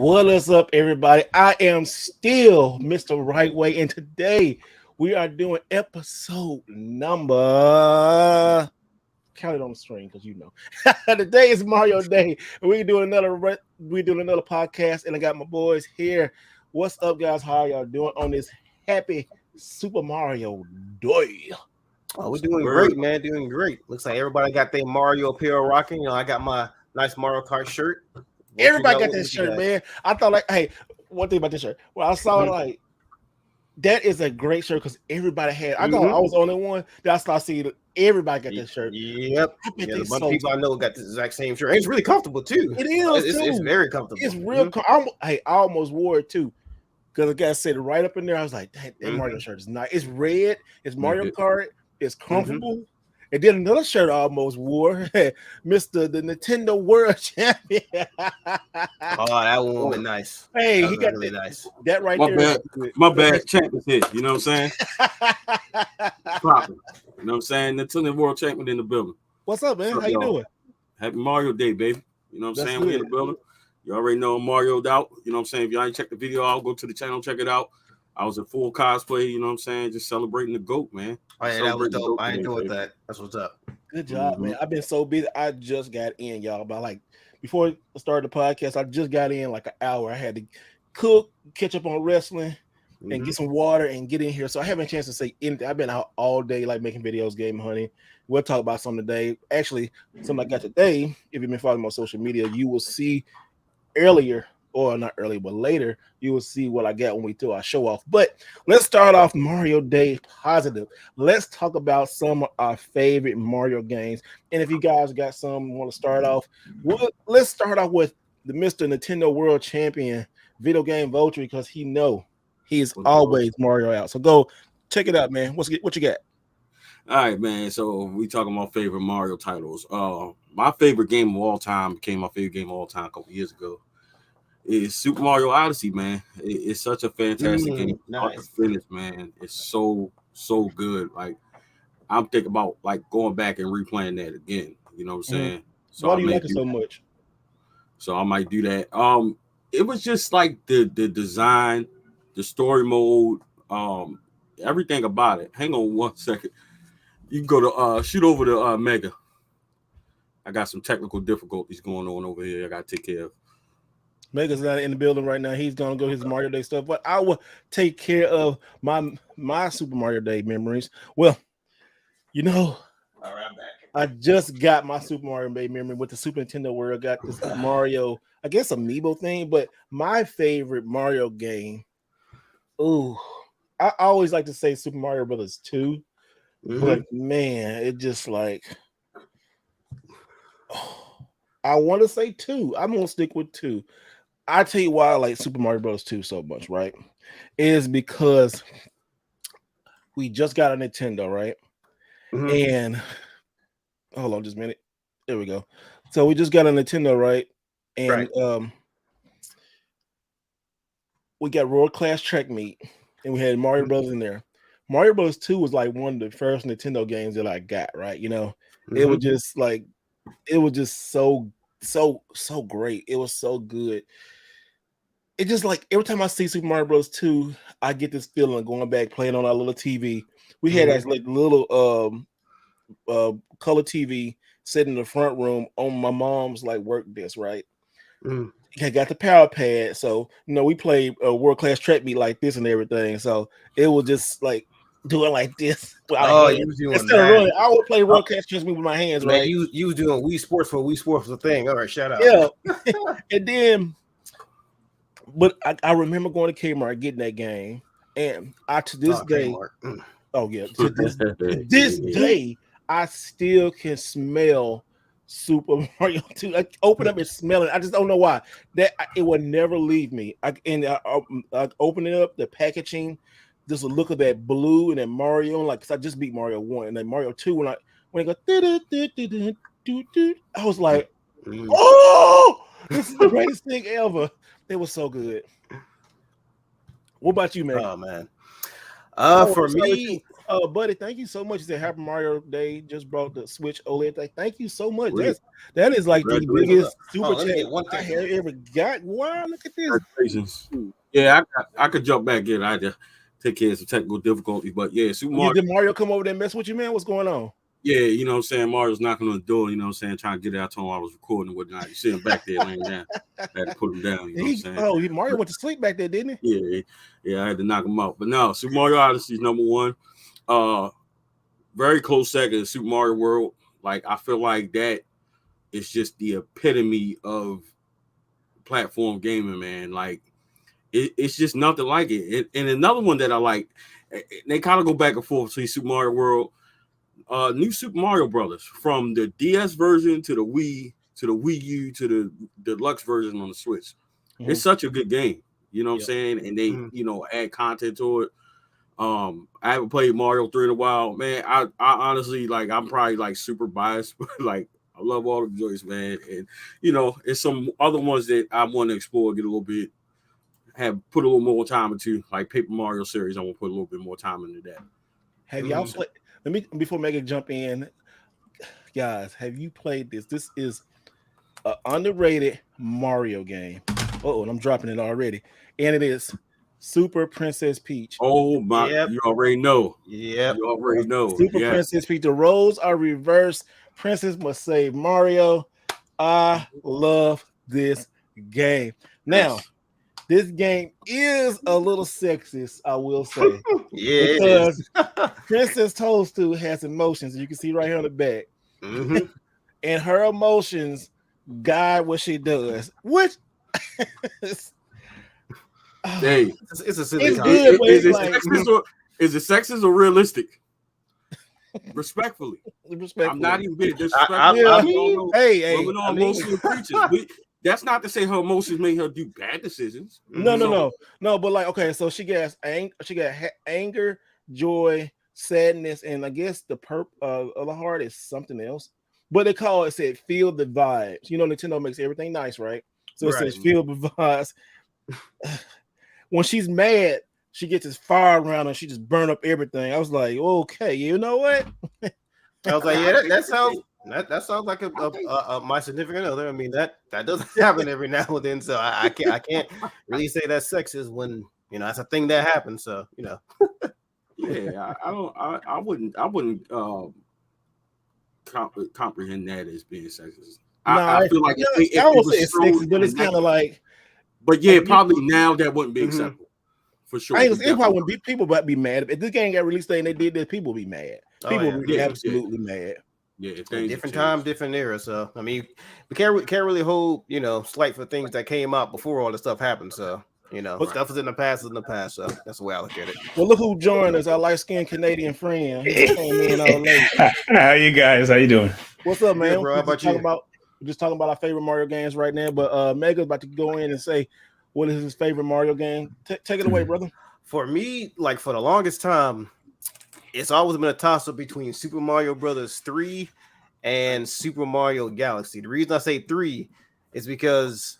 What is up, everybody? I am still Mr. Wright Way, and today we are doing episode number. Count it on the screen because you know. Today is Mario Day, and we're doing another podcast, and I got my boys here. What's up, guys? How y'all doing on this happy Super Mario Day? Oh, we're doing great, man. Doing great. Looks like everybody got their Mario apparel rocking. You know, I got my nice Mario Kart shirt. Everybody got that shirt, man. I thought, like, hey, one thing about this shirt. Well, I saw like that is a great shirt because everybody had. I thought I was the only one that I started seeing. Everybody got that shirt. Yep. A bunch of people I know got the exact same shirt. And it's really comfortable too. It is. It's very comfortable. It's real. I almost wore it too because the guy said it right up in there. I was like, that Mario shirt is nice. It's red. It's Mario Kart. It's comfortable. And then another shirt I almost wore, Mr. the Nintendo World Champion. Oh, that one was nice. Hey, he got really nice. That right my there. My bad. Champ is hit. You know what I'm saying? Popping. You know what I'm saying? Nintendo World Champion in the building. What's up, man? How you doing? Happy Mario Day, baby. You know what I'm saying? Good. We in the building. You already know I'm Mario'd out. You know what I'm saying? If y'all ain't check the video out, go to the channel, check it out. I was in full cosplay, you know what I'm saying? Just celebrating the GOAT, man. Oh, yeah, that was dope. I enjoyed that. That's what's up. Good job, man. I've been so busy. I just got in, y'all. But like before I started the podcast, I just got in like an hour. I had to cook, catch up on wrestling, and get some water and get in here. So I haven't a chance to say anything. I've been out all day, like making videos, game hunting. We'll talk about something today. Actually, something I got today. If you've been following my social media, you will see earlier. Or not early, but later, you will see what I got when we do our show off. But let's start off Mario Day positive. Let's talk about some of our favorite Mario games. And if you guys got some want to start off, let's start off with the Mr. Nintendo World Champion video game Vulture because he's always Mario out. So go check it out, man. What you got? All right, man. So we talking about favorite Mario titles. My favorite game of all time became my favorite game of all time a couple years ago. It's Super Mario Odyssey, man. It's such a fantastic game. Nice. Finish, man. It's so good. Like I'm thinking about like going back and replaying that again. You know what I'm saying? So why do you like it so much? So I might do that. It was just like the design, the story mode, everything about it. Hang on 1 second. You can go to shoot over to Mega. I got some technical difficulties going on over here. I gotta take care of. Mega's not in the building right now. He's gonna go his Mario Day stuff, but I will take care of my Super Mario Day memories. Well, you know, all right, I'm back. I just got my Super Mario Day memory with the Super Nintendo where I got this Mario, I guess amiibo thing, but my favorite Mario game. Ooh, I always like to say Super Mario Brothers 2, but man, it just like I want to say 2. I'm gonna stick with 2. I tell you why I like Super Mario Bros. 2 so much, right? Is because we just got a Nintendo, right? And hold on just a minute. There we go. So we just got a Nintendo, right? And we got World Class Track Meet, and we had Mario Bros. In there. Mario Bros. 2 was like one of the first Nintendo games that I got, right? You know, it was just like so great. It was so good. It just like every time I see Super Mario Bros. 2, I get this feeling of going back playing on our little TV. We had that like little color TV sitting in the front room on my mom's like work desk, right? I got the power pad, so you know we played a World Class Track Meet like this and everything. So it was just like doing like this. You was doing instead of running, I would play World Class Track Meet with my hands, man, right? You was doing Wii Sports for Wii Sports was a thing. All right, shout out. Yeah, and then. But I remember going to Kmart getting that game, and to this day, to this day, I still can smell Super Mario 2. I open up and smell it. I just don't know why. That it would never leave me. I open it up, the packaging, just a look of that blue and that Mario, like cause I just beat Mario 1 and then Mario 2 when it go I was like, oh, this is the greatest thing ever. It was so good. What about you, man? Oh man. For me, buddy, thank you so much. You said Happy Mario Day just brought the Switch OLED. Thank you so much. Sweet. That is like the biggest super let me chat get one I thing. have ever got. Wow, look at this. Congratulations. Yeah, I could jump back in. I had to take care of some technical difficulties, but yeah, Super Mario. Did Mario come over there and mess with you, man? What's going on? Yeah, you know what I'm saying? Mario's knocking on the door, you know what I'm saying, trying to get out. I told him I was recording and whatnot. You see him back there laying down. I had to put him down, you know what I'm saying? Mario went to sleep back there, didn't he? Yeah, I had to knock him out. But no, Super Mario Odyssey is number one. Very close second, Super Mario World. Like, I feel like that is just the epitome of platform gaming, man. Like, it's just nothing like it. And another one that I like, they kind of go back and forth between Super Mario World, New Super Mario Brothers, from the DS version to the Wii U to the deluxe version on the Switch. Mm-hmm. It's such a good game, you know what I'm saying? And they, you know, add content to it. I haven't played Mario 3 in a while, man. I honestly, like, I'm probably like super biased, but like, I love all the joys, man. And you know, it's some other ones that I want to explore, get a little bit, put a little more time into, like Paper Mario series. I want to put a little bit more time into that. Have y'all played? Let me, before Megan jump in, guys, have you played this? This is an underrated Mario game. And I'm dropping it already, and it is Super Princess Peach. Oh my! Yep. You already know. Yep. You already know. Super Princess Peach. The roles are reversed. Princess must save Mario. I love this game. Now, this game is a little sexist, I will say. Yeah, because Princess Toadstool has emotions. You can see right here on the back. Mm-hmm. And her emotions guide what she does, which hey, it's a silly it's time. good, but is it sexist or realistic? Respectfully. I'm not even being disrespectful. Women are emotional creatures. That's not to say her emotions made her do bad decisions. No. But like, okay, so she got anger, joy, sadness, and I guess the other heart is something else. But they call it, said feel the vibes. You know, Nintendo makes everything nice, right? So it says feel the vibes. When she's mad, she gets this fire around her. She just burn up everything. I was like, okay, you know what? I was like, yeah, that sounds like a my significant other. I mean, that doesn't happen every now and then. So I can't really say that's sexist when, you know, that's a thing that happens. So, you know. Yeah, I wouldn't comprehend that as being sexist. I feel like I won't say it's sexist, but it's kind of like. But yeah, probably now that wouldn't be acceptable. For sure. It probably wouldn't people would be mad. If this game got released and they did this, people would be mad. People would be absolutely mad. Yeah, different time, different era. So I mean, we can't really hold, you know, slight for things that came out before all this stuff happened. So, you know, stuff is in the past. So that's the way I look at it. Well, look who joined us, our light-skinned Canadian friend. How you guys? How you doing? What's up, man? Yeah, bro, how about you? We're just talking about our favorite Mario games right now. But Mega's about to go in and say what is his favorite Mario game. Take it away, brother. For me, like for the longest time, it's always been a toss-up between Super Mario Brothers 3 and Super Mario Galaxy. The reason I say 3 is because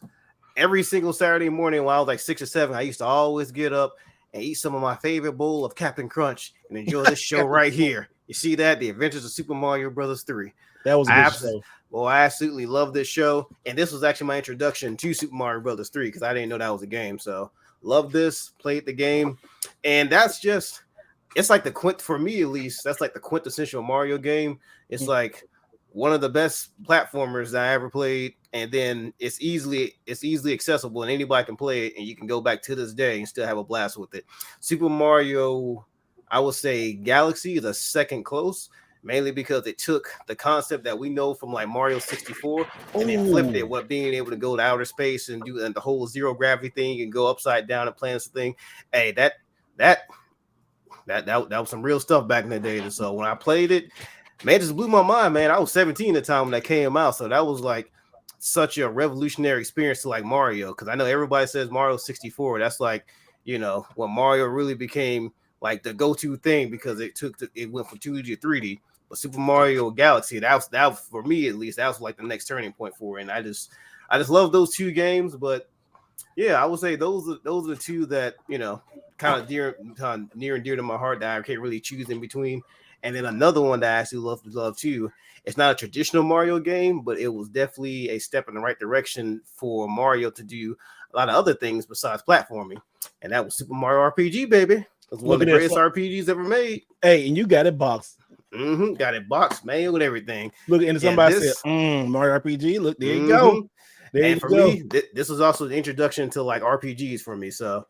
every single Saturday morning when I was like 6 or 7, I used to always get up and eat some of my favorite bowl of Captain Crunch and enjoy this show right here. You see that? The Adventures of Super Mario Brothers 3. That was a good show. Well, I absolutely love this show. And this was actually my introduction to Super Mario Brothers 3 because I didn't know that was a game. So love this, played the game. And that's just, it's like for me at least, that's like the quintessential Mario game. It's like one of the best platformers that I ever played. And then it's easily accessible and anybody can play it. And you can go back to this day and still have a blast with it. Super Mario, I would say Galaxy is a second close. Mainly because it took the concept that we know from like Mario 64 and then flipped it, what being able to go to outer space and do the whole zero gravity thing and go upside down and plan this thing. Hey, that was some real stuff back in the day. And so when I played it, man, it just blew my mind, man. I was 17 at the time when that came out. So that was like such a revolutionary experience to like Mario. Because I know everybody says Mario 64. That's like, you know, when Mario really became like the go-to thing because it went from 2D to 3D. But Super Mario Galaxy, that was for me at least, that was like the next turning point for it. And I just love those two games. But yeah, I would say those are the two that, you know, kind of near and dear to my heart that I can't really choose in between. And then another one that I actually love too. It's not a traditional Mario game, but it was definitely a step in the right direction for Mario to do a lot of other things besides platforming. And that was Super Mario RPG, baby. It was one of the greatest RPGs ever made. Hey, and you got it boxed. Got it boxed, mailed, everything. Look, and somebody said, Mario RPG. Look, there you go. There and for me, this was also the introduction to like RPGs for me. So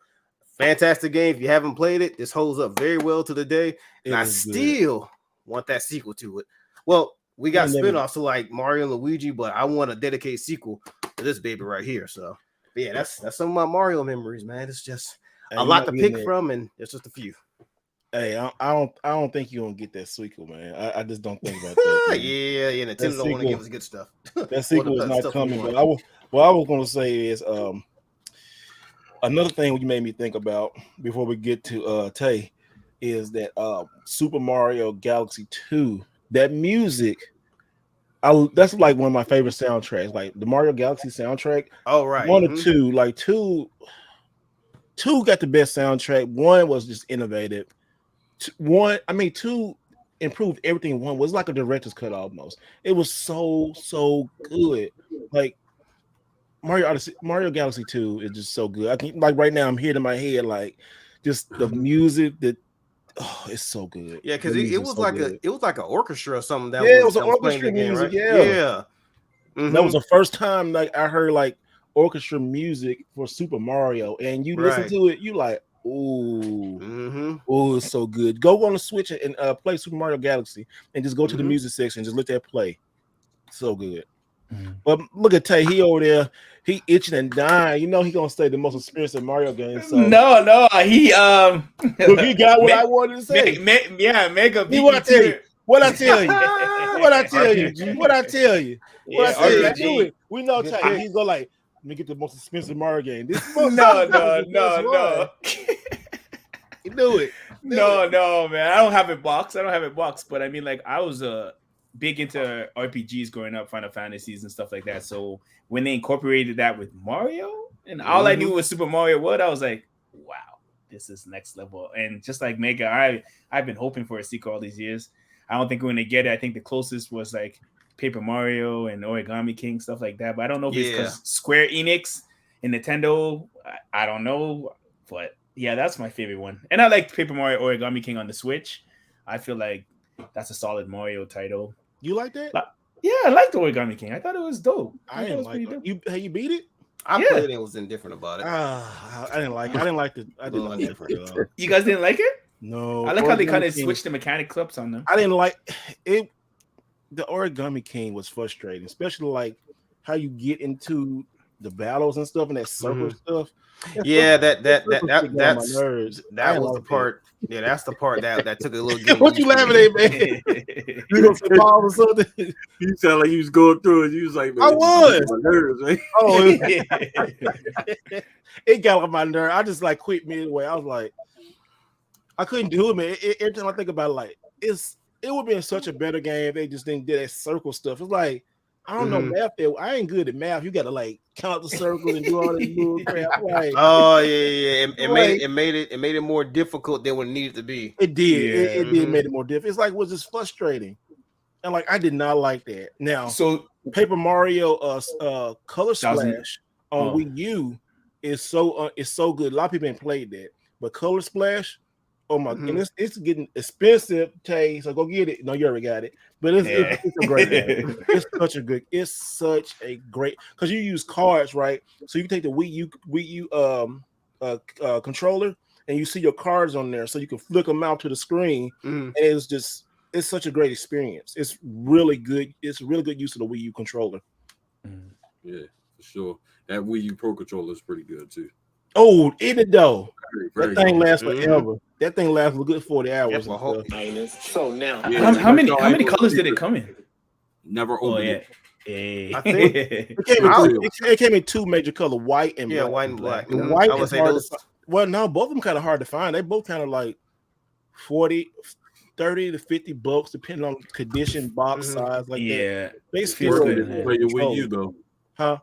fantastic game. If you haven't played it, this holds up very well to the day. And I still want that sequel to it. Well, we got spinoffs to like Mario and Luigi, but I want a dedicated sequel to this baby right here. So yeah, that's some of my Mario memories, man. It's just a lot to pick from, and it's just a few. Hey, I don't think you're gonna get that sequel, man. I just don't think about that. yeah, Nintendo don't want to give us good stuff. That sequel is not coming. But I was gonna say is another thing you made me think about before we get to Tay is that Super Mario Galaxy 2, that music, that's like one of my favorite soundtracks, like the Mario Galaxy soundtrack. Oh, right. One or two, like two got the best soundtrack. One was just innovative. Two improved everything. One was like a director's cut almost. It was so good. Like Mario Galaxy 2 is just so good. I can, like right now I'm hearing in my head like just the music that it's so good. Yeah, because it was like an orchestra or something. It was an orchestra music. Game, right? Yeah. That was the first time like I heard like orchestra music for Super Mario, and you listen to it, you like, ooh, it's so good. Go on the Switch and play Super Mario Galaxy, and just go to the music section, just let that play. So good. But look at Tay, he over there, he itching and dying. You know he gonna say the most expensive Mario game. So no, he look, he got what I wanted to say. Mega. What I tell you? What I tell you? I knew it. We know Tay. He's gonna like, let me get the most expensive Mario game. No. You knew it. No, man. I don't have it boxed. But I mean, like, I was big into RPGs growing up, Final Fantasies and stuff like that. So when they incorporated that with Mario, and all I knew was Super Mario World, I was like, wow, this is next level. And just like Mega, I've been hoping for a sequel all these years. I don't think we're gonna get it. I think the closest was like Paper Mario and Origami King, stuff like that. But I don't know if it's because Square Enix and Nintendo. I don't know, but yeah, that's my favorite one. And I like Paper Mario Origami King on the Switch. I feel like that's a solid Mario title. You like that? Yeah, I like the Origami King. I thought it was dope. I didn't like it. You beat it? I played it and was indifferent about it. I didn't like it. I didn't like it. You guys didn't like it? No. I like how they kind of switched the mechanic clips on them. I didn't like it. The Origami King was frustrating, especially like how you get into the battles and stuff and that circle stuff. Yeah, that was the part. Yeah, that's the part that took a little. What you laughing at, man? You gonna say Paul or something? You sound like you was going through it. You was like, man, I was. My nerves, man. Oh, it got on my nerve. I just like quit midway. I was like, I couldn't do it, man. Every time I think about it, like it would have been such a better game if they just didn't do that circle stuff. It's like, I don't know math there. I ain't good at math. You got to like count the circles and do all that little crap. Like, oh yeah. It made it more difficult than what it needed to be. It did. It did make it more difficult. It's like it was just frustrating, and like I did not like that. Now, so Paper Mario Color Splash on Wii U is so good. A lot of people ain't played that, but Color Splash. Oh my goodness, it's getting expensive, Tay. So go get it. No, you already got it. But it's a great game. It's such a great because you use cards, right? So you can take the Wii U controller and you see your cards on there, so you can flick them out to the screen. And it's such a great experience. It's really good. It's really good use of the Wii U controller. Yeah, for sure. That Wii U Pro controller is pretty good too. Oh, isn't it though? Very that thing lasts forever. That thing lasts a good 40 hours. So now, how many colors did it come in? Never opened it. I think it came in two major colors, white and black. White and black. And white is hard to find. Well, no, both of them kind of hard to find. They both kind of like 40, 30 to 50 bucks, depending on condition, box size, like that. They Wait, your Wii U though? Huh?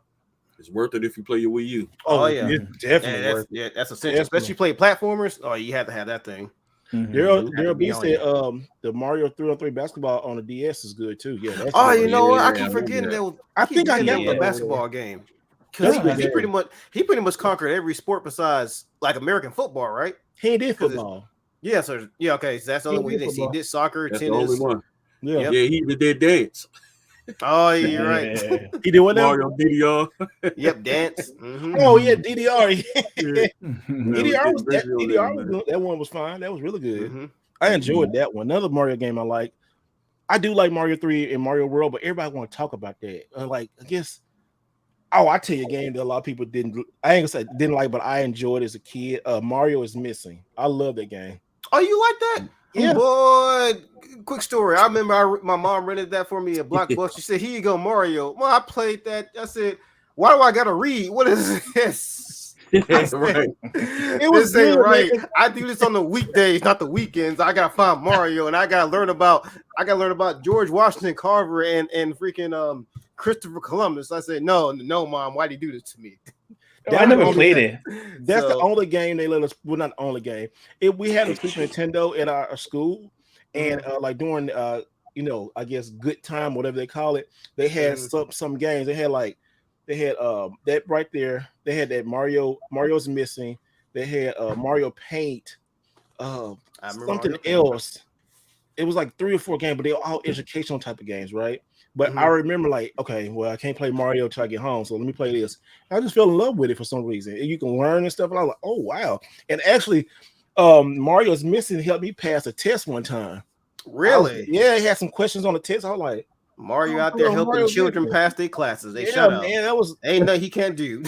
It's worth it if you play your Wii U. Oh, yeah. It's definitely worth it. Yeah, that's essential. Especially play platformers. Oh, you have to have that thing. Daryl B said the Mario 3-on-3 basketball on the DS is good too. Yeah, that's you good. know what? I Yeah, keep forgetting that. I think I that got was a basketball game. Because he pretty much conquered every sport besides like American football, right? He did football. Yeah, so yeah, okay. So that's the only one he did. He did soccer, That's tennis. the only one. Yeah, Yeah, he even did dance. Oh, yeah, you're right. He did what now? Mario DDR. Yep, dance. Mm-hmm. Oh yeah, DDR. Yeah. DDR was good. That one was fine. That was really good. Mm-hmm. I enjoyed that one. Another Mario game I like. I do like Mario 3 and Mario World, but everybody want to talk about that. I guess. Oh, I tell you a game that a lot of people didn't. I ain't gonna say didn't like, but I enjoyed as a kid. Mario is Missing. I love that game. Oh, you like that? Yeah. Boy, quick story. I remember my mom rented that for me at Blockbuster. She said, "Here you go, Mario." Well, I played that. I said, "Why do I gotta read? What is this?" Right. It was good, right. I do this on the weekdays, not the weekends. I gotta find Mario, and I gotta learn about George Washington Carver and freaking Christopher Columbus. I said, "No, Mom, why do you do this to me?" I never played it. That's the only game they let us. Well, not the only game. We had a Super Nintendo at our school, and like during I guess good time, whatever they call it, they had some games. They had that right there. They had that Mario's Missing. They had Mario Paint. Something else. It was like 3 or 4 games, but they were all educational type of games, right? But I remember like, okay, well, I can't play Mario till I get home, so let me play this. I just fell in love with it for some reason. And you can learn and stuff, and I was like, oh wow. And actually, Mario's Missing helped me pass a test one time. Really? Yeah, he had some questions on the test. I was like, Mario out there helping children pass their classes. They shut up. Man, that was ain't nothing he can't do.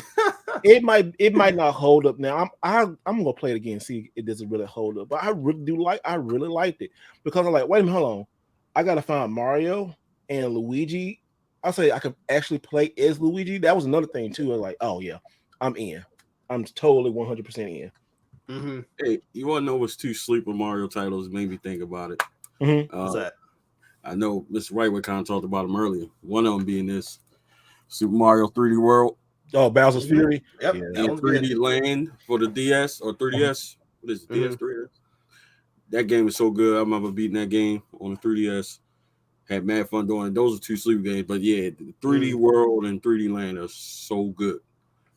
it might not hold up now. I'm gonna play it again and see if it doesn't really hold up. But I really liked it because I'm like, wait a minute, hold on. I gotta find Mario and Luigi. I say I could actually play as Luigi. That was another thing too. I was like, oh yeah, I'm in. I'm totally 100% in. Mm-hmm. Hey, you want to know what's 2 sleeper Mario titles? Made me think about it. Mm-hmm. What's that? I know Mr. Wright kind of talked about them earlier. One of them being this Super Mario 3D World. Oh, Bowser's Fury. Yep. Yeah. And 3D Land for the DS or 3DS. What is it? DS, 3DS? That game is so good. I remember beating that game on the 3DS. Had mad fun doing it. Those are 2 sleeper games. But yeah, 3D World and 3D Land are so good.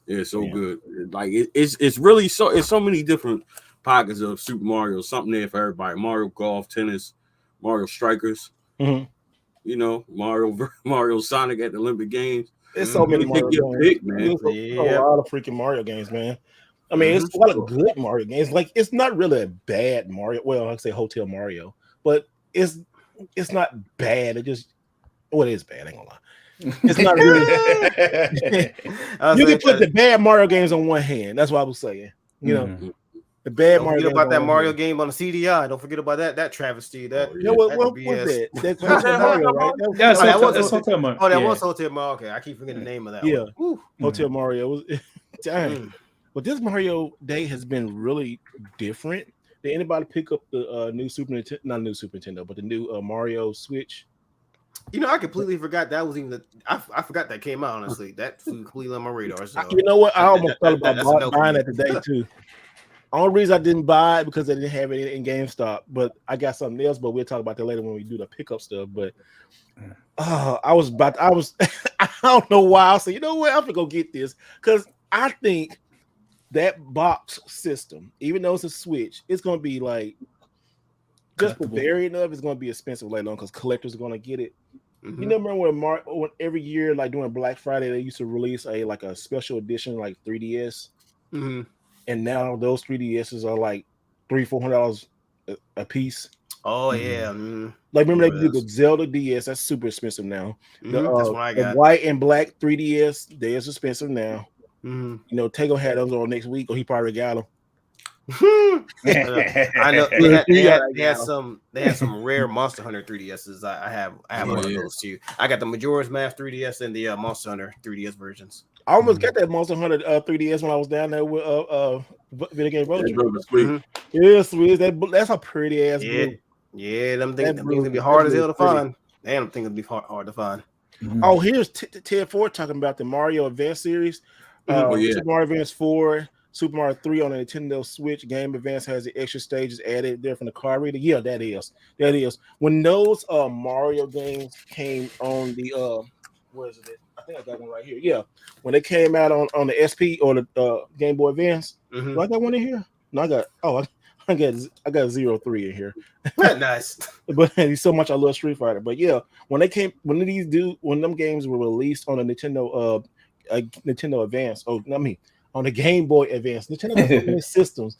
Yeah, so good. Like it's really it's so many different pockets of Super Mario. Something there for everybody. Mario Golf, Tennis, Mario Strikers. Mm-hmm. Mario Sonic at the Olympic Games. There's so many Mario games. Pick, man. There's a lot of freaking Mario games, man. I mean, it's a lot of good Mario games. Like, it's not really a bad Mario. Well, I'd say Hotel Mario, but it's not bad. It is bad. I ain't gonna lie. It's not really. You can put the bad Mario games on one hand. That's what I was saying. You know, the bad Mario. Don't forget about that Mario game on the CDI. Don't forget about that travesty. That what was that? That's Hotel Mario, right? That's Hotel Mario. Oh, that was Hotel Mario. Okay, I keep forgetting the name of that. Yeah, one. Hotel Mario was. Dang. But this Mario Day has been really different. Did anybody pick up the new Super Nintendo? Not new Super Nintendo, but the new Mario Switch? You know, I completely forgot that was even I forgot that came out. Honestly, that flew completely on my radar. So you know what? I almost thought about buying that today too. Only reason I didn't buy it because they didn't have it in GameStop. But I got something else. But we'll talk about that later when we do the pickup stuff. But I don't know why. I said, you know what? I'm gonna go get this because I think that box system, even though it's a Switch, it's gonna be like just for variant of it's gonna be expensive later on because collectors are gonna get it. You know, remember when every year, like during Black Friday, they used to release a special edition like 3DS, and now those 3DSs are like $300-$400 a piece. Oh yeah, like remember they did the Zelda DS? That's super expensive now. That's what I got. The white and black 3DS, they're expensive now. You know, Tego had those on next week, or he probably got them. I know they had some rare Monster Hunter 3DSs. I have one of those too. I got the Majora's Mask 3DS and the Monster Hunter 3DS versions. I almost got that Monster Hunter 3DS when I was down there with Video Game Road. Yeah, sweet. That's a pretty ass blue. Yeah, them things gonna be hard as hell to find. And them things gonna be hard to find. Oh, here's Ted Ford talking about the Mario Advance series. Super Mario Advance 4, Super Mario 3 on the Nintendo Switch. Game Advance has the extra stages added there from the card reader. Yeah, that is. When those Mario games came on the where is it? I think I got one right here. Yeah, when they came out on the SP or the Game Boy Advance. Do I got one in here? No, I got 03 in here. Nice. But so much I love Street Fighter. But yeah, when them games were released on a Nintendo Advance, on the Game Boy Advance, Nintendo has so many systems.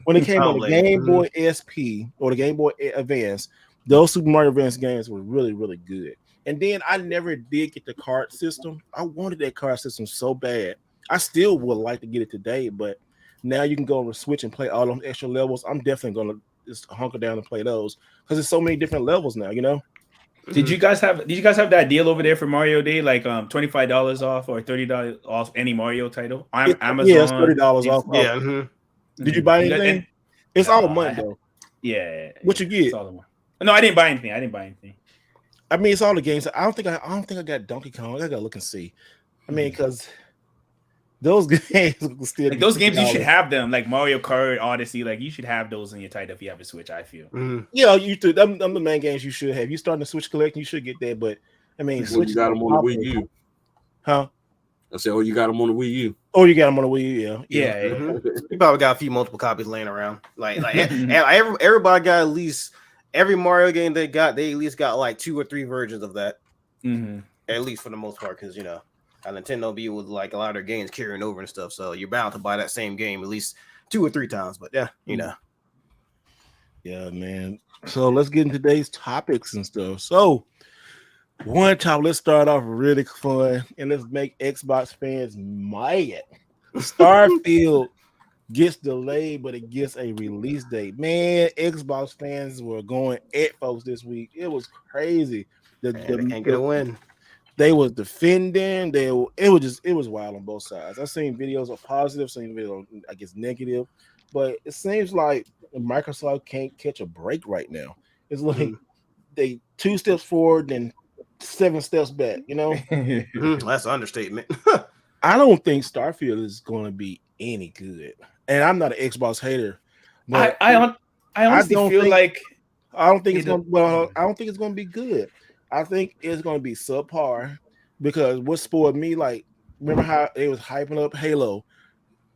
When it came on the Game Boy SP or the Game Boy Advance, those Super Mario Advance games were really, really good. And then I never did get the card system. I wanted that card system so bad. I still would like to get it today, but now you can go on the Switch and play all those extra levels. I'm definitely gonna just hunker down and play those because there's so many different levels now. Did you guys have that deal over there for Mario Day, like $25 off or $30 off any Mario title on Amazon? Yeah, it's $30 off. Yeah. Did you buy anything? It's all money though. Yeah. What you get? No, I didn't buy anything. I mean, it's all the games. I don't think I got Donkey Kong. I gotta look and see. I mean, because those games still those games you should have them, like Mario Kart, Odyssey. Like you should have those in your title if you have a Switch. I feel. Yeah, you do. Them the main games you should have. You starting to Switch collecting, you should get that. But I mean, Switch you got them on the Wii U, huh? I said, you got them on the Wii U. Oh, you got them on the Wii U, yeah. You probably got a few multiple copies laying around. Like everybody got at least every Mario game they at least got like 2 or 3 versions of that. At least for the most part, because Nintendo be with like a lot of their games carrying over and stuff, so you're bound to buy that same game at least 2 or 3 times. But yeah, Yeah, man. So let's get into today's topics and stuff. So one time, let's start off really fun and let's make Xbox fans mad. Starfield gets delayed, but it gets a release date. Man, Xbox fans were going at folks this week. It was crazy. They can't get a win. They was defending. It was wild on both sides. I've seen videos of positive, seen videos I guess negative, but it seems like Microsoft can't catch a break right now. It's like they 2 steps forward, then 7 steps back. That's an understatement. I don't think Starfield is going to be any good, and I'm not an Xbox hater. But I honestly feel like I don't think it's going. Well, I don't think it's going to be good. I think it's going to be subpar because what spoiled me, like, remember how they was hyping up Halo?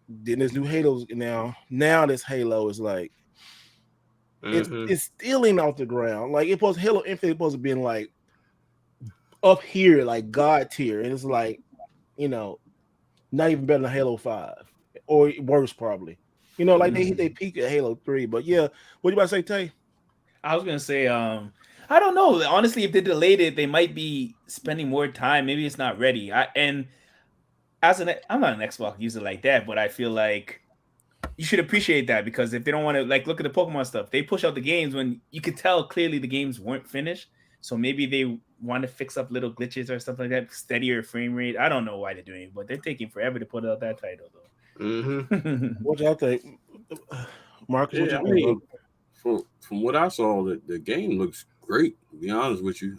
Then there's new Halos now. Now this Halo is like, it's stealing off the ground. Like Halo Infinite supposed to be like up here, like God tier, and it's like, not even better than Halo 5 or worse probably. Like they hit their peak at Halo 3. But yeah, what you about to say, Tay? I was gonna say, I don't know. Honestly, if they delayed it, they might be spending more time. Maybe it's not ready. I'm not an Xbox user like that, but I feel like you should appreciate that because if they don't want to, like, look at the Pokemon stuff, they push out the games when you could tell clearly the games weren't finished. So maybe they want to fix up little glitches or stuff like that, steadier frame rate. I don't know why they're doing it, but they're taking forever to put out that title, though. What y'all think, Marcus? Yeah, what you think? From what I saw, the game looks great. To be honest with you,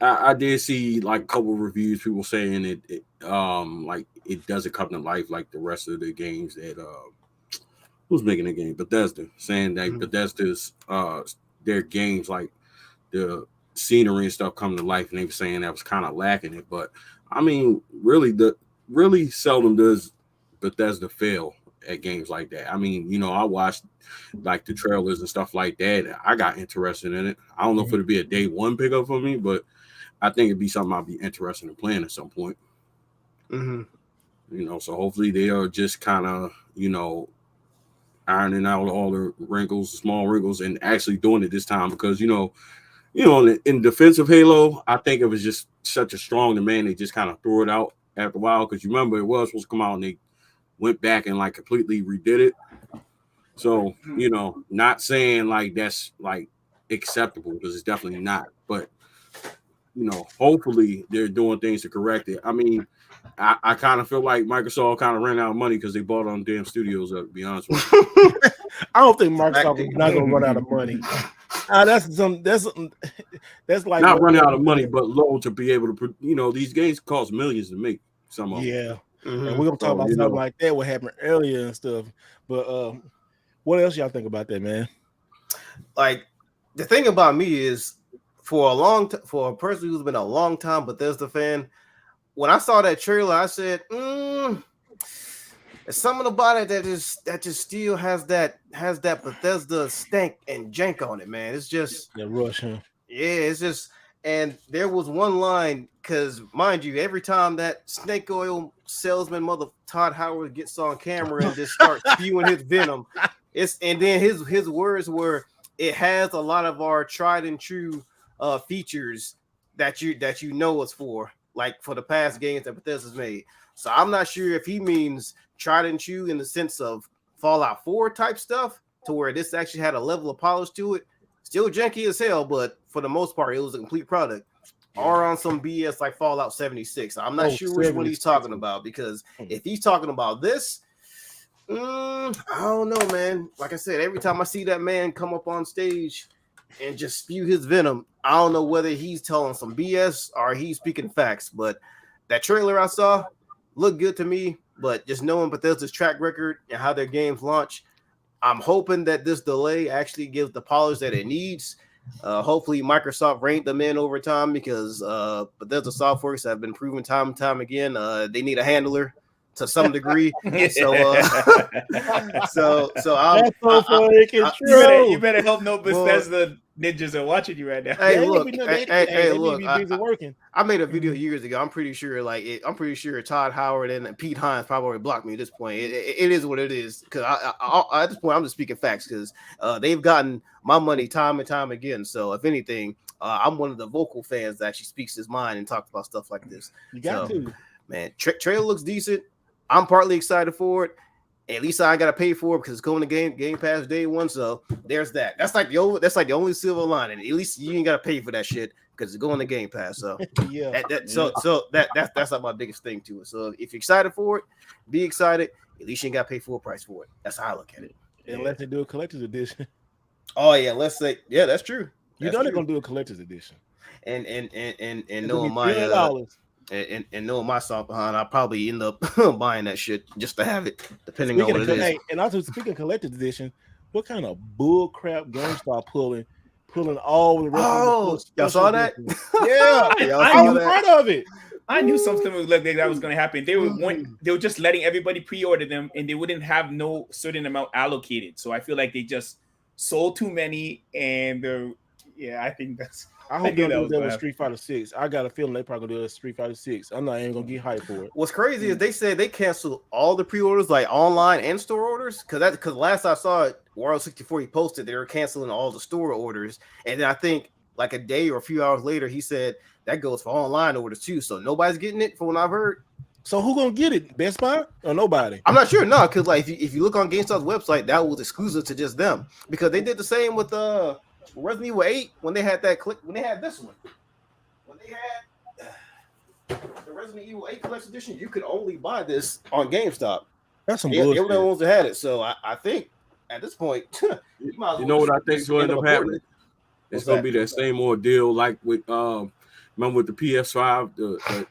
I did see like a couple of reviews, people saying it like it doesn't come to life like the rest of the games that who's making the game, Bethesda, saying that Bethesda's their games, like the scenery and stuff, come to life, and they were saying that was kind of lacking it. But I mean, really seldom does Bethesda fail at games like that. I mean, I watched like the trailers and stuff like that. I got interested in it. I don't know if it'd be a day one pickup for me, but I think it'd be something I'd be interested in playing at some point. So hopefully they are just kind of, ironing out all the wrinkles, small wrinkles, and actually doing it this time because, in defense of Halo, I think it was just such a strong demand. They just kind of threw it out after a while because you remember it was supposed to come out and they went back and like completely redid it. So, not saying like that's like acceptable because it's definitely not, but hopefully they're doing things to correct it. I mean, I kind of feel like Microsoft kind of ran out of money because they bought on damn studios, to be honest with you. I don't think Microsoft is not going to run out of money. That's like not running out of money, but low to be able to, these games cost millions to make. Some of them. Yeah. Mhm. And we're gonna talk about something like that, what happened earlier and stuff. But what else y'all think about that, man? Like the thing about me is, for a person who's been a long time Bethesda fan, when I saw that trailer, I said, "There's something about it that just still has that Bethesda stank and jank on it, man. It's just The rush, huh? Yeah, it's just." And there was one line, because mind you, every time that snake oil salesman mother Todd Howard gets on camera and just starts spewing his venom, and then his words were, "It has a lot of our tried and true features that you know us for, like for the past games that Bethesda's made." So I'm not sure if he means tried and true in the sense of Fallout 4 type stuff, to where this actually had a level of polish to it. Still janky as hell, but for the most part, it was a complete product. Or on some BS like Fallout 76. I'm not sure which one he's talking about, because if he's talking about this, I don't know, man. Like I said, every time I see that man come up on stage and just spew his venom, I don't know whether he's telling some BS or he's speaking facts. But that trailer I saw looked good to me. But just knowing Bethesda's track record and how their games launch, I'm hoping that this delay actually gives the polish that it needs. Hopefully Microsoft reined them in over time, because Bethesda Softworks have been proven time and time again they need a handler to some degree. So I'm, you better help no Bethesda ninjas are watching you right now. Hey, look, working. I made a video years ago. I'm pretty sure Todd Howard and Pete Hines probably already blocked me at this point. It is what it is, because I at this point I'm just speaking facts, because they've gotten my money time and time again. So if anything, I'm one of the vocal fans that actually speaks his mind and talks about stuff like this. You got to, man. Trailer looks decent. I'm partly excited for it. At least I got to pay for it because it's going to Game Pass day one. So there's that. That's like the only silver lining. At least you ain't got to pay for that shit because it's going to Game Pass. So yeah. That's like my biggest thing to it. So if you're excited for it, be excited. At least you ain't got to pay full price for it. That's how I look at it. Unless they do a collector's edition. Oh yeah, let's say that's true. You know they're gonna do a collector's edition. And knowing my and knowing my soft behind, I'll probably end up buying that shit just to have it, depending on what it is. Hey, and also speaking of collector's edition, what kind of bull crap GameStop pulling all the rest of the y'all saw that? Yeah, I was part of it. I knew something would look like that was going to happen. They were just letting everybody pre-order them, and they wouldn't have no certain amount allocated. So I feel like they just sold too many, and I think that's. I hope they'll do that with Street Fighter 6. I got a feeling they probably gonna do that with Street Fighter 6. I'm not even gonna get hyped for it. What's crazy is they said they canceled all the pre-orders, like online and store orders. Because last I saw it, World 64 he posted they were canceling all the store orders, and then I think like a day or a few hours later he said that goes for online orders too. So nobody's getting it, from what I've heard. So who gonna get it? Best Buy or nobody? I'm not sure. No, because like if you look on GameStop's website, that was exclusive to just them, because they did the same with Resident Evil 8 when they had this one. When they had the Resident Evil 8 Collector's Edition, you could only buy this on GameStop. That's some bullshit. They were the ones that had it. So I think at this point, you know what I think is going to end up happening? It's going to be that same ordeal like with remember with the PS5, the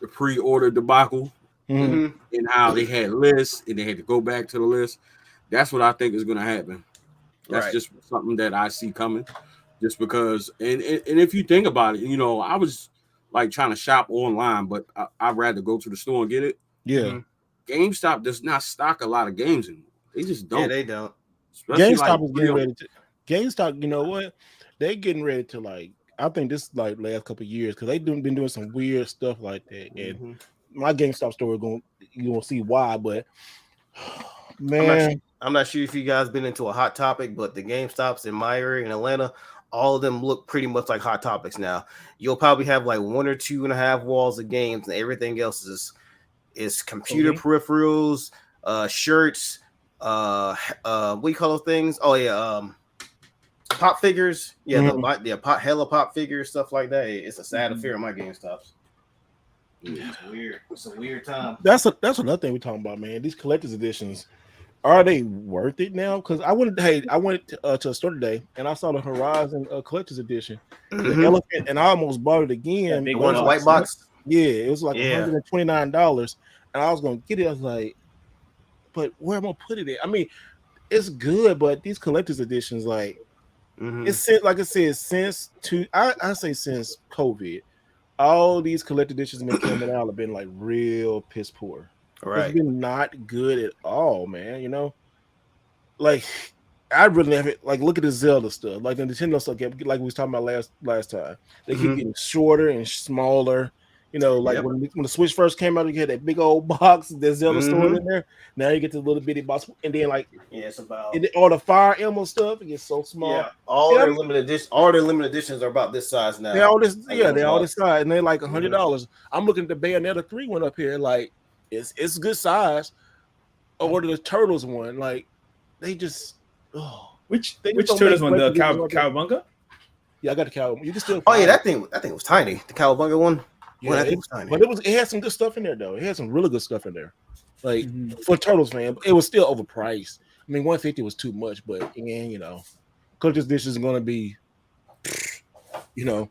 the pre-order debacle, and how they had lists and they had to go back to the list. That's what I think is going to happen. That's just something that I see coming, just because. And if you think about it, I was like trying to shop online, but I'd rather go to the store and get it. Yeah. GameStop does not stock a lot of games anymore. They just don't. Yeah, they don't. Especially GameStop is getting ready to. GameStop, you know what? They're getting ready to I think this last couple of years, because they've been doing some weird stuff like that. And my GameStop store you gonna see why, but man. I'm not sure if you guys been into a Hot Topic, but the GameStops in my area in Atlanta, all of them look pretty much like Hot Topics now. You'll probably have like 1 or 2.5 walls of games, and everything else is computer peripherals, shirts, what do you call those things? Oh yeah, pop figures. Yeah, hella pop figures, stuff like that. It's a sad affair in my GameStops. It's weird. It's a weird time. That's another thing we're talking about, man. These collector's editions. Are they worth it now? Because I went to a store today and I saw the Horizon Collector's Edition, the elephant, and I almost bought it again. The one in the white box. Yeah, it was like $129, and I was gonna get it. I was like, but where am I gonna put it at? I mean, it's good, but these collector's editions, like, it's like I said, since since COVID, all these collector editions been coming out have been like real piss poor. Right. It's been not good at all, man. You know, like I really have it. Like, look at the Zelda stuff, like the Nintendo stuff. Like we was talking about last time, they keep getting shorter and smaller. You know, like when the Switch first came out, you had that big old box, that Zelda stored in there. Now you get the little bitty box, and then like it's about all the Fire Emblem stuff. It gets so small. Yeah, all their limited editions are about this size now. They're all this, they're all this size, and they're like $100. I'm looking at the Bayonetta 3 one up here, like it's good size. Or the Turtles one, like they just which Turtles one? The Cowabunga? Yeah, I got the Cowabunga. You can still. Oh yeah, that thing was tiny. The Cowabunga one. Yeah, well, it was tiny. But it had some good stuff in there though. It had some really good stuff in there. Like for Turtles fan, it was still overpriced. I mean, $150 was too much, but again, you know, Collector's Edition is gonna be, you know.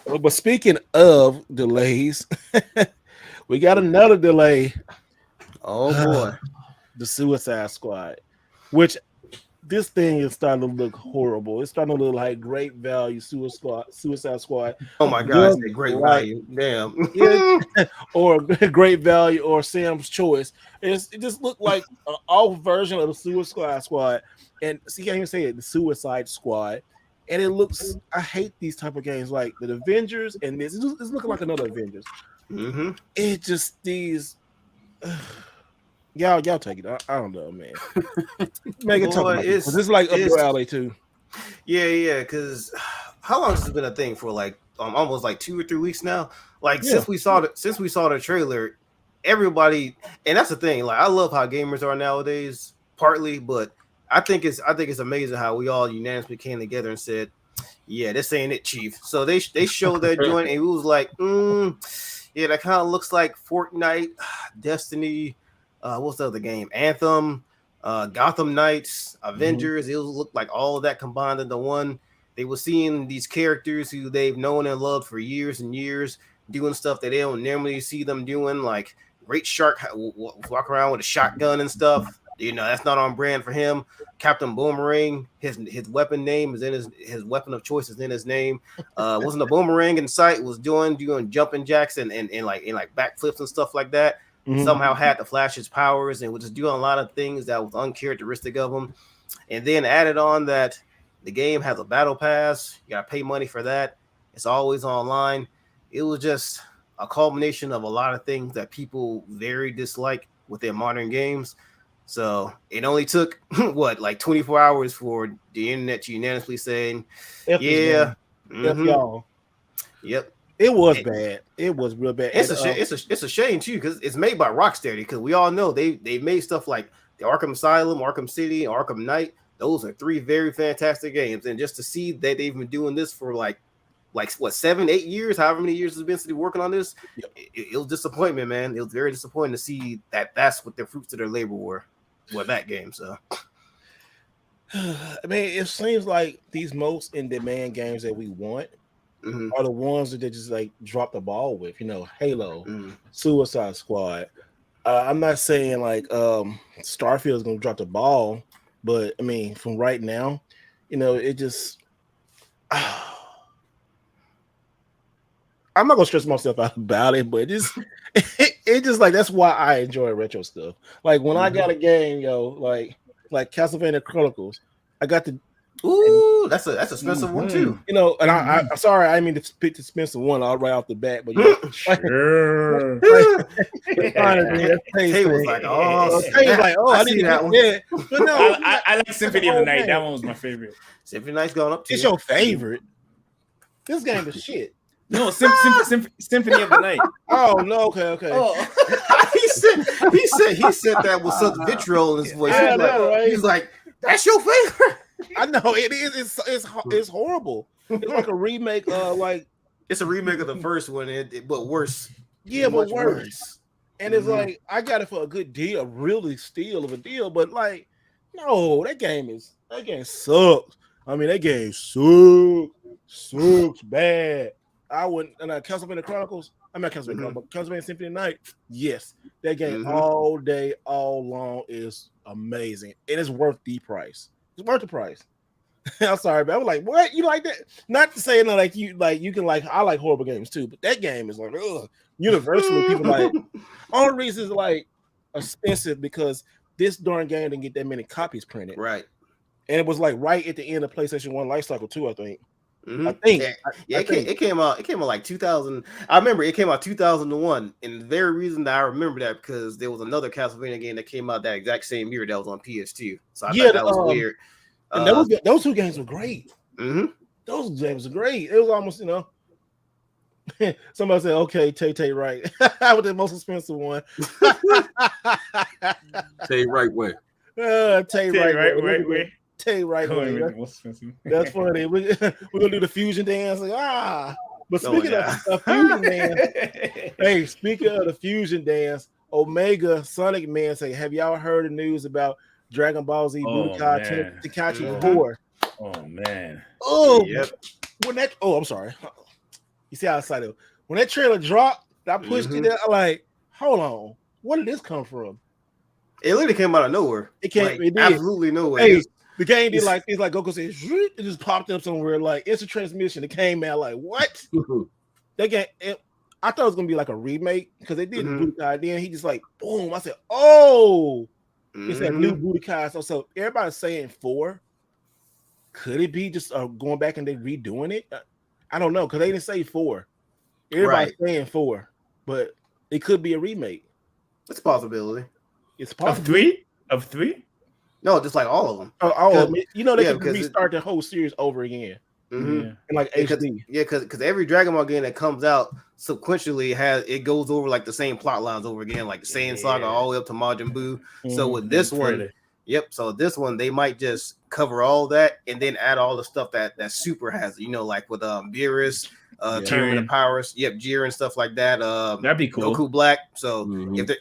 But speaking of delays, we got another delay. Oh boy, the Suicide Squad, which this thing is starting to look horrible. It's starting to look like Great Value Suicide Squad. Oh my God, it's Great Value. Damn. Yeah, or Great Value or Sam's Choice. It just looked like an off version of the Suicide Squad. And see, you can't even say it, the Suicide Squad. And it looks, I hate these type of games like the Avengers and this. It's looking like another Avengers. It just these. Y'all take it. I don't know, man. Make it talk. This is like up your alley too. Yeah. Because how long has this been a thing for? Like almost like 2 or 3 weeks now. Like since we saw the trailer, everybody, and that's the thing. Like I love how gamers are nowadays, partly, but I think it's amazing how we all unanimously came together and said, "Yeah, this ain't it, Chief." So they showed that joint, and it was like, yeah, that kind of looks like Fortnite, Destiny. What's the other game? Anthem, Gotham Knights, Avengers. It looked like all of that combined into one. They were seeing these characters who they've known and loved for years and years doing stuff that they don't normally see them doing, like Great Shark walk around with a shotgun and stuff. You know, that's not on brand for him. Captain Boomerang, his weapon name is in his weapon of choice is in his name. Wasn't a boomerang in sight, was doing jumping jacks and like backflips and stuff like that. Somehow had the Flash's powers and was just doing a lot of things that was uncharacteristic of him. And then added on that the game has a battle pass. You got to pay money for that. It's always online. It was just a culmination of a lot of things that people very dislike with their modern games. So it only took like 24 hours for the internet to unanimously saying, yeah, y'all. Yep. It was bad. It was real bad. It's a shame too, because it's made by Rocksteady. Because we all know they made stuff like the Arkham Asylum, Arkham City, Arkham Knight. Those are 3 very fantastic games. And just to see that they've been doing this for like what 7-8 years, however many years it's been since they're working on this, it was disappointment, man. It was very disappointing to see that's what the fruits of their labor were. Well, that game. So I mean, it seems like these most in-demand games that we want are the ones that they just like drop the ball with, you know, Halo, Suicide Squad. I'm not saying like Starfield is going to drop the ball, but I mean, from right now, you know, it just I'm not gonna stress myself out about it, but it just like that's why I enjoy retro stuff. Like when I got a game, like Castlevania Chronicles, I got the that's a expensive one too. You know, and I'm sorry, I mean to pick the expensive one right off the bat, but sure. Tay was like, I need that one. Yeah, but no, I like Symphony of the Night. That one was my favorite. Symphony of the Night's going up. It's your favorite. This game is shit. No, Symphony of the Night. Oh no, okay. Oh. he said that with such vitriol in his voice. He's like, that's your favorite. I know it is. It's horrible. It's like a remake. It's a remake of the first one, but worse. Yeah, but worse. And it's like I got it for a good deal, really steal of a deal. But like, no, that game sucks. I mean, that game sucks bad. I wouldn't. And Castlevania Chronicles. I'm not Castlevania Chronicles, but Castlevania Symphony of the Night. Yes, that game all day, all long is amazing, and it's worth the price. It's worth the price. I'm sorry, but I was like, what? You like that? Not to say like you can like. I like horrible games too, but that game is like, ugh. Universally, people like. Only reason is like expensive because this darn game didn't get that many copies printed, right? And it was like right at the end of PlayStation 1 life cycle too, I think. I think. It came out like 2000. I remember it came out 2001, and the very reason that I remember that because there was another Castlevania game that came out that exact same year that was on PS2. So I thought that was weird. And those two games were great. Those games were great. It was almost, somebody said, "Okay, Tay Wright with the most expensive one." Tay Wright Way. Tay Wright Way. Tay Wright Way. That's funny. We're gonna do the fusion dance. But speaking of fusion dance, hey, speaking of the fusion dance, Omega Sonic Man say, "Have y'all heard the news about Dragon Ball Z Budokai Tenkaichi 4?" Oh man. Oh, yep. I'm sorry. You see how excited when that trailer dropped, I pushed it. I'm like, hold on, where did this come from? It literally came out of nowhere. It came, like, it did. Absolutely nowhere. Hey, the game did like it's like Goku said, it just popped up somewhere like it's a transmission. It came out like what? That game. I thought it was gonna be like a remake because they did Budokai. Then he just like boom. I said, oh, it's that new Budokai. So everybody's saying 4. Could it be just going back and they redoing it? I don't know because they didn't say 4. Everybody's saying 4, but it could be a remake. It's a possibility. It's possible. Of three? No, just like all of them. They can restart the whole series over again. And like HD. Because every Dragon Ball game that comes out sequentially it goes over like the same plot lines over again, like the Saiyan Saga all the way up to Majin Buu. So with this one, so this one they might just cover all that and then add all the stuff that Super has, like with Beerus, Tyrion of Powers, Jiren and stuff like that. That'd be cool. Goku Black. So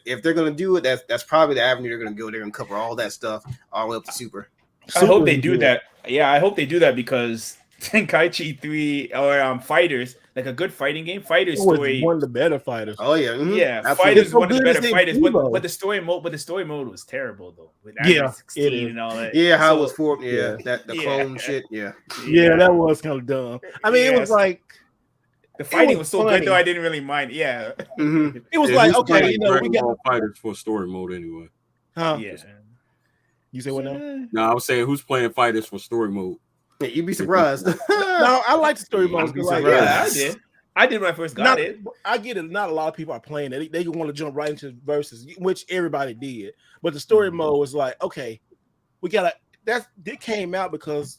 if they're gonna do it, that's probably the avenue they're gonna go. They're gonna cover all that stuff all the way up to Super. I hope they do that. Yeah, I hope they do that because Tenkaichi 3 or Fighters, like a good fighting game. Fighters story, one of the better fighters. Oh yeah, yeah. Fighters one of the better fighters, but the story mode was terrible though. With 16 and all that. Yeah, how it was formed. Yeah, the clone shit. Yeah, that was kind of dumb. I mean, it was like the fighting was so funny. Good though. I didn't really mind. Yeah, it was like okay, we got fighters for story mode anyway. Huh? Yeah. You say what now? No, I was saying who's playing fighters for story mode. Yeah, you'd be surprised. No, I like the story mode. I did when I first got it. I get it. Not a lot of people are playing it. They want to jump right into verses, which everybody did. But the story mode was like, okay, we gotta. It came out because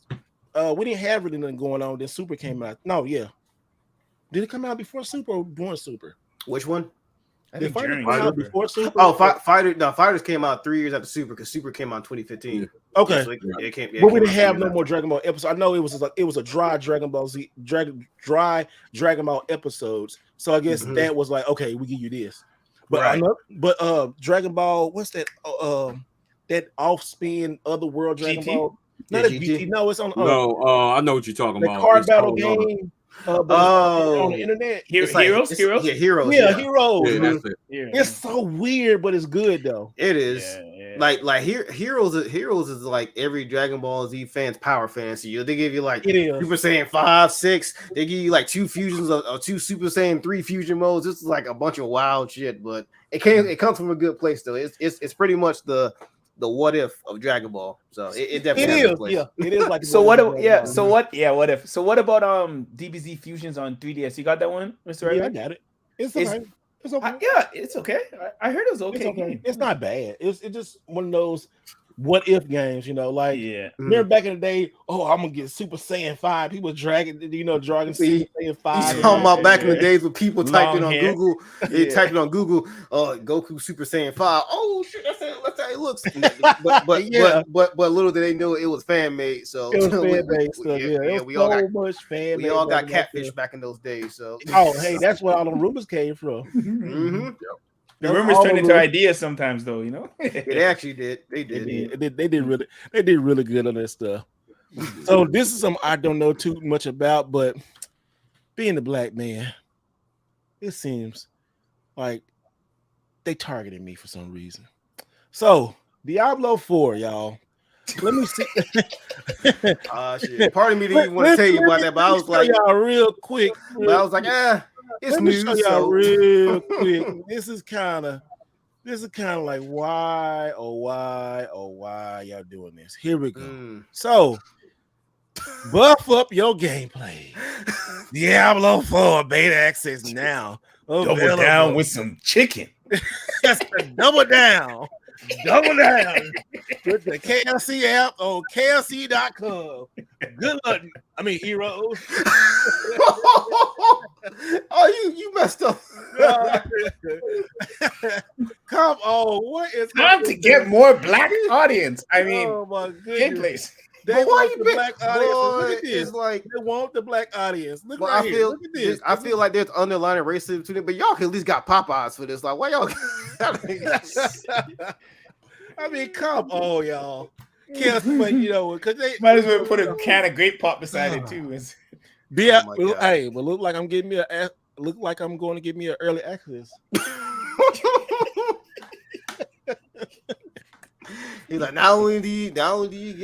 we didn't have really nothing going on. Then Super came out. No, yeah. Did it come out before Super or during Super? Which one? I think Fighters came out before Super. Oh, Fighters came out 3 years after Super because Super came out in 2015. Okay, so but we didn't have no more Dragon Ball episodes. I know it was a dry Dragon Ball Z, dry Dragon Ball episodes. So I guess that was like, okay, we give you this. But Dragon Ball, what's that? That off spin other world Dragon Ball. Not a GT. No, it's on. I know what you're talking about. The card battle game. On the internet, Heroes. Yeah, Heroes. Yeah, Heroes. Yeah, that's it. It's so weird, but it's good though. It is. Like Heroes is like every Dragon Ball Z fan's power fantasy. They give you like Super Saiyan 5, 6. They give you like 2 fusions of 2 Super Saiyan 3 fusion modes. This is like a bunch of wild shit, but it comes from a good place though. It's pretty much the what if of Dragon Ball. So it definitely is. Yeah, it is like so what about DBZ fusions on 3DS? You got that one, Mr. Ray? Yeah, I got it. It's okay. It's okay. It's okay. I heard it was okay. It's okay. It's not bad. It's just one of those what if games, remember back in the day, I'm gonna get Super Saiyan 5. People dragging Super Saiyan 5. You talking about back in the days when people typed it on Google, typed it on Google, Goku Super Saiyan 5. Oh shit, that's how it looks. But little did they know it was fan made. So it was fan made stuff. We all got catfish back in those days. So hey, that's where all the rumors came from. The rumors turn into ideas sometimes, though. You know. They actually did. They did really good on that stuff. So this is something I don't know too much about, but being a black man, it seems like they targeted me for some reason. So Diablo 4, y'all. Let me see. Shit. Part of me didn't even want to tell you about that, but I was like, y'all real quick. But I was like, it's news. Show y'all real quick. This is kind of like why y'all doing this? Here we go. So buff up your gameplay. Diablo 4 beta access now. Double down with some chicken. Yes, double down. Double down with the KLC app on KLC.com. Good luck. I mean, heroes. You messed up. Come on. What is time to get more black audience? I mean, oh my goodness. They want the black audience. Look at this. Like, they want the black audience. Look right here. Look at this. I feel like there's underlying racism to them, but y'all can at least got Popeyes for this. Like, why y'all? I mean, come on, y'all. But you know, because they might as well put a can of grape pop beside it too. Hey, but look like I'm going to give me an early access. He's like, not only do you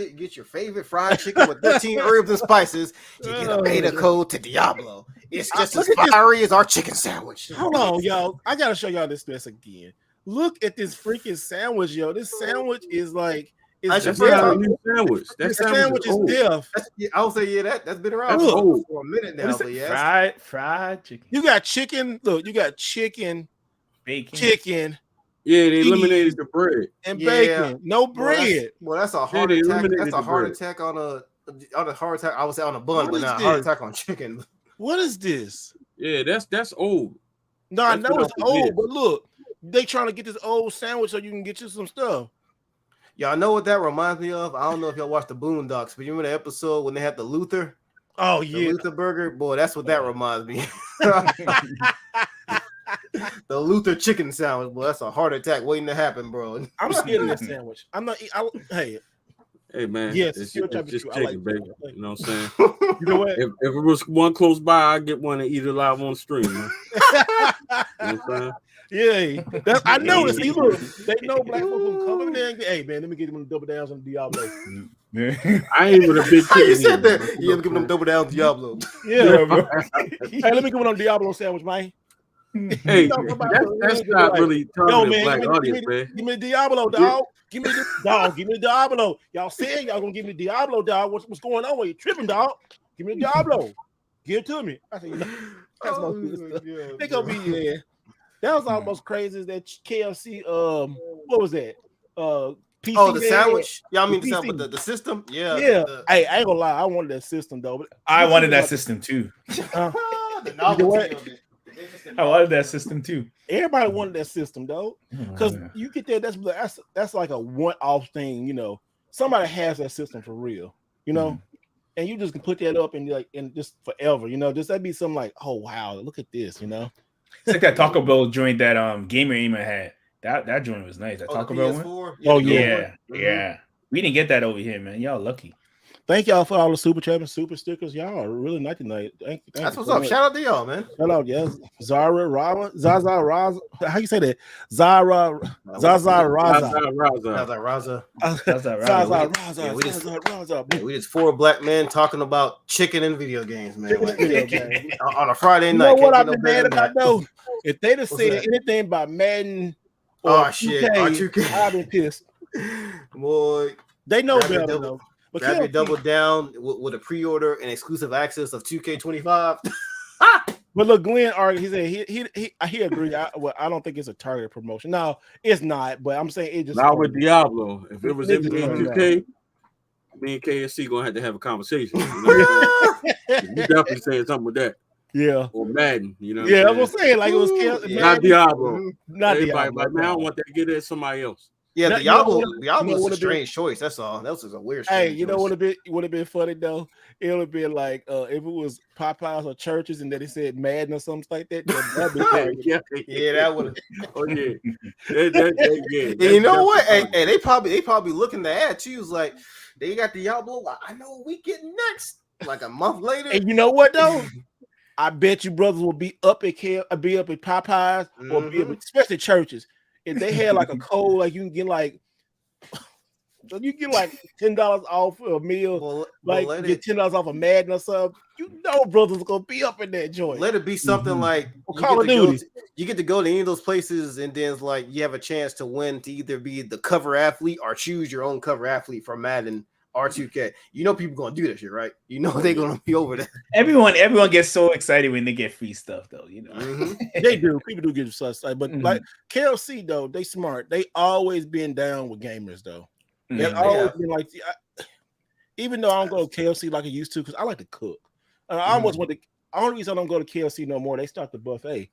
get your favorite fried chicken with 13 herbs and spices, you get a beta code to Diablo. It's just as fiery as our chicken sandwich. Hold on, y'all. I gotta show y'all this mess again. Look at this freaking sandwich, yo. This sandwich is like that's a new sandwich. That sandwich is deaf. I would say, that's been around for a minute now. But yeah, fried chicken. You got chicken. Look, you got chicken, bacon, chicken. Yeah, they eliminated the bread and bacon. No bread. That's a heart attack. That's a heart attack on a heart attack. I would say on a bun, but not a heart attack on chicken. What is this? Yeah, that's old. No, I know it's old, but look, they trying to get this old sandwich so you can get you some stuff. Y'all know what that reminds me of? I don't know if y'all watched the Boondocks, but you remember the episode when they had the Luther? Oh yeah, the Luther burger. Boy, that's what that reminds me. The Luther chicken sandwich, boy, that's a heart attack waiting to happen, bro. I'm scared of that sandwich. I'm not. Hey man, yes, it's just chicken, like baby. You know what I'm saying? You know what? If it was one close by, I'd get one and eat it live on the stream. Man. You know what I'm saying? Yeah, I noticed. Look, they know black folks will come in there and get, hey man, let me get them double downs on Diablo. I ain't with a big chicken. You said that. You ever give them double downs Diablo? Yeah, bro. Hey, let me give them a Diablo sandwich, man. Hey, that's not really telling the black audience, man. Give me the Diablo, dog. Give me the dog. Give me the Diablo. Y'all saying y'all gonna give me the Diablo, dog? What's going on? Are you tripping, dog? Give me the Diablo. Give it to me. I said, that's my good stuff. They gonna be there. That was almost crazy as that KFC. What was that? PC. Oh, the sandwich. Y'all mean the sandwich, the system? Yeah. Hey, I ain't gonna lie. I wanted that system though. But I wanted that system too. The novelty of it. I wanted that system too. Everybody wanted that system though, because you get that. That's like a one-off thing. You know, somebody has that system for real. You know, and you just can put that up and just forever. You know, that'd be something like, oh wow, look at this. You know. It's like that Taco Bell joint that Gamer Aimer had. That joint was nice. That Taco Bell one. Oh yeah. We didn't get that over here, man. Y'all lucky. Thank y'all for all the super chat and super stickers. Y'all are really nice tonight. Thank That's what's up. Shout out to y'all, man. Shout out, yes. Zara Raza, Zaza Raza. How you say that? Zara Zaza Raza. We just four black men talking about chicken and video games, man. On a Friday night. You know what I've been mad about though? If they'd have said anything about Madden or 2K, I've been pissed. Boy, they know better though. Grab your double down with a pre-order and exclusive access of 2K25. But look, Glenn argued. He said he agreed. I don't think it's a targeted promotion. No, it's not. But I'm saying it just not with Diablo. If it was NBA 2K, me and KSC gonna have a conversation. You know you definitely saying something with that. Yeah. Or Madden. You know. Yeah, I was saying like it was not Diablo. Not everybody Diablo. like, man, I don't want that. Get it to somebody else. Yeah, Now, Diablo's a strange choice. That's all. That was a weird. Hey, Choice. you know what would have been funny though? It would have been like if it was Popeyes or churches and then it said Madden or something like that. That'd be funny. Yeah, that would. Oh yeah. And you know what? Hey, they probably looking to add too. It's like they got Diablo. I know what we getting next. Like a month later. And you know what though? I bet you brothers will be up at Popeyes or be up, especially churches. If they had like a code, like you get like $10 off a meal, get $10 off a Madden or something. You know, brothers are gonna be up in that joint. Let it be something like Call of Duty. You get to go to any of those places, and then it's like you have a chance to win to either be the cover athlete or choose your own cover athlete for Madden R2K. You know people gonna do that shit, right? You know they're gonna be over there. Everyone gets so excited when they get free stuff, though. You know, They do. People do get so excited, but like KLC though, they smart. They always been down with gamers though. They've always been like, even though I don't go to KLC like I used to, because I like to cook. I almost went to. Only reason I don't go to KLC no more, they start the buffet,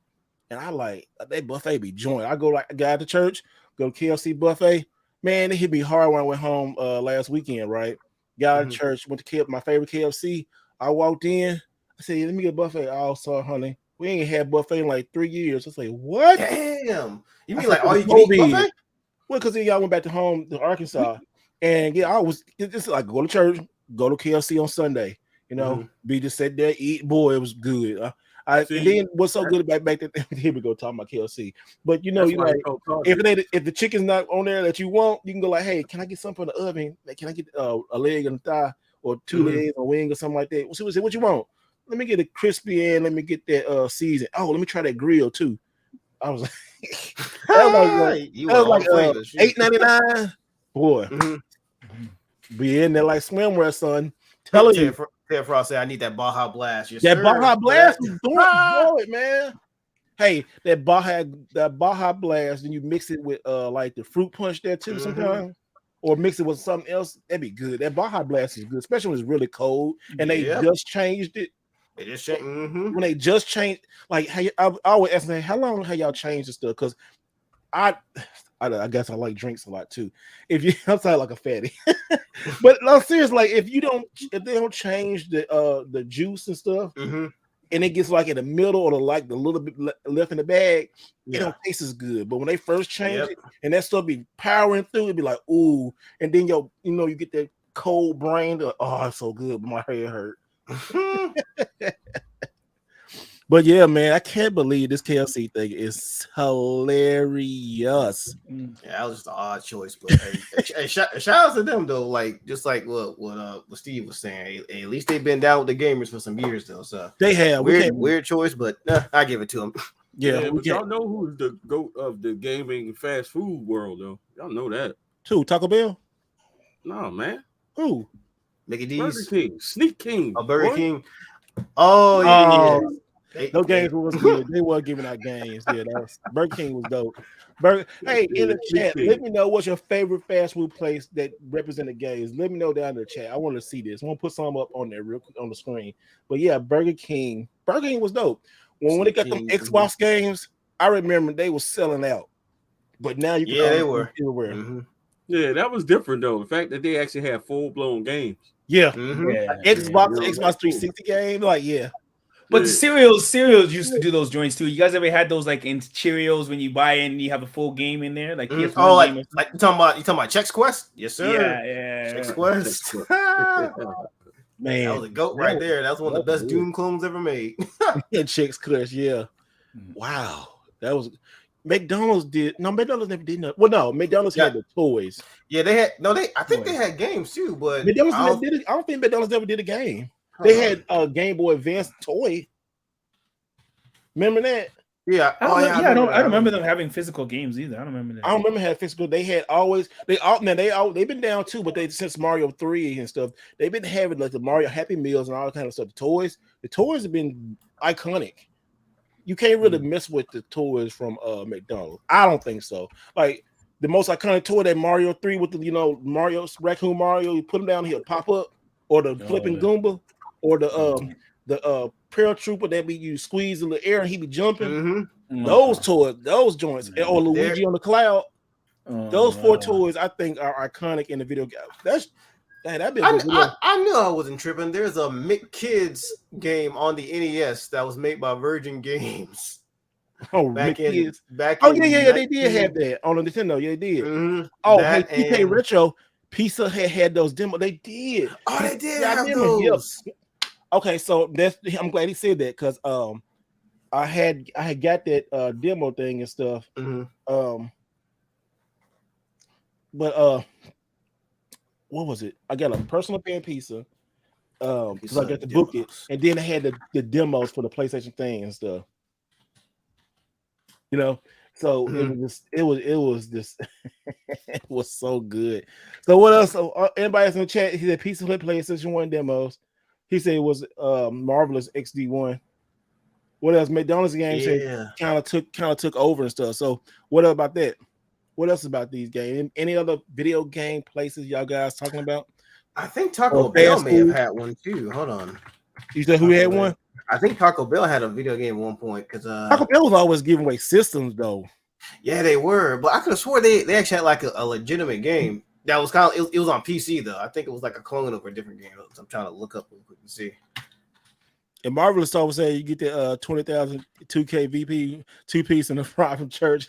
and I like that buffet be joint. I go like a guy to church, go to KLC buffet. Man, it hit me hard when I went home last weekend, right? Got out of church, went to my favorite KFC. I walked in. I said, let me get a buffet. Oh, sorry, honey. We ain't had buffet in like 3 years. I say, what? Damn. You mean like all you can eat buffet? Well, because then y'all went back to Arkansas. And yeah, it's like go to church, go to KFC on Sunday. You know, be just sit there, eat. Boy, it was good. And then what's so good about back then? Here we go talking about KLC. But you know, you like if the chicken's not on there that you want, you can go like, hey, can I get something from the oven? Like, can I get a leg and a thigh or 2 legs, a wing or something like that? So what you want? Let me get a crispy and let me get that season. Oh, let me try that grill too. I was like, $8.99. Boy, be in there like swimwear, son. Telling you. Ted Frost said, I need that Baja Blast. Yes, that Baja Blast was doing it, man. Hey, that Baja Blast, then you mix it with like the fruit punch there too sometimes, or mix it with something else. That'd be good. That Baja Blast is good, especially when it's really cold and they just changed it. They just changed. When they just changed, like I always ask them, how long have y'all changed the stuff? Because I guess I like drinks a lot too. If you, I'm sorry, like a fatty, but no, seriously, like if they don't change the juice and stuff, and it gets like in the middle or the little bit left in the bag, it don't taste as good. But when they first change it and that stuff be powering through, it'd be like ooh, and then you get that cold brain. Oh, it's so good, but my head hurt. But yeah, man, I can't believe this KLC thing is hilarious. Yeah, that was just an odd choice, but hey, shout out to them though. Like just like what Steve was saying. Hey, at least they've been down with the gamers for some years though. So they have weird choice, but I give it to them. Yeah, but y'all know who's the GOAT of the gaming fast food world though. Y'all know that. Who? Taco Bell? No, man. Who? Mickey D's. Burger King. Sneak King. Burger King. Oh yeah. Those games was good. They were giving out games. Yeah, Burger King was dope. Hey, in the chat, let me know what's your favorite fast food place that represented games. Let me know down in the chat. I want to see this. I want to put some up on there real quick on the screen. But yeah, Burger King was dope. When they got them Xbox games, I remember they were selling out. But now you can they were everywhere. Yeah, that was different though. The fact that they actually had full-blown games. Yeah. Xbox 360 game, like But cereals used to do those joints too. You guys ever had those like in Cheerios when you buy in and you have a full game in there? Like like you talking about Chex Quest? Yes, sir. Yeah. Chex Quest. Man, that was a GOAT right there. That was one of the best Doom clones ever made. Chex Quest, yeah. Wow. That was McDonald's did McDonald's never did nothing. Well, no, McDonald's had the toys. Yeah, I think they had games too, but McDonald's I don't think McDonald's ever did a game. They had a Game Boy Advance toy. Remember that? Yeah. I don't remember them having physical games either. I don't remember that. I don't remember having physical. They've been down too, but since Mario 3 and stuff, they've been having like the Mario Happy Meals and all that kind of stuff. The toys have been iconic. You can't really mess with the toys from McDonald's. I don't think so. Like the most iconic toy that Mario 3 with the Mario's Raccoon Mario, you put him down, he'll pop up, or the flipping Goomba, or the paratrooper that you squeeze in the air and he be jumping. Those toys, those joints, or Luigi on the cloud. Those 4 toys, I think, are iconic in the video game. That'd be a good video. I knew I wasn't tripping. There's a McKids game on the NES that was made by Virgin Games. Oh, back in yeah, they did have that on the Nintendo. Yeah, they did. Mm-hmm. Oh, hey, TK Retro, Pizza had those demos. They did. Oh, they did I have remember, those. yep. Okay, so I'm glad he said that because I had got that demo thing and stuff. Mm-hmm. But what was it? I got a personal pan pizza. Because I got to book it, and then I had the demos for the PlayStation thing and stuff. You know, so it was just it was so good. So what else? Anybody else in the chat? He said Pizza Hut PlayStation 1 demos. He said it was Marvelous XD1. What else? McDonald's games kind of took over and stuff. So what about that? What else about these games? Any other video game places y'all guys talking about? I think Taco Bell may have had one too. Hold on. You said who had one? I think Taco Bell had a video game at one point because Taco Bell was always giving away systems though. Yeah, they were, but I could have swore they actually had like a legitimate game that was kind of it was on PC though. I think it was like a clone of a different game. I'm trying to look up real quick and see. And Marvelous Star was saying you get the 20,000 2K VP 2-piece in the front from church.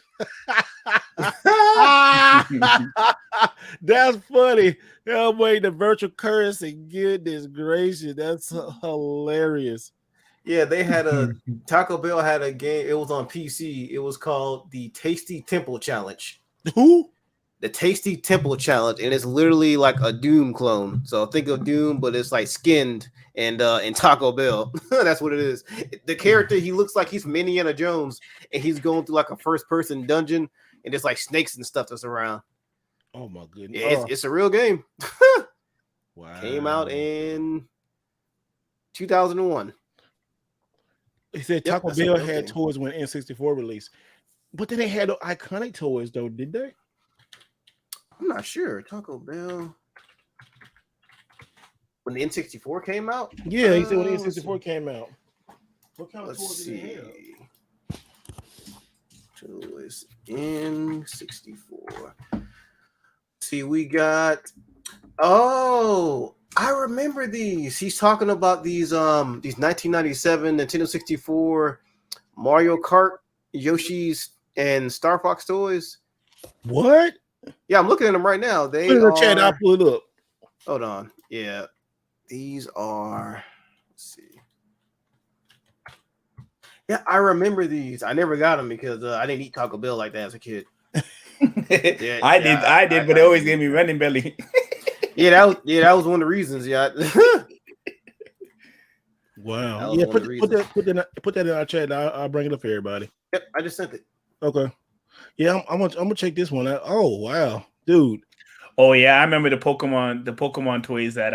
That's funny. Oh boy, the virtual currency. Goodness gracious, that's hilarious. Yeah, they had a Taco Bell had a game. It was on PC. It was called the Tasty Temple Challenge. Who? The Tasty Temple Challenge, and it's literally like a Doom clone. So think of Doom, but it's like skinned and Taco Bell. That's what it is. The character, he looks like he's from Indiana Jones, and he's going through like a first-person dungeon, and there's like snakes and stuff that's around. Oh my goodness! Yeah, it's a real game. Wow. Came out in 2001. He said Taco Bell had toys when N64 released, but then they had iconic toys though, did they? I'm not sure. Taco Bell. When the N64 came out? Yeah, he said when the N64 came out. What kind of toys did they have? Toys N64. See, we got. Oh, I remember these. He's talking about these 1997 Nintendo 64 Mario Kart, Yoshi's, and Star Fox toys. What? Yeah, I'm looking at them right now. They put it in the chat. I'll pull it up. Hold on. Yeah, these are. Let's see. Yeah, I remember these. I never got them because I didn't eat Taco Bell like that as a kid. I did, but they always gave me running belly. that was one of the reasons. Yeah. Wow. Yeah, put that in our chat. I'll bring it up for everybody. Yep, I just sent it. Okay. Yeah, I'm gonna check this one out. Oh wow, dude. Oh yeah, I remember the Pokemon toys that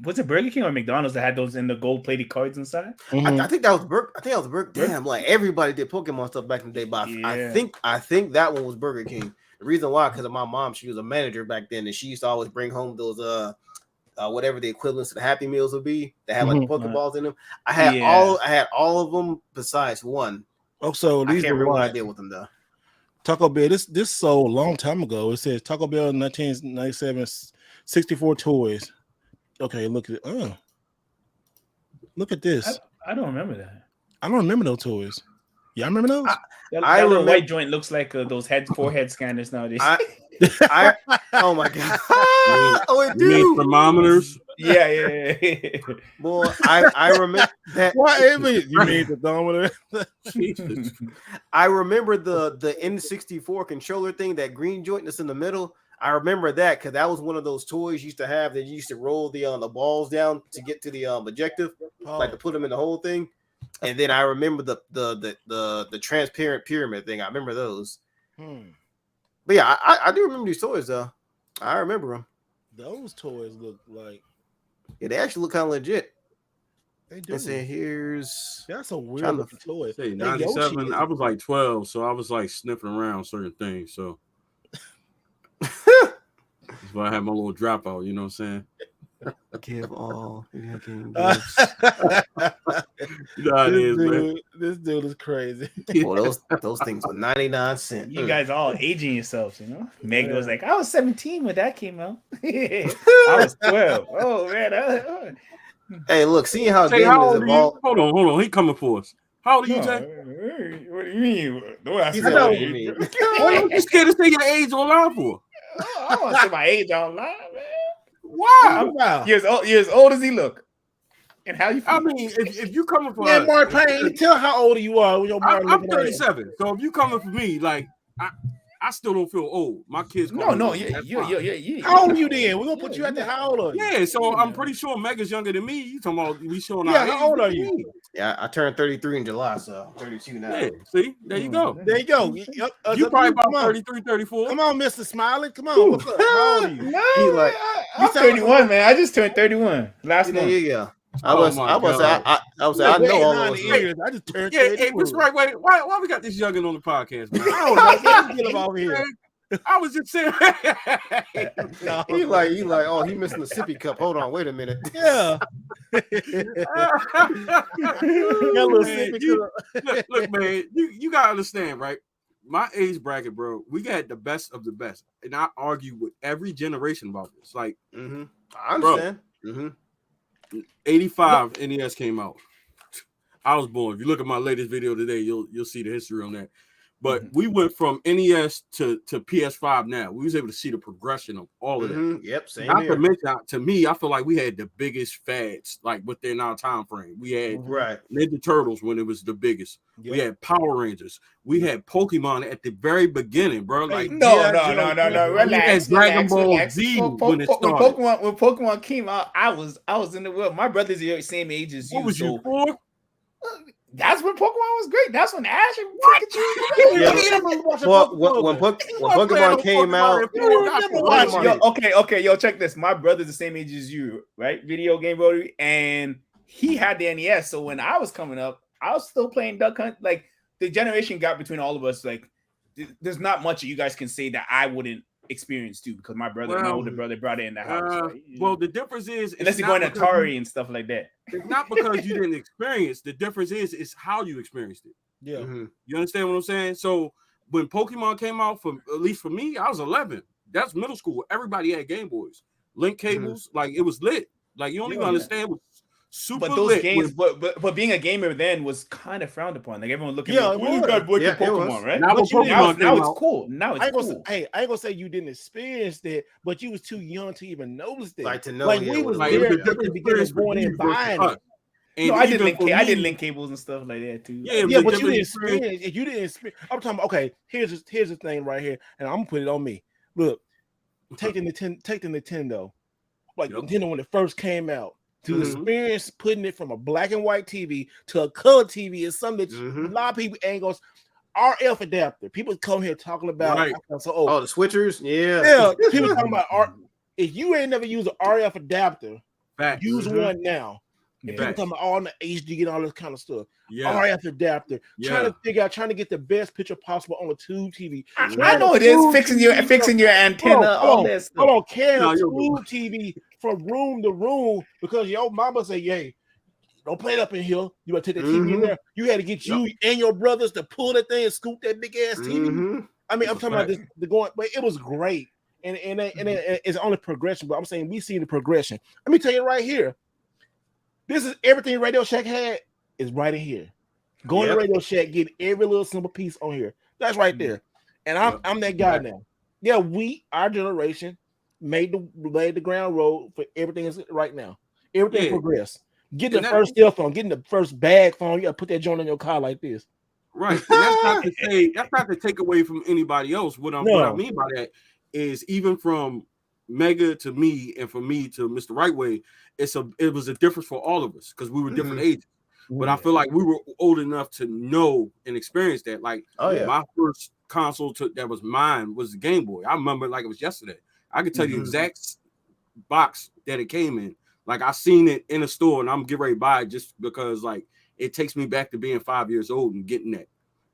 was it Burger King or McDonald's that had those in the gold plated cards inside? Mm-hmm. I think that was Burger. Damn, like everybody did Pokemon stuff back in the day, but yeah. I think that one was Burger King. The reason why, because of my mom, she was a manager back then, and she used to always bring home those whatever the equivalents of the Happy Meals would be. They had like Pokeballs in them. I had all of them besides one. Oh, so these I can't remember what I did with them though. Taco Bell, this sold a long time ago. It says Taco Bell 1997 64 toys. Okay, look at it. Look at this. I don't remember that. I don't remember those toys. Yeah, I remember those. That little white joint looks like those forehead scanners nowadays. Oh my god! Oh, it do. Thermometers. Yeah. Boy, I remember that. What you mean the thermometer? I remember the N64 controller thing, that green joint that's in the middle. I remember that because that was one of those toys you used to have that you used to roll the balls down to get to the objective, like to put them in the whole thing. And then I remember the transparent pyramid thing. I remember those. But yeah, I do remember these toys though. I remember them. Those toys look like they actually look kind of legit. They do. Let's see, that's a weird looking toy. Say 97. I was like 12, so I was like sniffing around certain things. So that's why I had my little dropout. You know what I'm saying? Give all. Nah, it is, man. This dude is crazy. Well, those things were 99 cents. You guys all aging yourselves, you know. Meg was like, I was 17 when that came out. I was 12. Oh man. Hey, look, seeing how Hey, gaming how is old are you? evolved. Hold on. He coming for us. How old are you, Jay? What do you mean? He said, what do you mean? What are you scared to say your age online for? I don't want to say my age online, man. Wow. Wow. You're as old as he look. And how you feel? I mean, if you coming for Man, us, Mark Payne, tell how old you are when your Mark I'm 37. So if you coming for me, like I still don't feel old. My kids call No, me old. you. How old are you then? We're gonna put you at the how old are you? Yeah, so I'm pretty sure Mega's younger than me. You talking about we showing Yeah, our age? how old are you? Yeah, I turned 33 in July, so 32 now. Yeah, see, there you go. There you go. You probably about 33, 34. Come on, Mr. Smiley. Come on. What's up? How old are you? No, He like- I'm 31, man. I just turned 31 last month. Yeah. I was I know all those. Years. I just turned Yeah, 30. hey, Mr. Wright Way, why we got this youngin on the podcast, man? I don't know. Get him over here. I was just saying. No. He like, oh, he missing the sippy cup. Hold on, wait a minute. Yeah. Man, look, man, you gotta understand, right? My age bracket, bro, we got the best of the best, and I argue with every generation about this. Like, I understand. 85 NES came out. I was born. If you look at my latest video today, you'll see the history on that. But we went from NES to PS5 now. We was able to see the progression of all of that. Yep, same Not here. to mention, to me, I feel like we had the biggest fads, like within our time frame. We had Ninja Turtles when it was the biggest. Yep. We had Power Rangers. We had Pokemon at the very beginning, bro. Like No. We had Dragon Ball Z when it started. When Pokemon came out, I was in the world. My brother's the same age as you. What was you for? That's when Pokemon was great. That's when Ash and Pikachu. Well, when Pokemon came out, Yo, check this. My brother's the same age as you, right? Video game rotary, and he had the NES. So when I was coming up, I was still playing Duck Hunt. Like the generation gap between all of us, like there's not much that you guys can say that I wouldn't experience too, because my older brother brought it in the house. Right? Well, the difference is unless you're going to Atari and stuff like that. It's not because you didn't experience. The difference is how you experienced it. Yeah. You understand what I'm saying? So when Pokemon came out, at least for me, I was 11. That's middle school. Everybody had Game Boys, link cables, like it was lit. Like you don't even understand what super but those lit. Games, but being a gamer then was kind of frowned upon. Like everyone looking at Pokemon, right? Now it's cool. Now it's cool. I ain't gonna say you didn't experience that, but you was too young to even notice that. Like to know, like we was there at the beginning of going and buying it. No, I did link cables and stuff like that too. Yeah, but you didn't experience. If you didn't experience, I'm talking about. Okay, here's the thing right here, and I'm gonna put it on me. Look, take the Nintendo, like Nintendo when it first came out. To experience putting it from a black and white TV to a color TV is something that a lot of people ain't gonna. RF adapter. People come here talking about the switchers. Yeah. People talking about if you ain't never used an RF adapter, use one now. And people talking about all the HD and all this kind of stuff. RF adapter. Trying to get the best picture possible on a tube TV. I know it is fixing your antenna. All that stuff. I don't care. Tube TV from room to room because your mama say, "Yay, don't play it up in here. You gotta take that TV in there." You had to get you and your brothers to pull that thing and scoop that big ass TV. I mean, I'm talking about the going, but it was great, and it's only progression. But I'm saying we see the progression. Let me tell you right here. This is everything Radio Shack had is right in here. Going to Radio Shack, get every little simple piece on here. That's right there. And I'm that guy now. Yeah, our generation laid the ground road for everything is right now. Everything progressed. Getting the first cell phone, getting the first bag phone, you gotta put that joint in your car like this. Right. And that's not to take away from anybody else. What I mean by that is even from Mega to me and from me to Mr. Wright Way, it was a difference for all of us because we were different ages. But I feel like we were old enough to know and experience that. Like my first console that was mine was the Game Boy. I remember it like it was yesterday. I could tell you the exact box that it came in. Like I seen it in a store and I'm getting ready to buy it just because like it takes me back to being 5 years old and getting that.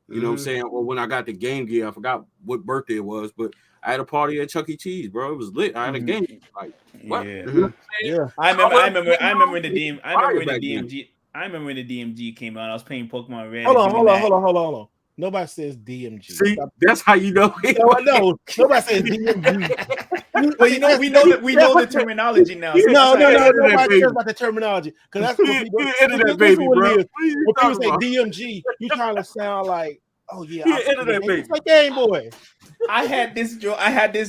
You know what I'm saying? Or when I got the Game Gear, I forgot what birthday it was, but I had a party at Chuck E. Cheese, bro. It was lit. I had a game. Like what? I remember in the I remember when the DMG came out. I was playing Pokemon Red. Hold on. Nobody says DMG. See, that's how you know. No. Nobody says DMG. Well, we know the terminology now. So No. Nobody cares baby. about the terminology because that's what people. Internet baby, bro. When people say About? DMG, you trying to sound like, oh yeah, Internet baby. it's like Game Boy. I had this.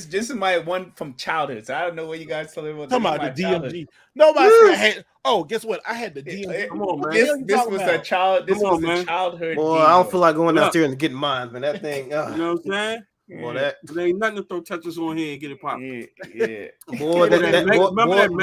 This is my one from childhood. So I don't know what you guys talking about. Talking about the DMG. Nobody said I had. Oh, guess what? I had the DMG. Come on, man. This was a childhood. Boy, I don't feel like going downstairs and getting mine, man. That thing. You know what I'm saying? Boy, that there ain't nothing to throw Tetris on here and get it popping. Yeah. boy, Remember that Mega Man game?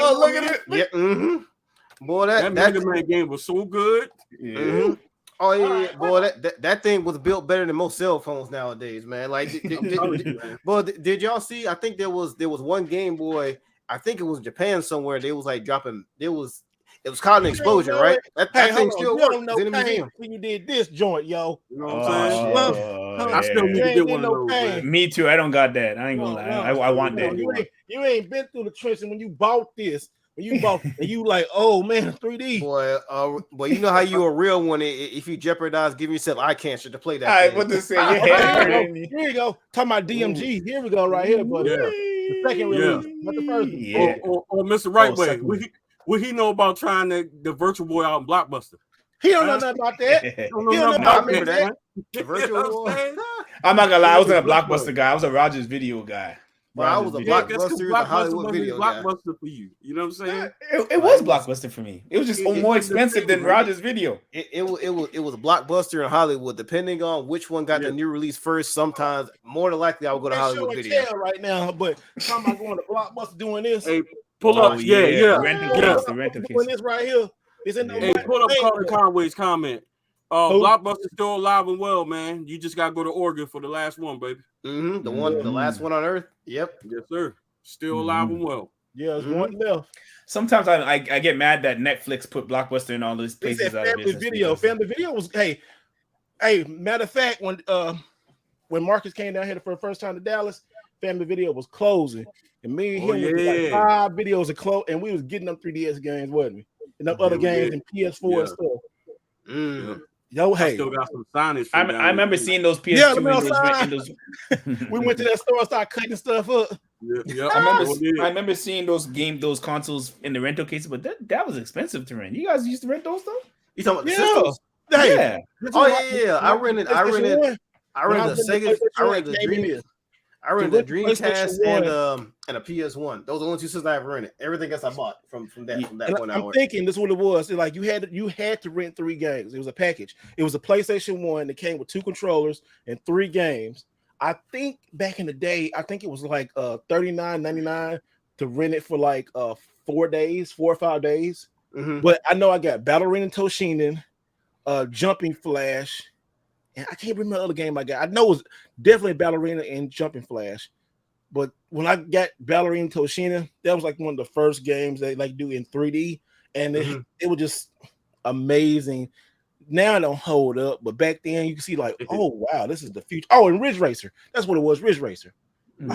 oh, look at it. Yeah. Mm-hmm. Boy, that Mega Man game was so good. Yeah. Mm-hmm. Oh yeah, boy, that thing was built better than most cell phones nowadays, man. Like, did y'all see? I think there was one Game Boy. I think it was Japan somewhere. They was like dropping. It was caught an explosion, right? That thing still works. It's in the museum. When you did this joint, yo. You know what I'm saying? I still need to get one of those. Man. Me too. I don't got that. I ain't gonna lie. I want that. You ain't been through the trenches when you bought this. When you bought, and you like, oh man, 3D. Boy, you know how you a real one if you jeopardize giving yourself eye cancer to play that. All right, what to say? Here you go. Talking about DMG. Here we go, right here, buddy. The second release, not the first. Yeah. Or Mr. Wright Way. What he know about trying the Virtual Boy out in Blockbuster? He don't know nothing about that. He don't know nothing about that. The Virtual Boy. I'm not gonna lie. I wasn't a Blockbuster guy. I was a Rogers Video guy. But I was a Blockbuster, the Hollywood Video guy. Blockbuster for you. You know what I'm saying? It was Blockbuster for me. It was just more expensive than Rogers Video. It was a Blockbuster in Hollywood. Depending on which one got the new release first, sometimes more than likely I would go to Hollywood Video. Right now, but talking about going to Blockbuster doing this. Hey, pull up, The rental case. Doing this right here. Hey, pull up Carter Conway's comment. Blockbuster's still alive and well, man. You just gotta go to Oregon for the last one, baby. Mm-hmm. The last one on Earth. Yep. Yes, sir. Still alive and well. Yeah, there's one left. Sometimes I get mad that Netflix put Blockbuster in all these places. Family Video was hey. Matter of fact, when Marcus came down here for the first time to Dallas, Family Video was closing, and me and him was like 5 videos of close, and we was getting them 3DS games, wasn't we? And them other games and PS4 and stuff. Mm. Yo, I still got some signage. I remember seeing those PS2 we went to that store and started cutting stuff up. Yeah. I remember seeing those consoles in the rental cases, but that was expensive to rent. You guys used to rent those stuff? You talking about the systems? Yeah. Oh yeah. I rented the Sega. I rented the Dreamcast and a PS1. Those are the only 2 systems I ever rented. Everything else I bought from that point I'm thinking this is what it was. It's like you had to rent 3 games. It was a package. It was a PlayStation 1 that came with 2 controllers and 3 games. I think back in the day, I think it was like $39.99 to rent it for like 4 or 5 days. Mm-hmm. But I know I got Battle Arena Toshinen, Jumping Flash. And I can't remember the other game I got. I know it was definitely Ballerina and Jumping Flash. But when I got Ballerina Toshina, that was like one of the first games they like do in 3D. And it was just amazing. Now I don't hold up, but back then you can see like, oh wow, this is the future. Oh, and Ridge Racer. That's what it was, Ridge Racer.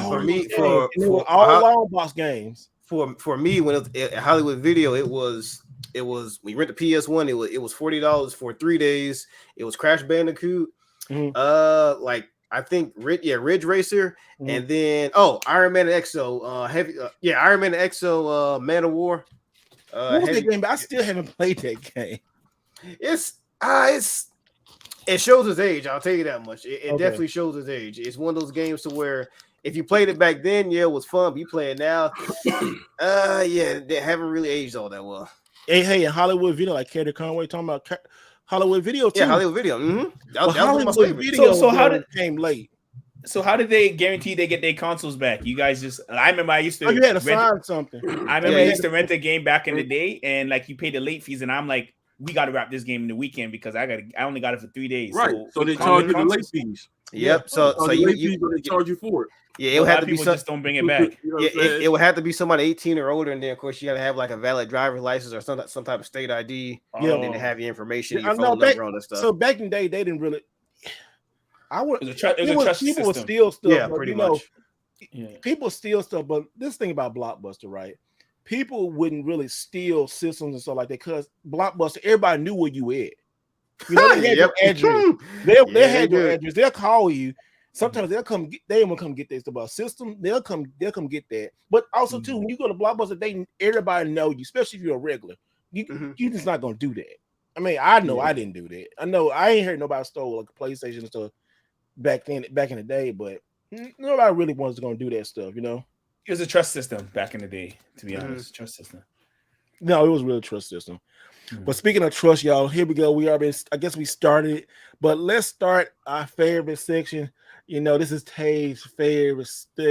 For me, for all long box games. For me, when it was at Hollywood Video, it was we rent the PS1. It was $40 for 3 days. It was Crash Bandicoot. Mm-hmm. Like I think Ridge Racer, and then Iron Man and Exo, Iron Man and Exo, Man of War. What was that game? But I still haven't played that game. It shows his age. I'll tell you that much. It definitely shows his age. It's one of those games to where if you played it back then, it was fun. But you play it now, they haven't really aged all that well. Hey, in Hollywood Video, like Carter Conway talking about Hollywood Video too. Yeah, Hollywood Video. Mm-hmm. That was Hollywood my favorite. Video so how did it came late? So how did they guarantee they get their consoles back? You guys just I remember I used to you had to sign something. I remember I used to rent a game back in the day, and like you pay the late fees, and I'm like, we got to wrap this game in the weekend because I only got it for 3 days. Right. So they charge you the late fees. Yep. So they charge you for it. Yeah, it would have to be just don't bring it back. It would have to be somebody 18 or older, and then of course you got to have like a valid driver's license or some type of state ID. And then they have your information, your phone number, all that stuff. So back in the day, they didn't really. People would steal stuff. Yeah, pretty much. People steal stuff, but this thing about Blockbuster, right? people wouldn't really steal systems and stuff like that because Blockbuster, everybody knew where you at. You know, they had your address. They had your address. They'll call you. Sometimes they'll come. They won't come get their stuff about system. They'll come get that. But also too, when you go to Blockbuster, everybody know you, especially if you're a regular. You just not gonna do that. I mean, I know I didn't do that. I know I ain't heard nobody stole like a PlayStation and stuff back in the day, but nobody really was gonna do that stuff. You know, it was a trust system back in the day. To be honest, trust system. No, it was a real trust system. But speaking of trust, y'all, here we go. I guess we started, but let's start our favorite section. You know, this is Tay's favorite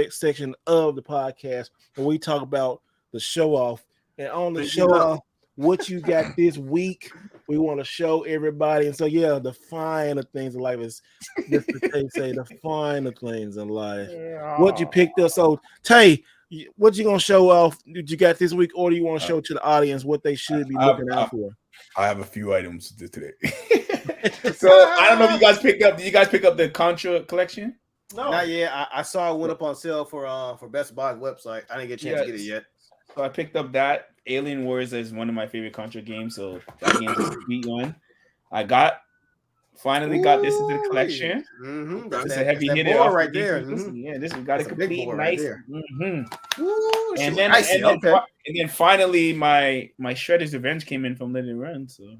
section of the podcast where we talk about the show off. And on the show off, what you got this week, we want to show everybody. And so, yeah, the finer things in life is just they say the finer things in life. Yeah. What you picked up. So, Tay, what you gonna show off? Did you got this week, or do you want to show to the audience what they should be looking out for? I have a few items today. So I don't know if you guys picked up. Did you guys pick up the Contra collection? No, not yet. I saw it went up on sale for Best Buy's website. I didn't get a chance to get it yet. So I picked up that. Alien Wars is one of my favorite Contra games, so that game is a sweet one. Finally got this into the collection. Mm-hmm. That's a heavy hitter right there. Mm-hmm. Yeah, this has got a complete nice. Right mm-hmm. And then finally my Shredder's Revenge came in from Let It Run. So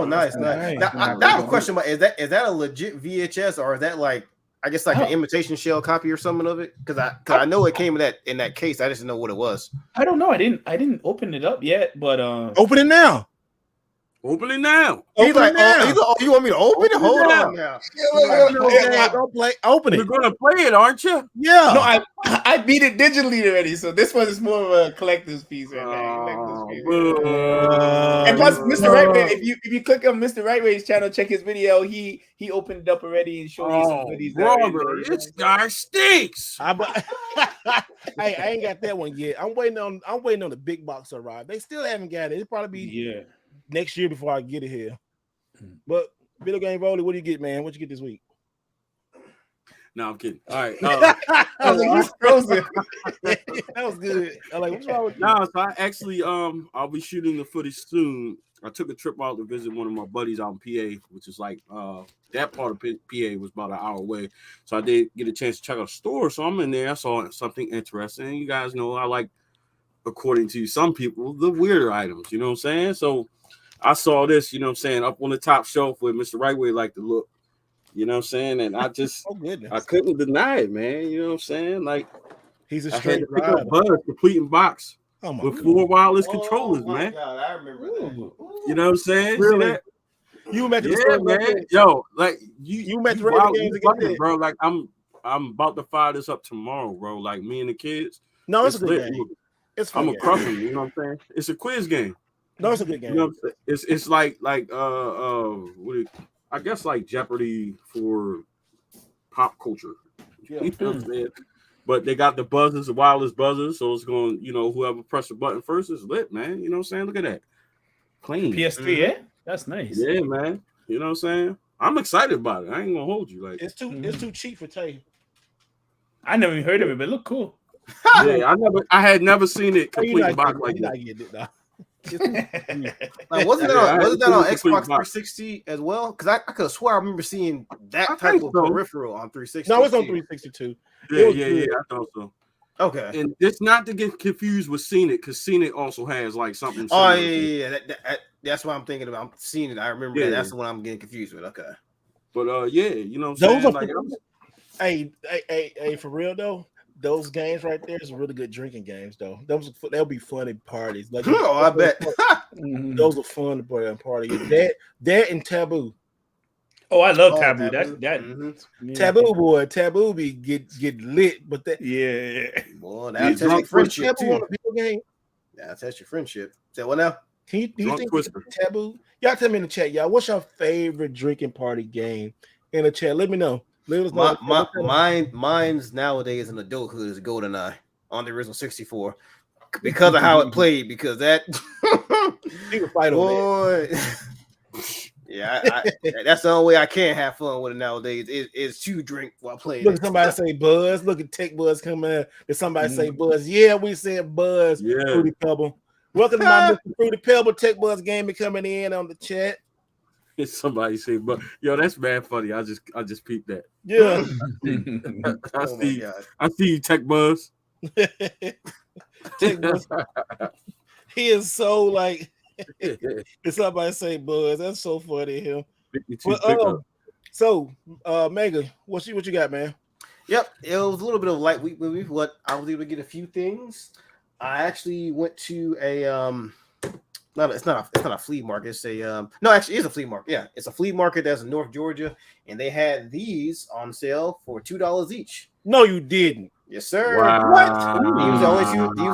nice. Now, I have a question about is that a legit VHS or is that like I guess like an imitation shell copy or something of it? Because I know it came in that case. I just didn't know what it was. I don't know. I didn't open it up yet, but open it now. Open it now. He's like, you want me to open it? Hold on now. Don't play. Open it. You're gonna play it, aren't you? Yeah. No, I beat it digitally already, so this one is more of a collector's piece right now. And plus, Mr. Wright Way, if you click on Mr. Wright Way's channel, check his video. He opened it up already and showed you some goodies. This guy stinks. I ain't got that one yet. I'm waiting on the big box to arrive. They still haven't got it. It'll probably be next year before I get it here. But Video Game Rolly, what do you get, man? What you get this week? No, I'm kidding. All right. I was like, he's frozen. That was good. I'm like, what's wrong with you? No, so I actually I'll be shooting the footage soon. I took a trip out to visit one of my buddies out in PA, which is like that part of PA was about an hour away. So I did get a chance to check out a store. So I'm in there. I saw something interesting. You guys know I like, according to some people, the weirder items. You know what I'm saying? So I saw this, you know what I'm saying, up on the top shelf where Mr. Wright Way liked to look. You know what I'm saying? And I just I couldn't deny it, man. You know what I'm saying? Like he's a straight Buzz complete in box with 4 wireless controllers, man. God, I remember that. You know what I'm saying? Really? See that? You met the man. Yo, like you met the radio games again, bro. Like I'm about to fire this up tomorrow, bro. Like me and the kids. No, it's a good game. It's fun. I'm a crusher, you know what I'm saying? It's a quiz game. No, it's a good game. You know what I'm saying? It's like I guess like Jeopardy for pop culture. Yeah. You know what I'm saying? But they got the buzzers, the wireless buzzers, so it's going, you know, whoever press the button first is lit, man. You know what I'm saying? Look at that. Clean. PS3, yeah? That's nice. Yeah, man. You know what I'm saying? I'm excited about it. I ain't gonna hold you. Like it's too cheap for Tay. I never even heard of it, but it looked cool. Yeah, I had never seen it complete in box like that. Like, wasn't that on Xbox 360 as well? Because I could have swore I remember seeing that type of peripheral on 360. No, it's on 362. Yeah, I thought so. Okay, and it's not to get confused with Seen It, because Seen It also has like something. Oh yeah. That's what I'm thinking about. I'm seeing it. I remember that. That's the one I'm getting confused with. Okay, but yeah, you know what I'm saying? Like, hey, for real though. Those games right there is really good drinking games, though. They'll be funny parties. Like, I bet those are fun to play on party. That and Taboo. Oh, I love Taboo. Taboo, boy. Taboo be get lit, but that boy, that'll test your friendship too. On a video game. That'll test your friendship. Say what now? Do you think Taboo? Y'all tell me in the chat, y'all. What's your favorite drinking party game? In the chat, let me know. Mine's nowadays in adulthood is GoldenEye on the original 64 because of how it played. Because that you can fight on boy, Yeah, that's the only way I can have fun with it nowadays is to drink while playing. Look at somebody say Buzz. Look at Tech Buzz coming in. Did somebody say Buzz? Yeah, we said Buzz. Yeah. Fruity Pebble. Welcome to my Mr. Fruity Pebble Tech Buzz Gaming coming in on the chat. Somebody say, but yo, that's bad funny. I just peeped that. Yeah. I see you, Tech Buzz. Tech Buzz. He is so like. Did somebody say Buzz? That's so funny. Him. So, Mega, what you got, man? Yep, it was a little bit of light week movie. What I was able to get a few things. I actually went to a it's not a flea market. It's a no, actually, it's a flea market. Yeah, it's a flea market that's in North Georgia, and they had these on sale for $2 each. No, you didn't. Yes, sir. Wow. What? He was the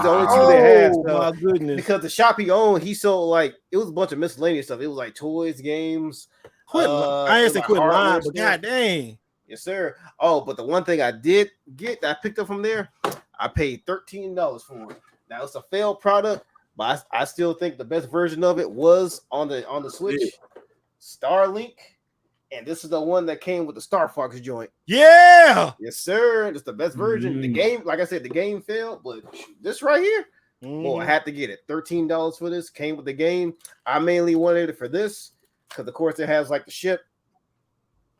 only two they had. So, my goodness! Because the shop he owned, he sold like it was a bunch of miscellaneous stuff. It was like toys, games. I ain't say quit lying, but god dang. Yes, sir. Oh, but the one thing I did get that I picked up from there, I paid $13 for it. Now it's a failed product, but I still think the best version of it was on the Switch, Starlink, and this is the one that came with the Star Fox joint. Yeah. Yes, sir. It's the best version. The game, like I said, the game failed, but this right here, well, I had to get it. $13 for this came with the game. I mainly wanted it for this because, of course, it has like the ship.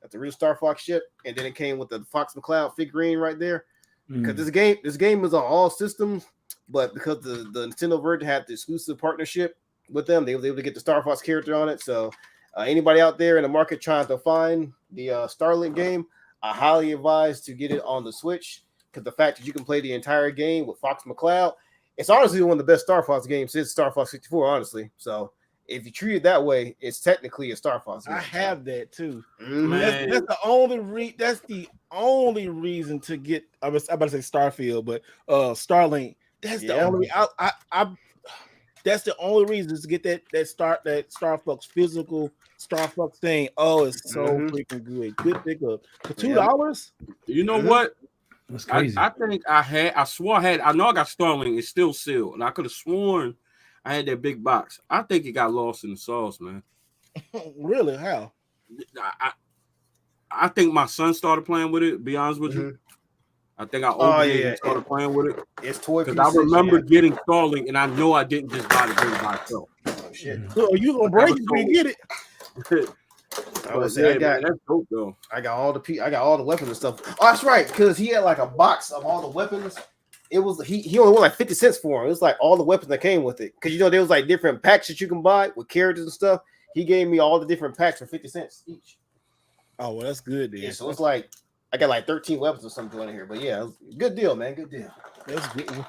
That's the real Star Fox ship, and then it came with the Fox McCloud figurine right there. Because this game is on all systems, but because the Nintendo version had the exclusive partnership with them, they were able to get the Star Fox character on it. So anybody out there in the market trying to find the Starlink game, I highly advise to get it on the Switch because the fact that you can play the entire game with Fox McCloud, it's honestly one of the best Star Fox games since Star Fox 64, honestly. So if you treat it that way, it's technically a Star Fox game. I have that too. Man. That's the only reason to get. I was about to say Starfield, but Starlink. That's the only. That's the only reason is to get that Star Fox physical Star Fox thing. Oh, it's so freaking good. Good pickup for $2. You know what? That's crazy. I think I swore I had. I know I got Starlink. It's still sealed, and I could have sworn I had that big box. I think it got lost in the sauce, man. Really? How? I think my son started playing with it. To be honest with you, I think I started playing with it. It's toy because I remember getting Starlink, and I know I didn't just buy the game by itself. Oh shit! So you gonna break it when you get it? I would say that's dope though. I got all the weapons and stuff. Oh, that's right, because he had like a box of all the weapons. It was he only won like 50 cents for them. It was like all the weapons that came with it. Because there was like different packs that you can buy with characters and stuff. He gave me all the different packs for 50 cents each. Oh well, that's good. Then. Yeah, so it's like I got like 13 weapons or something in here. But yeah, good deal, man. Good deal. That's good.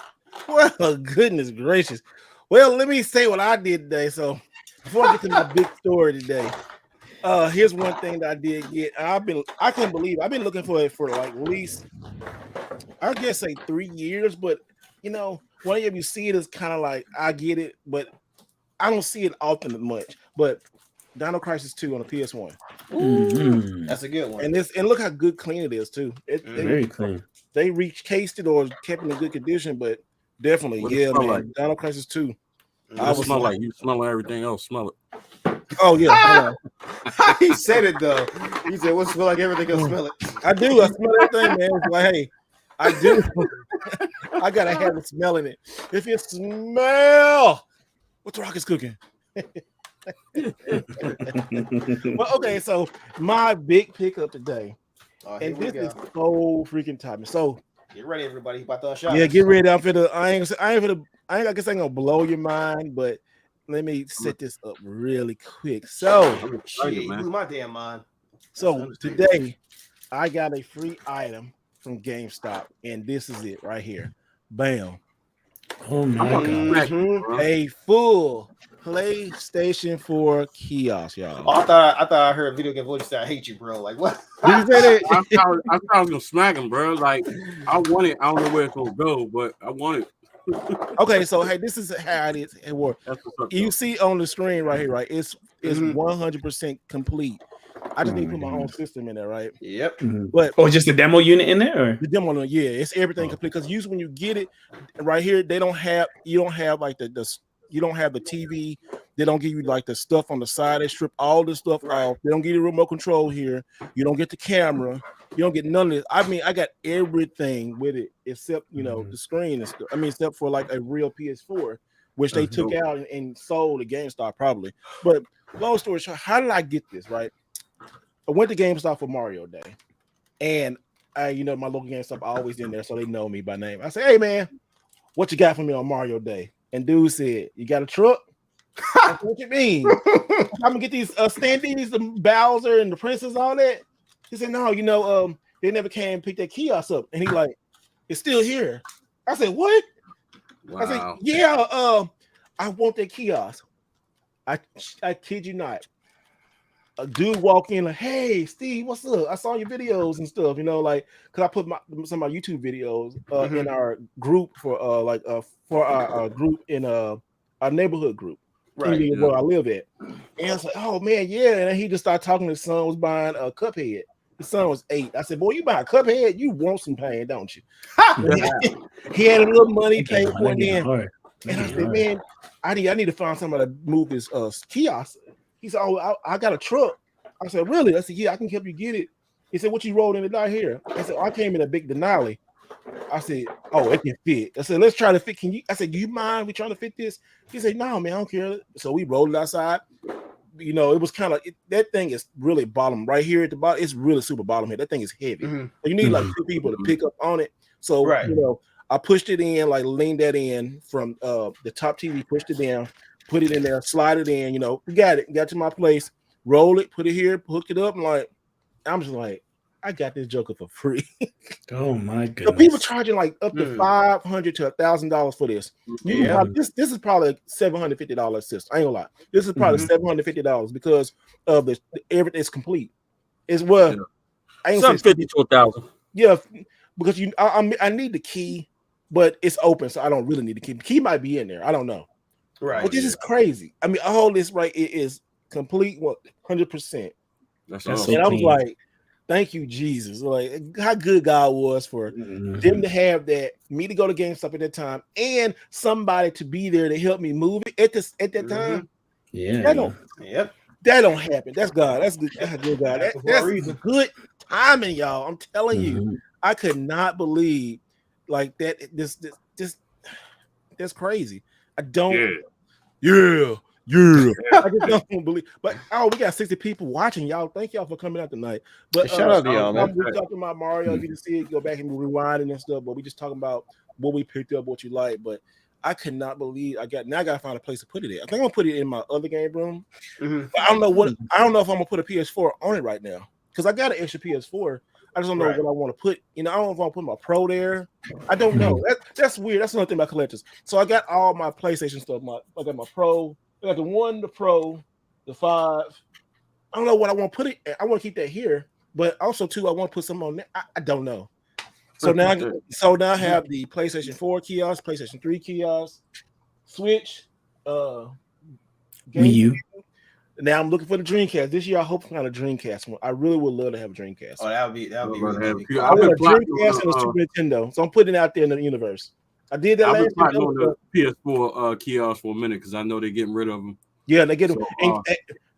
Well, goodness gracious. Well, let me say what I did today. So before I get to my big story today, here's one thing that I did get. I can't believe I've been looking for it for like at least I guess say 3 years, but whenever you see it, it's kind of like I get it, but I don't see it often much. But Dino Crisis 2 on the PS1. That's a good one. And look how good clean it is too. Very clean. They recased it or kept it in good condition, but definitely, man. Like? Dino Crisis 2. I smell like you smell like everything else. Smell it. Oh yeah. He said it though. He said, "What smell like everything else? Smell it." I do. I smell everything, man. It's like, hey, I do. I gotta have it smelling it. If you smell what the rock is cooking. Well, okay, so my big pickup today, and this is so freaking timely. So get ready, everybody. About to shot. Yeah, get ready. I guess I ain't gonna blow your mind, but let me set this up really quick. So, blew my damn mind. So today, I got a free item from GameStop, and this is it right here. Bam! Oh my god! A full PlayStation 4 kiosk, y'all. Oh, I thought I heard a video game voice that I hate you, bro. Like what? Did you say that? I thought I was gonna smack him, bro. Like I want it. I don't know where it's gonna go, but I want it. Okay, so hey, this is how it is. It works. You see on the screen right here, right? It's 100% complete. I just need to put my own system in there, right? Yep. But just a demo unit in there, or? The demo unit, yeah, it's everything complete. Because usually when you get it right here, you don't have like the you don't have the TV. They don't give you like the stuff on the side. They strip all this stuff off. They don't give you remote control here. You don't get the camera. You don't get none of this. I mean, I got everything with it except the screen and stuff. I mean, except for like a real PS4, which they took out and sold to GameStop probably. But long story short, how did I get this? Right, I went to GameStop for Mario Day, and my local GameStop always in there, so they know me by name. I say, "Hey man, what you got for me on Mario Day?" And dude said, "You got a truck?" I said, "What you mean? I'm gonna get these standees, the Bowser and the Princess, all that." He said, "No, they never came and pick that kiosk up." And he like, "It's still here." I said, "What?" Wow. I said, "Yeah, I want that kiosk." I kid you not. A dude walk in like, "Hey, Steve, what's up? I saw your videos and stuff, because I put some of my YouTube videos in our group for our group in our neighborhood group, Right, where I live at." And I was like, "Oh man, yeah." And then he just started talking. His son was buying a Cuphead. His son was 8. I said, "Boy, you buy a Cuphead, you want some pain, don't you?" He had a little money paid for it then. And I said, "Man, I need to find somebody to move this kiosk." He said, "Oh, I got a truck." I said, "Really?" I said, "Yeah, I can help you get it." He said, "What you rolled in the down here?" I said, "I came in a big Denali." I said, "Oh, it can fit." I said, "Let's try to fit." I said, "Do you mind we trying to fit this?" He said, "No, man, I don't care." So we rolled it outside. It was kind of that thing is really bottom right here at the bottom. It's really super bottom here. That thing is heavy. So you need like 2 people to pick up on it. So I pushed it in, like leaned that in from the top TV, pushed it down, put it in there, slide it in. We got it. Got to my place, roll it, put it here, hooked it up, and I'm just like, I got this joker for free. Oh my goodness! So people charging like up to $500 to $1,000 for this. This is probably a $750 system. I ain't gonna lie. This is probably $750 because of everything is complete. It's I ain't $750 to $1,000. Yeah, because I need the key, but it's open, so I don't really need the key. The key might be in there. I don't know. Right. But this is crazy. I mean, all this it is complete 100%. That's And I was like, thank you, Jesus. Like how good God was for them to have that, me to go to GameStop at that time, and somebody to be there to help me move it at that time. Yeah. That don't happen. That's God. That's good. That's good God. That's good timing, y'all. I'm telling you, I could not believe like that. This that's crazy. I don't. Yeah. I just don't believe. But we got 60 people watching, y'all. Thank y'all for coming out tonight. But shout out to y'all, man. We're talking about Mario. If you can see it, go back and rewind and stuff. But we just talking about what we picked up, what you like. But I could not believe I got to find a place to put it in. I think I'm gonna put it in my other game room. But I don't know if I'm gonna put a PS4 on it right now because I got an extra PS4. I just don't know what I want to put. I don't know if I want to put my Pro there. I don't know. That's weird. That's another thing about collectors. So I got all my PlayStation stuff. I got my Pro. I got the 1, the Pro, the 5. I don't know what I want to put it. I want to keep that here, but also too, I want to put some on there. I don't know. So now I have the PlayStation 4 kiosk, PlayStation 3 kiosk, Switch, Wii U. Now I'm looking for the Dreamcast. This year I hope to find a Dreamcast one. I really would love to have a Dreamcast. Oh, that would be really cool. I want a Dreamcast and a Super Nintendo. So I'm putting it out there in the universe. I did that last year. On the PS4 kiosk for a minute because I know they're getting rid of them. Yeah, they get them.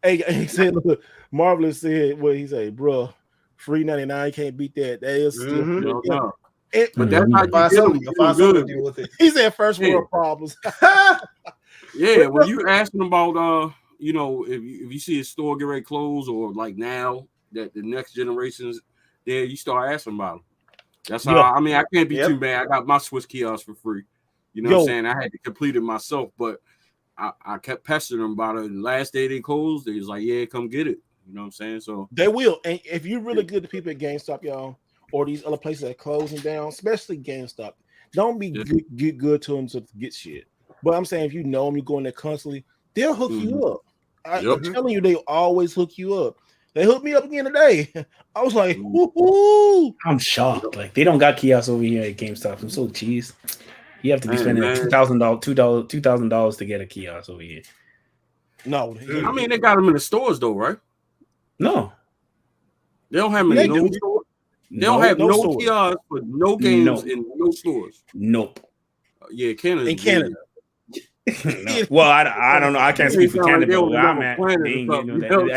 He said, look, Marvelous said, what he say, bro, $3.99 can't beat that. That is still but that's how you find something to deal with it. He said first world problems. Yeah, when you asking about if you see a store get ready to close or like now that the next generations there, you start asking about them. That's how I mean I can't be too bad. I got my Swiss kiosk for free. You know what I'm saying? I had to complete it myself, but I kept pestering them about it. And the last day they closed, they was like, "Yeah, come get it." You know what I'm saying? So they will. And if you're really good to people at GameStop, y'all, or these other places that are closing down, especially GameStop, don't be good to them to get shit. But I'm saying if you know them, you go in there constantly, they'll hook you up. I'm telling you, they always hook you up. They hooked me up again today. I was like, woo-hoo. I'm shocked. Like they don't got kiosks over here at GameStop. I'm so cheese. You have to be spending $2,000 to get a kiosk over here. No, I mean they got them in the stores though, right? No, they don't have them in no stores. They don't have no kiosks for no games in no stores. Nope. Yeah, Canada. In Canada. No. Well, I don't know. I can't speak for Canada, but where I'm at, I think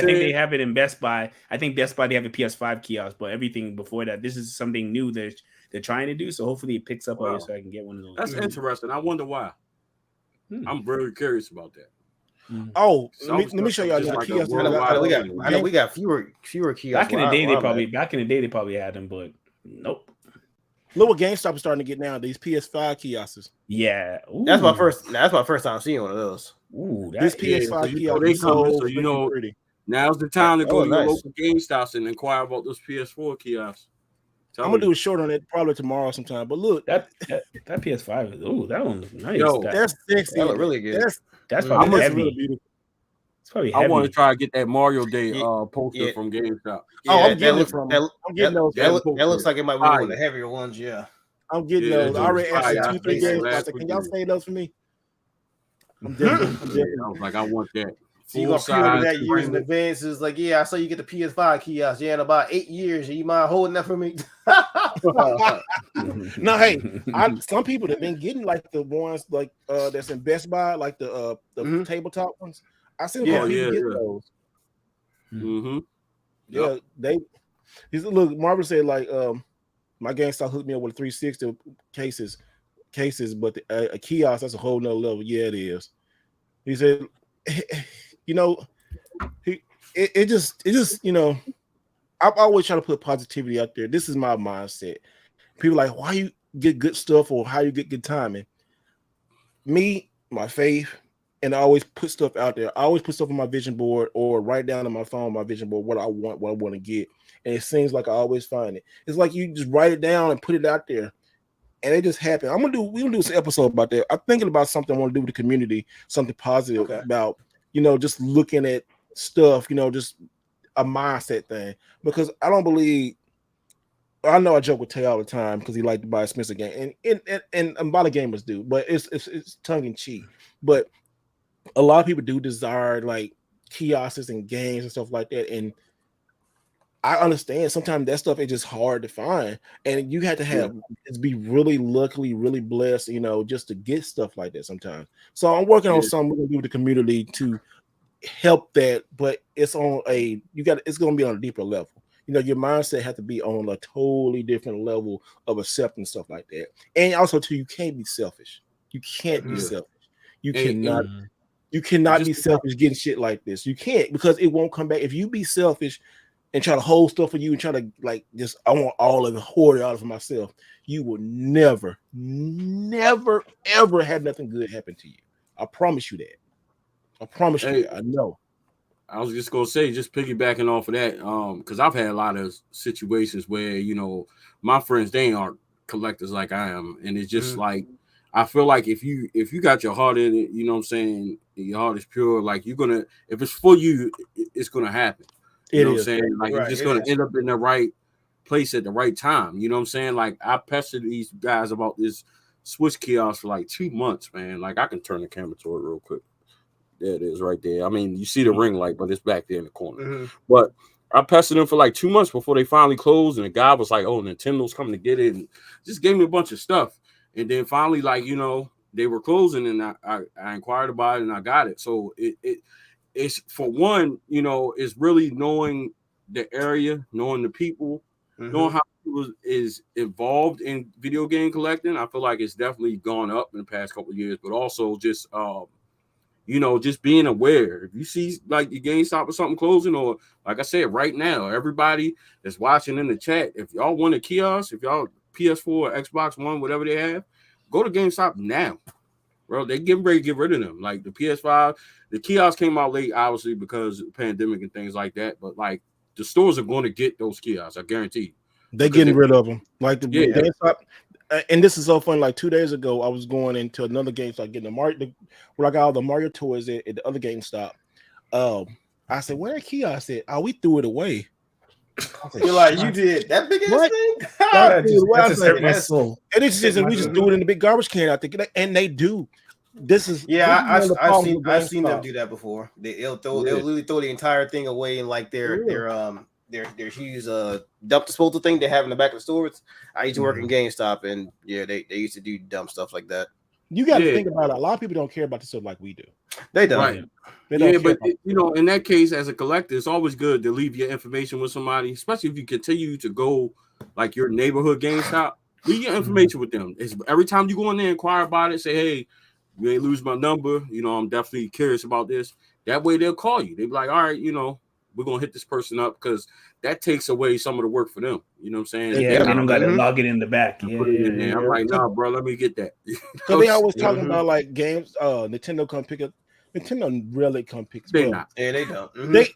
they have it in Best Buy. I think Best Buy, they have a PS5 kiosk, but everything before that, this is something new that they're trying to do. So hopefully it picks up on it so I can get one of those. That's interesting. I wonder why. I'm very curious about that. Oh, let me show y'all the kiosk. I know we got fewer kiosks. Back in the day, they probably had them, but nope. Look what GameStop is starting to get now. These PS5 kiosks. Yeah, that's my first time seeing one of those. Ooh, this PS5 kiosk. They coming, so you know, pretty. Now's the time to go to your local GameStops and inquire about those PS4 kiosks. I'm gonna do a short on it probably tomorrow sometime. But look, that PS5 is that one looks nice. Yo, that's sexy. That look really good. That's probably heavy. Really beautiful. It's probably heavy. I want to try to get that Mario Day poster from GameStop. I'm getting it from. I'm getting those. That looks like it might be one of the heavier ones. Yeah. I'm getting those. I already asked 2-3 games. I said, can y'all say those for me? I'm definitely. I was like, I want that. So you gonna pre-order that years in advance? Is like, yeah, I saw you get the PS5 kiosk. Yeah, in about 8 years. You mind holding that for me? No, hey, some people have been getting like the ones like that's in Best Buy, like the tabletop ones. I seen people get those. Mm-hmm. Yeah, look. Marvin said like my GameStop hooked me up with 360 cases, but a kiosk, that's a whole nother level. Yeah, it is. He said, you know, it just you know, I'm always trying to put positivity out there. This is my mindset. People like, why you get good stuff or how you get good timing? Me, my faith, and I always put stuff out there. I always put stuff on my vision board or write down on my phone, my vision board, what I want to get. And it seems like I always find it. It's like you just write it down and put it out there. And it just happened. We're gonna do an episode about that. I'm thinking about something I want to do with the community, something positive about, you know, just looking at stuff, you know, just a mindset thing. Because I don't believe, I know I joke with Tay all the time because he liked to buy a Spencer game, and a lot of gamers do, but it's tongue in cheek. But a lot of people do desire like kiosks and games and stuff like that, and I understand sometimes that stuff is just hard to find, and you have to be really luckily, really blessed, you know, just to get stuff like that sometimes. So I'm working on something we're gonna do with the community to help that, but it's going to be on a deeper level. You know, your mindset has to be on a totally different level of accepting stuff like that, and also too, you can't be selfish. You can't be selfish. You cannot. You cannot be selfish getting shit like this. You can't, because it won't come back. If you be selfish and try to hold stuff for you and try to like just, I want all of it, hoard it out for myself, you will never, ever have nothing good happen to you. I promise you that. I promise you that. I know. I was just gonna say, just piggybacking off of that, because I've had a lot of situations where, you know, my friends, they aren't collectors like I am, and it's just like, I feel like if you got your heart in it, you know what I'm saying, your heart is pure, like you're gonna, if it's for you, it's gonna happen. You know what I'm saying? Like you're just gonna end up in the right place at the right time. You know what I'm saying? Like I pestered these guys about this Swiss kiosk for like 2 months, man. Like I can turn the camera to it real quick. There it is right there. I mean, you see the ring light, but it's back there in the corner. But I pestered them for like 2 months before they finally closed, and the guy was like, "Oh, Nintendo's coming to get it," and just gave me a bunch of stuff. And then finally, like, you know, they were closing, and I inquired about it, and I got it. So it's for one, you know, it's really knowing the area, knowing the people, knowing how people is involved in video game collecting. I feel like it's definitely gone up in the past couple of years, but also just you know, just being aware. If you see like your GameStop or something closing, or like I said, right now, everybody that's watching in the chat, if y'all want a kiosk, if y'all PS4, Xbox One, whatever they have, go to GameStop now, bro. They getting ready to get rid of them. Like the PS5, the kiosk came out late, obviously because of the pandemic and things like that. But like the stores are going to get those kiosks, I guarantee you. They're getting rid of them. Like the GameStop. And this is so fun. Like 2 days ago, I was going into another GameStop getting where I got all the Mario toys at the other GameStop. I said, "Where that kiosk?" I said, "Oh, we threw it away." You're like, you did that big ass thing? That just hurt my soul. And it's just, we just threw it in the big garbage can out there, and they do. This is I've seen them do that before. They'll literally throw the entire thing away in like their huge dump disposal thing they have in the back of the stores. I used to work in GameStop, and they used to do dumb stuff like that. You got to think about it. A lot of people don't care about this stuff like we do. They don't. Right. They don't care. But A lot of people don't care about this stuff like we do. They don't. Right. They don't Yeah, care but in that case, as a collector, it's always good to leave your information with somebody, especially if you continue to go like your neighborhood GameStop. Leave your information with them. It's, every time you go in there, inquire about it, say, hey, you ain't lose my number. I'm definitely curious about this. That way they'll call you. They'll be like, all right, we're gonna hit this person up because that takes away some of the work for them. You know what I'm saying? Yeah, they don't gotta log it in the back. Yeah, put it in there. I'm like, nah, bro, let me get that. Because they always talking about like games. Nintendo come pick up. Nintendo really come pick. They not. Yeah, they don't.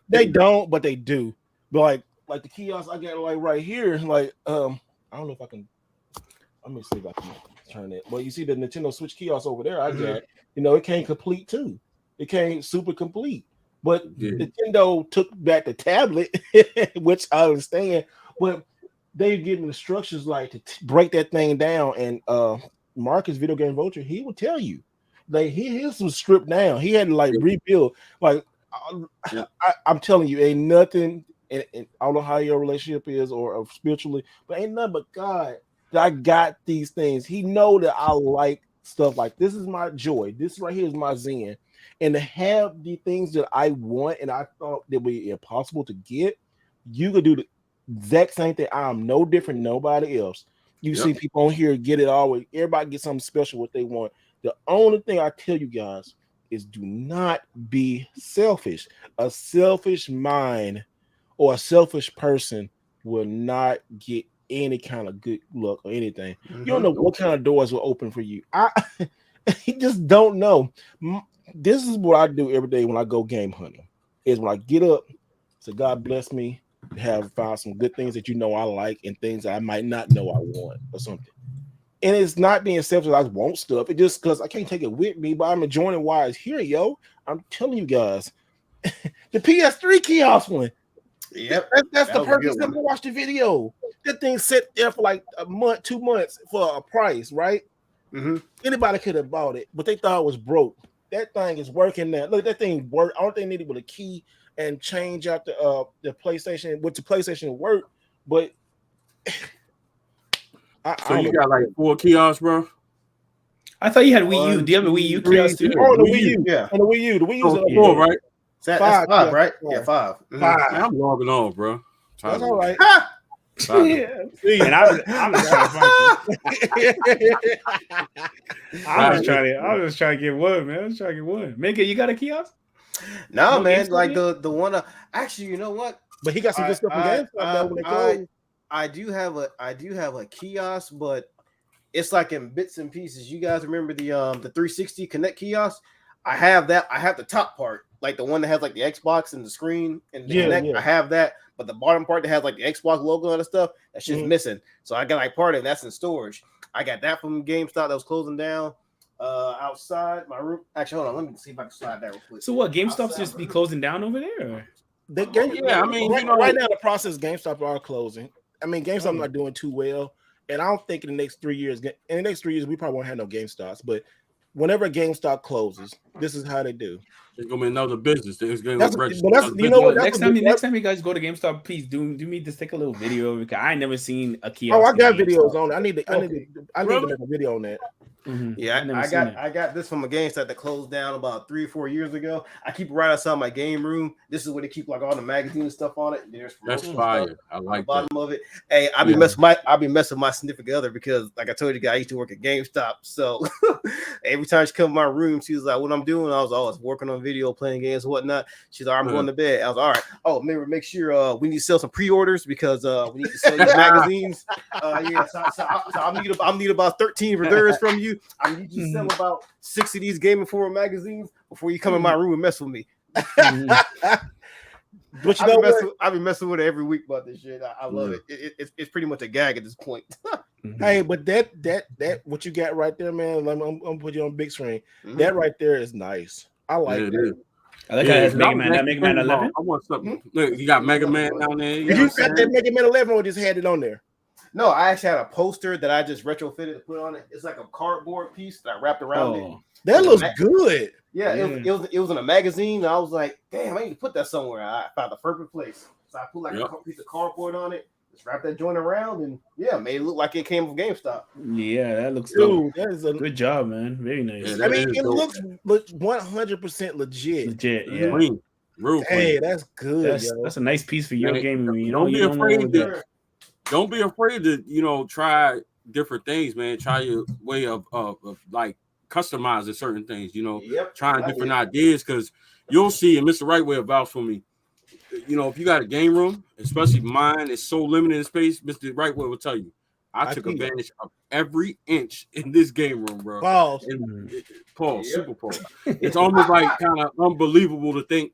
They don't, but they do. But like the kiosk I got like right here. Like I don't know if I can. Let me see if I can turn it. Well, you see the Nintendo Switch kiosk over there. I got. It came complete too. It came super complete. But Nintendo took back the tablet, which I understand. But they giving instructions like to break that thing down. And Marcus, Video Game Vulture, he will tell you, like his was stripped down. He had to like rebuild. Like I'm telling you, ain't nothing. And I don't know how your relationship is or spiritually, but ain't nothing but God that I got these things. He know that I like stuff like this. Is my joy. This right here is my zen. And to have the things that I want and I thought that would be impossible to get, you could do the exact same thing. I'm no different than nobody else. You see people on here get it all. Everybody get something special what they want. The only thing I tell you guys is do not be selfish. A selfish mind or a selfish person will not get any kind of good luck or anything. You don't know what kind of doors will open for you. You just don't know. This is what I do every day when I go game hunting. Is when I get up, so God bless me, have found some good things that I like and things that I might not know I want or something. And it's not being selfish. I want stuff. It's just because I can't take it with me, but I'm enjoying it while it's here, yo. I'm telling you guys, the PS3 kiosk one. Yep, that's the purpose. Let me watch the video. That thing sat there for like a month, 2 months for a price, right? Anybody could have bought it, but they thought it was broke. That thing is working now. Look, that thing worked. All they needed was a key and change out the PlayStation, which the PlayStation worked. But so you got like 4 kiosks, bro? I thought you had Wii U. Do you have a Wii U kiosk too? Oh, the Wii U. Yeah, and the Wii U. The Wii U's on 4, right? That's 5, right? Yeah, 5. I'm logging on, bro. That's all right. And I was trying to get one, man. I was trying to get one. Mika, you got a kiosk? No, man. Like the one. Actually, you know what? But he got some good stuff in GameStop. I do have a kiosk, but it's like in bits and pieces. You guys remember the 360 Connect kiosk? I have that. I have the top part, like the one that has like the Xbox and the screen and the Connect. I have that, but the bottom part that has like the Xbox logo and stuff, that shit's missing. So I got like part of it, that's in storage. I got that from GameStop that was closing down. Outside my room. Actually, hold on. Let me see if I can slide that real quick. So what? GameStop's just be closing down over there? I mean, right now the process GameStop are closing. I mean, GameStop not doing too well, and I don't think in the next 3 years, we probably won't have no GameStops. But whenever GameStop closes, this is how they do. It's gonna be another business. It's gonna next time you guys go to GameStop, please do me just take a little video because I ain't never seen a kiosk. Oh, I got videos on it. I need to make a video on that. Yeah, I got this from a GameStop that closed down about 3 or 4 years ago. I keep it right outside my game room. This is where they keep like all the magazine and stuff on it. That's fire. I like the bottom of it. Hey, I'll be messing my significant other because, like I told you guys, I used to work at GameStop. So every time she come in my room, she was like, "What I'm doing?" I was always working on video, playing games, and whatnot. She's like, "I'm going to bed." I was all right. Oh, make sure we need to sell some pre-orders because we need to sell your magazines. So I'll need about 13 reserves from you. I need you to sell about 6 of these Game Informer magazines before you come in my room and mess with me. But I've been messing with it every week about this shit. I love it. It's pretty much a gag at this point. Hey, but that what you got right there, man. I'm gonna put you on big screen. That right there is nice. I like it. I like how it has Mega Man. That Mega Man 11. I want something. Look, you got Mega Man down there. You got that Mega Man 11 or just had it on there? No, I actually had a poster that I just retrofitted to put on it. It's like a cardboard piece that I wrapped around it. That looks good. Yeah, it was in a magazine. And I was like, damn, I need to put that somewhere. I found the perfect place. So I put like a piece of cardboard on it, Just wrap that joint around and made it look like it came from GameStop. Yeah, that looks Dude, that is a good job, man. Very nice. Yeah, I mean, it dope. looks 100% legit. Legit, yeah. Clean. Real Hey, clean. that's good. That's a nice piece for your Man, game. You don't know, be afraid to. Don't be afraid to try different things, man. Try your way of like customizing certain things. Trying different ideas, because you'll see. And Mr. Wright Way vouch for me. If you got a game room, especially mine is so limited in space, Mr. Wright Way will tell you. I took advantage of every inch in this game room, bro. Pause. Super pause. It's almost like kind of unbelievable to think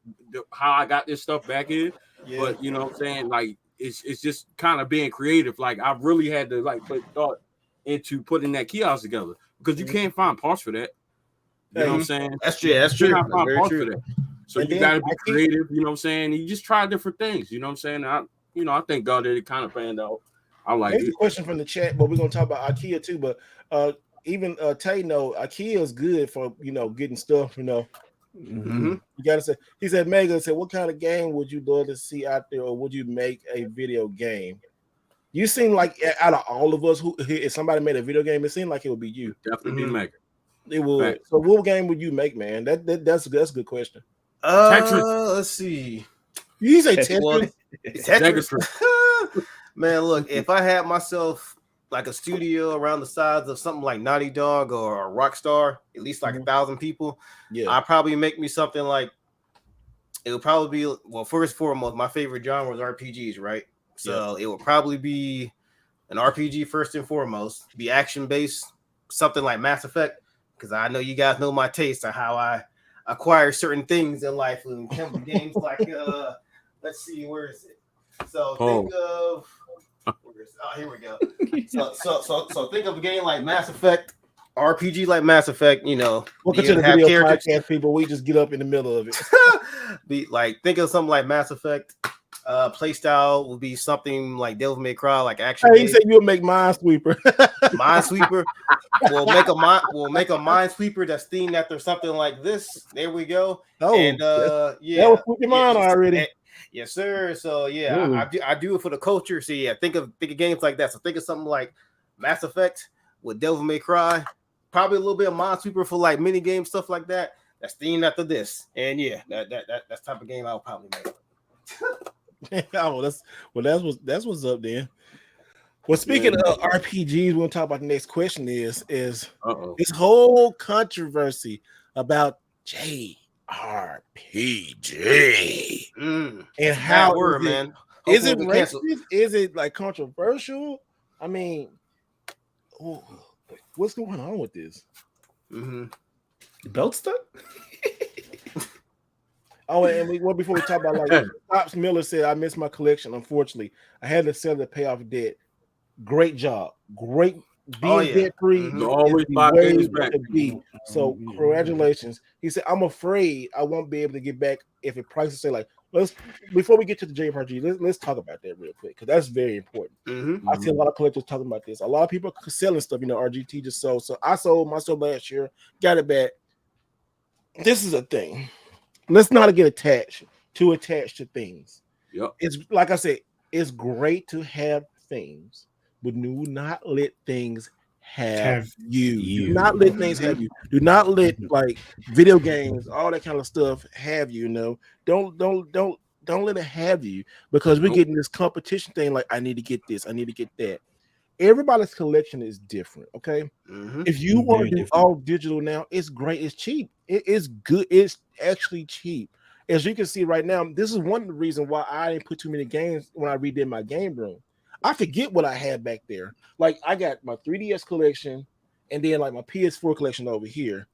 how I got this stuff back in. Yeah. But you know what I'm saying? Like it's just kind of being creative. Like I really had to put thought into putting that kiosk together, because you can't find parts for that. You know what I'm saying? That's true. That's true. You can't find parts for that. So you got to be creative. You know what I'm saying? You just try different things. You know what I'm saying? I thank God that it kind of panned out. I like it. A question from the chat, but we're gonna talk about IKEA too. But even Tay IKEA is good for getting stuff. Mm-hmm. You gotta say. He said, Mega said, what kind of game would you love to see out there, or would you make a video game? You seem like out of all of us, if somebody made a video game, it seemed like it would be you. Definitely be Mega. It would. Right. So what game would you make, man? That's a good question. Let's see. You say Tetris? Tetris. Man, look, if I had myself like a studio around the size of something like Naughty Dog or Rockstar, at least like 1,000 people, I'd probably make me something like, it would probably be, well, first and foremost, my favorite genre is RPGs, right? So it would probably be an RPG first and foremost, be action-based, something like Mass Effect, because I know you guys know my taste on how I acquire certain things in life in games like, let's see, where is it? So think of, here we go. So think of a game like Mass Effect, RPG like Mass Effect. Welcome to the video podcast, people. We just get up in the middle of it. Think of something like Mass Effect. Play style would be something like Devil May Cry, like action. Hey, you said you'll make Minesweeper. Minesweeper. We'll make a Minesweeper that's themed after something like this. There we go. Oh, and that was put your mind already. Yes, sir. So I do it for the culture. So think of games like that. So think of something like Mass Effect with Devil May Cry, probably a little bit of Minesweeper for like mini games, stuff like that. That's themed after this, and that's type of game I'll probably make. That's what's up then. Well, speaking of RPGs, we'll talk about the next question is this whole controversy about JRPG and how man. Is it racist? Is it like controversial? I mean, what's going on with this? The belt stuck? Before we talk about like Pops Miller said, I missed my collection. Unfortunately, I had to sell to pay off debt. Great job, great being debt free. Always buy things back. So congratulations. He said, I'm afraid I won't be able to get back if the prices say like. Before we get to the JRPG, let's talk about that real quick because that's very important. I see a lot of collectors talking about this. A lot of people are selling stuff. RGT just sold. So I sold my stuff last year, got it back. This is a thing. Let's not get attached to things. Yep. It's like I said, it's great to have things, but do not let things have you. Do not let things have you. Do not let like video games, all that kind of stuff have you. Don't let it have you, because we're getting this competition thing. Like I need to get this, I need to get that. Everybody's collection is different. Okay, if you want to do all digital now, it's great. It's cheap. It is good. It's actually cheap. As you can see right now, this is one of the reasons why I didn't put too many games when I redid my game room. I forget what I had back there. Like I got my 3DS collection, and then like my PS4 collection over here,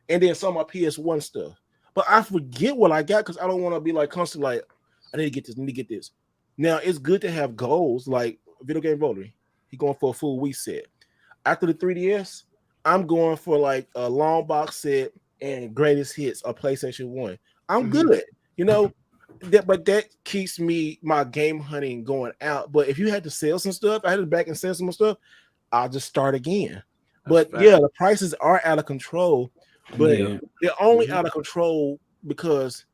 and then some of my PS1 stuff. But I forget what I got because I don't want to be like constantly like, I need to get this, need to get this. Now it's good to have goals like Video Game Rotary. He going for a full Wii set. After the 3DS, I'm going for like a long box set and greatest hits of PlayStation 1. I'm good, but that keeps my game hunting going out. But if you had to sell some stuff, I had to back and sell some stuff, I'll just start again. The prices are out of control, but they're only out of control because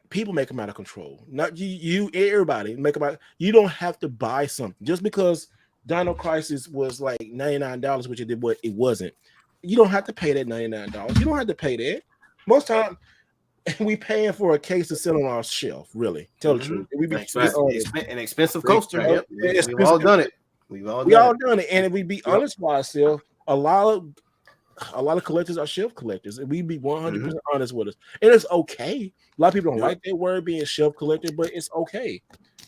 people make them out of control. Not you, everybody make them out. You don't have to buy something just because Dino Crisis was like $99, which it wasn't. You don't have to pay that $99. You don't have to pay that. Most time we paying for a case to sit on our shelf. Really, tell the truth. We be an expensive coaster. Yep. We've all done it. We all done it. And if we be honest with ourselves, a lot of collectors are shelf collectors, and we be 100% honest with us. And it's okay. A lot of people don't like that word being shelf collector, but it's okay.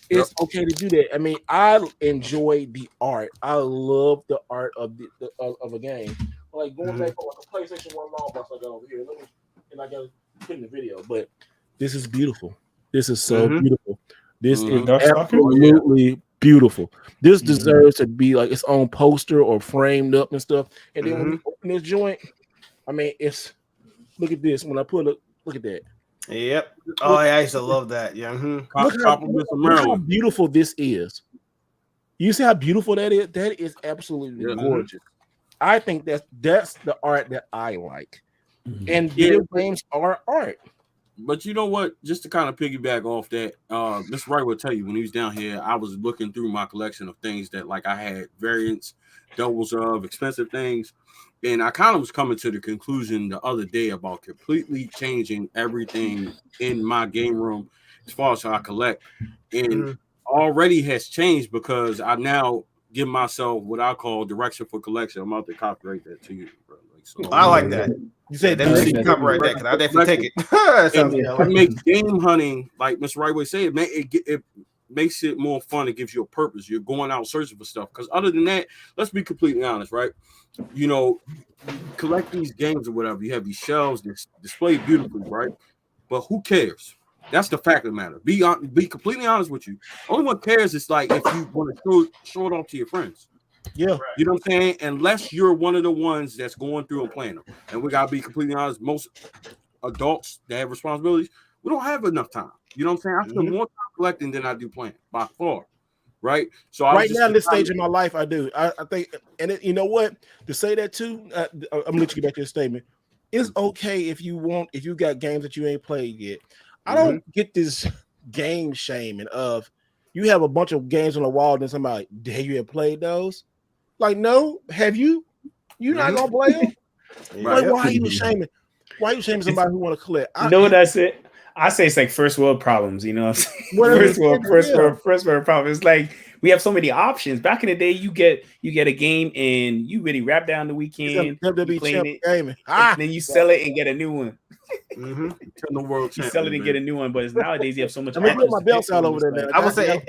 It's okay to do that. I mean, I enjoy the art. I love the art of of a game. Like going back on the PlayStation 1 long box I got over here. I got to put in the video, but this is beautiful. This is so beautiful. This is absolutely beautiful. This deserves to be like its own poster or framed up and stuff. And then when you open this joint, I mean, look at this. When I look at that. Yep. Oh, I used to love that. Yeah. Look how beautiful this is. You see how beautiful that is? That is absolutely gorgeous. I think that's the art that I like. And video games are art. But you know what? Just to kind of piggyback off that, Mr. Wright will tell you when he was down here, I was looking through my collection of things that like I had variants, doubles of expensive things. And I kind of was coming to the conclusion the other day about completely changing everything in my game room as far as how I collect. And already has changed because I now give myself what I call direction for collection. I'm out to copyright that to you, bro. Like, so, I like that. You said that you copyright that because I definitely take it. It makes game hunting, like Mr. Wright would say, it makes it more fun. It gives you a purpose. You're going out searching for stuff. Because other than that, let's be completely honest, right? You know, collect these games or whatever. You have these shelves that display beautifully, right? But who cares? That's the fact of the matter. Be completely honest with you. Only one cares is like if you want to show it off to your friends. Yeah, you know what I'm saying? Unless you're one of the ones that's going through and playing them. And we gotta be completely honest. Most adults that have responsibilities, we don't have enough time. You know what I'm saying? I spend more time collecting than I do playing by far. Right. So right now in this stage of my life, I do. I think, and you know what? To say that too, I'm gonna let you get back to your statement. It's okay if you got games that you ain't played yet. I don't get this game shaming of you have a bunch of games on the wall and somebody, have you played those? Like, no, have you? You're not gonna play them? Like, why are you shaming? Why are you shaming somebody who want to collect? You know what I said? I say it's like first world problems, you know what I'm saying? First world problems. It's like we have so many options. Back in the day, you get a game and you really wrap down the weekend, playing it, and then you sell it and get a new one. The world you sell it and get a new one, but nowadays you have so much. I'm put my belts out over there now. I would say,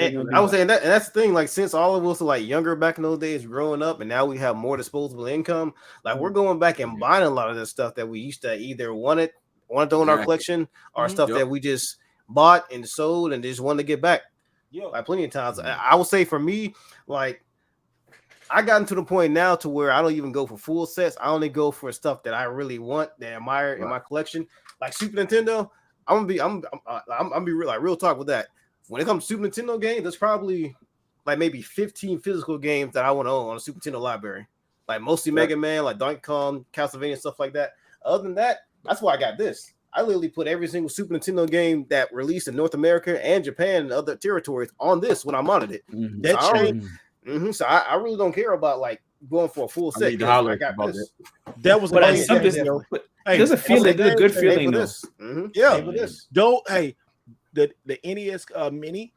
and that's the thing. Like since all of us are like younger back in those days, growing up, and now we have more disposable income. Like we're going back and buying a lot of this stuff that we used to either want to throw in our collection or stuff that we just bought and sold and just wanted to get back. Yeah, like plenty of times. I would say for me, like I gotten to the point now to where I don't even go for full sets. I only go for stuff that I really want, that I admire in my collection. Like Super Nintendo, I'm gonna be real talk with that. When it comes to Super Nintendo games, there's probably like maybe 15 physical games that I want to own on a Super Nintendo library. Like mostly Mega Man, like Donkey Kong, Castlevania, stuff like that. Other than that, that's why I got this. I literally put every single Super Nintendo game that released in North America and Japan and other territories on this when I modded it. That changed. So I really don't care about like going for a full set. I got this. That was something. There's a feeling. There's a good feeling though. Yeah. The NES Mini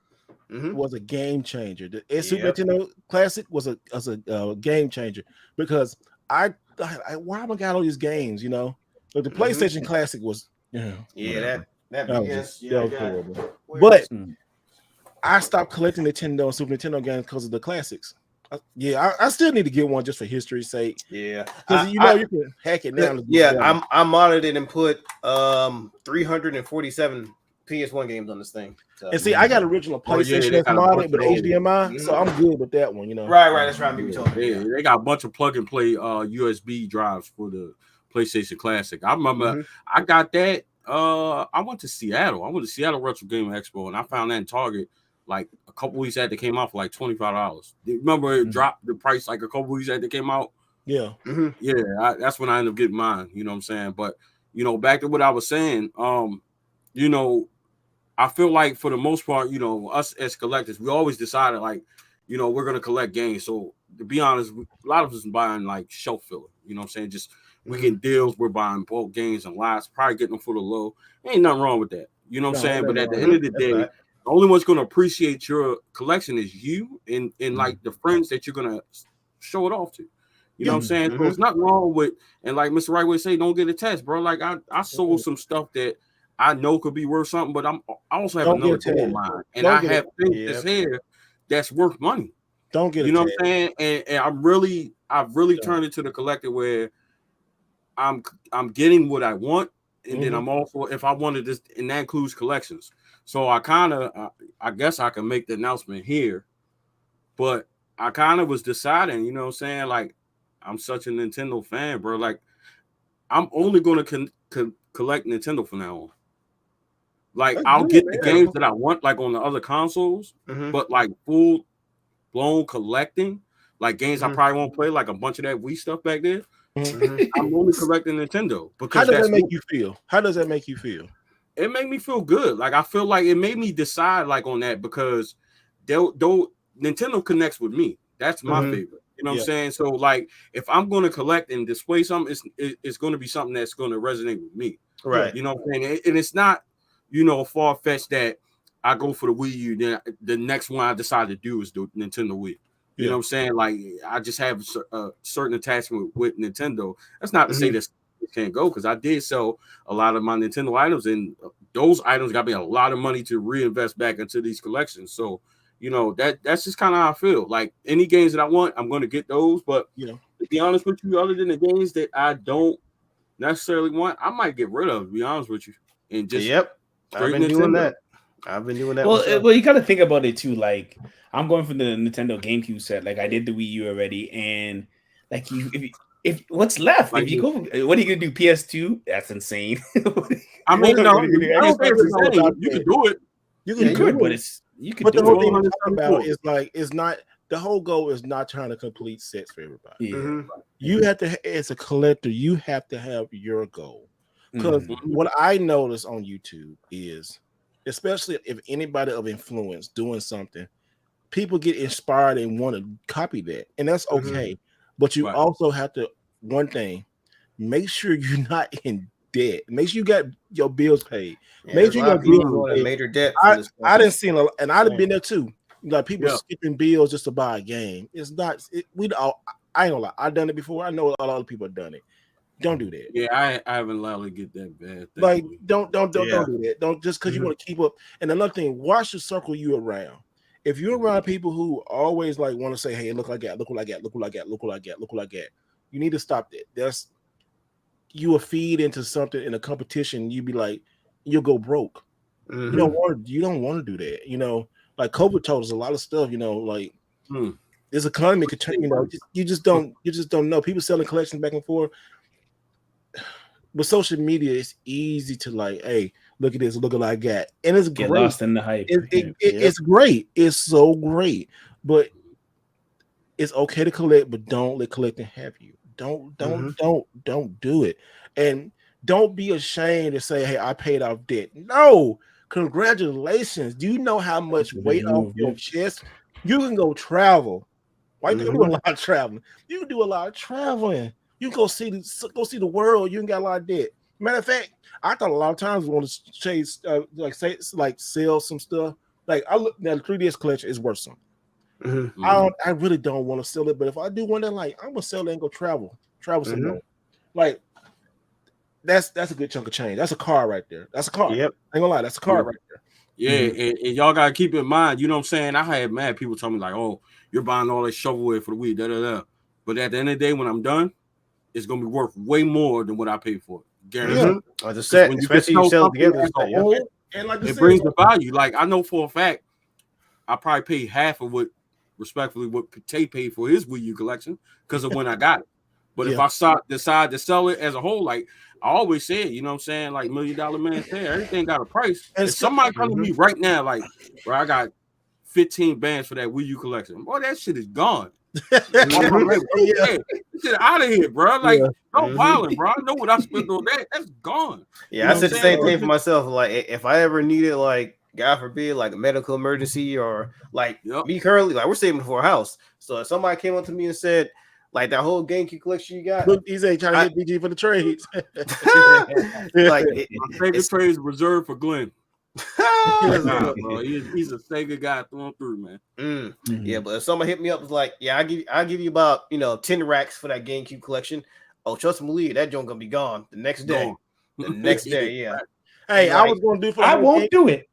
was a game changer. The Super Nintendo Classic was a game changer because why am I got all these games? You know, but the PlayStation Classic was that was horrible. But I stopped collecting Nintendo and Super Nintendo games because of the classics. I still need to get one just for history's sake. Yeah, because you can hack it now. I modded it and put 347 PS1 games on this thing. So. And see, I got original PlayStation that's modded, but HDMI, so I'm good with that one. You know, right. That's right. They got a bunch of plug and play USB drives for the PlayStation Classic. I remember I got that. I went to Seattle. I went to Seattle Retro Gaming Expo, and I found that in Target. Like a couple weeks after it came out for like $25. Remember it dropped the price like a couple weeks after it came out? Yeah. That's when I ended up getting mine. You know what I'm saying? But, back to what I was saying, you know, I feel like for the most part, you know, us as collectors, we always decided like, you know, we're gonna collect games. So to be honest, a lot of us buying like shelf filler. You know what I'm saying? Just we getting deals. We're buying bulk games and lots, probably getting them for the low. Ain't nothing wrong with that. You know what I'm saying? But at the end of the day, the only one's gonna appreciate your collection is you and like the friends that you're gonna show it off to. You know what I'm saying? So there's nothing wrong with, and like Mr. Wright would say, don't get attached, bro. Like I sold some stuff that I know could be worth something, but I also have another goal in mind, and I have things that's here that's worth money. Don't get you know what I'm saying? And I've really turned into the collector where I'm getting what I want, and then I'm also, if I wanted this, and that includes collections. So I guess I can make the announcement here, but I kind of was deciding, you know what I'm saying? Like, I'm such a Nintendo fan, bro. Like, I'm only going to collect Nintendo from now on. Like, I'll get the games that I want, like on the other consoles, but like full blown collecting, like games I probably won't play, like a bunch of that Wii stuff back there. I'm only collecting Nintendo. Because how does that make you feel? How does that make you feel? It made me feel good. Like, I feel like it made me decide like on that because Nintendo connects with me. That's my favorite. You know what I'm saying? So like, if I'm going to collect and display something, it's going to be something that's going to resonate with me. Right. You know what I'm saying? And it's not, you know, far-fetched that I go for the Wii U, then the next one I decide to do is the Nintendo Wii. You know what I'm saying? Like, I just have a certain attachment with Nintendo. That's not to say that it can't go, because I did sell a lot of my Nintendo items, and those items got me a lot of money to reinvest back into these collections. So, you know, that's just kind of how I feel. Like, any games that I want, I'm going to get those. But, you know, to be honest with you, other than the games that I don't necessarily want, I might get rid of, to be honest with you. And just I've been doing that. Well, you got to think about it too. Like, I'm going for the Nintendo GameCube set. Like, I did the Wii U already, and like, if what's left? Like, if you go, what are you gonna do? PS2? That's insane. I mean, no, I don't think it's insane. You can do it. You can do it, but you can. But do the whole thing it. I'm talking about is like, it's not. The whole goal is not trying to complete sets for everybody. You have to, as a collector, you have to have your goal. Because what I notice on YouTube is, especially if anybody of influence doing something, people get inspired and want to copy that, and that's okay. But you also have to, one thing, make sure you're not in debt. Make sure you got your bills paid. Make sure you got bills paid. Major debt. I didn't see, and I'd have been there too. Like, people skipping bills just to buy a game. It's not. I ain't gonna lie. I've done it before. I know a lot of people have done it. Don't do that. Yeah, I haven't allowed to get that bad. Like, don't do that. Don't, just because you want to keep up. And another thing, watch the circle you around. If you're around people who always like want to say, "Hey, look what I got, look what I got, look what I got, look what I got, look what I got," you need to stop that. You will feed into something in a competition. You be like, you'll go broke. You don't want to do that. You know, like COVID told us a lot of stuff. You know, like this economy could change. You know, you just don't know. People selling collections back and forth. With social media, it's easy to like, hey, look at this, look at what I got, and it's get great. Lost in the hype. It's great. It's so great, but it's okay to collect, but don't let collecting have you. Don't do it, and don't be ashamed to say, hey, I paid off debt. No, congratulations. Do you know how much weight off your chest? You can go travel. Why you do a lot of traveling? You can do a lot of traveling. You can go see the world. You ain't got a lot of debt. Matter of fact, I thought a lot of times we want to chase, sell some stuff. Like, I look now, the 3DS collection is worth something. I really don't want to sell it, but if I do one, then like, I'm gonna sell it and go travel somewhere. Like, that's a good chunk of change. That's a car right there. That's a car. Yep. I ain't gonna lie, that's a car right there. Yeah, and y'all gotta keep in mind. You know what I'm saying? I had mad people tell me like, "Oh, you're buying all this shovelware for the Wii, da da da." But at the end of the day, when I'm done, it's gonna be worth way more than what I paid for it. Guaranteed. Like I said, especially you sell together, and like it brings the value. Like, I know for a fact, I probably paid half of what Tay paid for his Wii U collection because of when I got it. But if I decide to sell it as a whole, like I always said, you know what I'm saying, like $1 Million Man said, everything got a price. And if somebody come to me right now, like, where I got 15 bands for that Wii U collection, boy, that shit is gone. Get out of here, bro. Like, no violence, bro. I know what I spent on that. That's gone. Yeah, I said the same thing for myself. Like, if I ever needed, like, God forbid, like a medical emergency or like me currently, like we're saving for a house. So if somebody came up to me and said, like, that whole GameCube collection you got, he's trying to hit BG for the trades. Like, my favorite trade is reserved for Glenn. Bro. He's a Sega guy thrown through, man. Yeah, but if someone hit me up, was like, yeah, I'll give you about 10 racks for that GameCube collection. Oh, trust me, believe that joint gonna be gone the next day. The next day, yeah. Hey, I was gonna do for. I won't do it.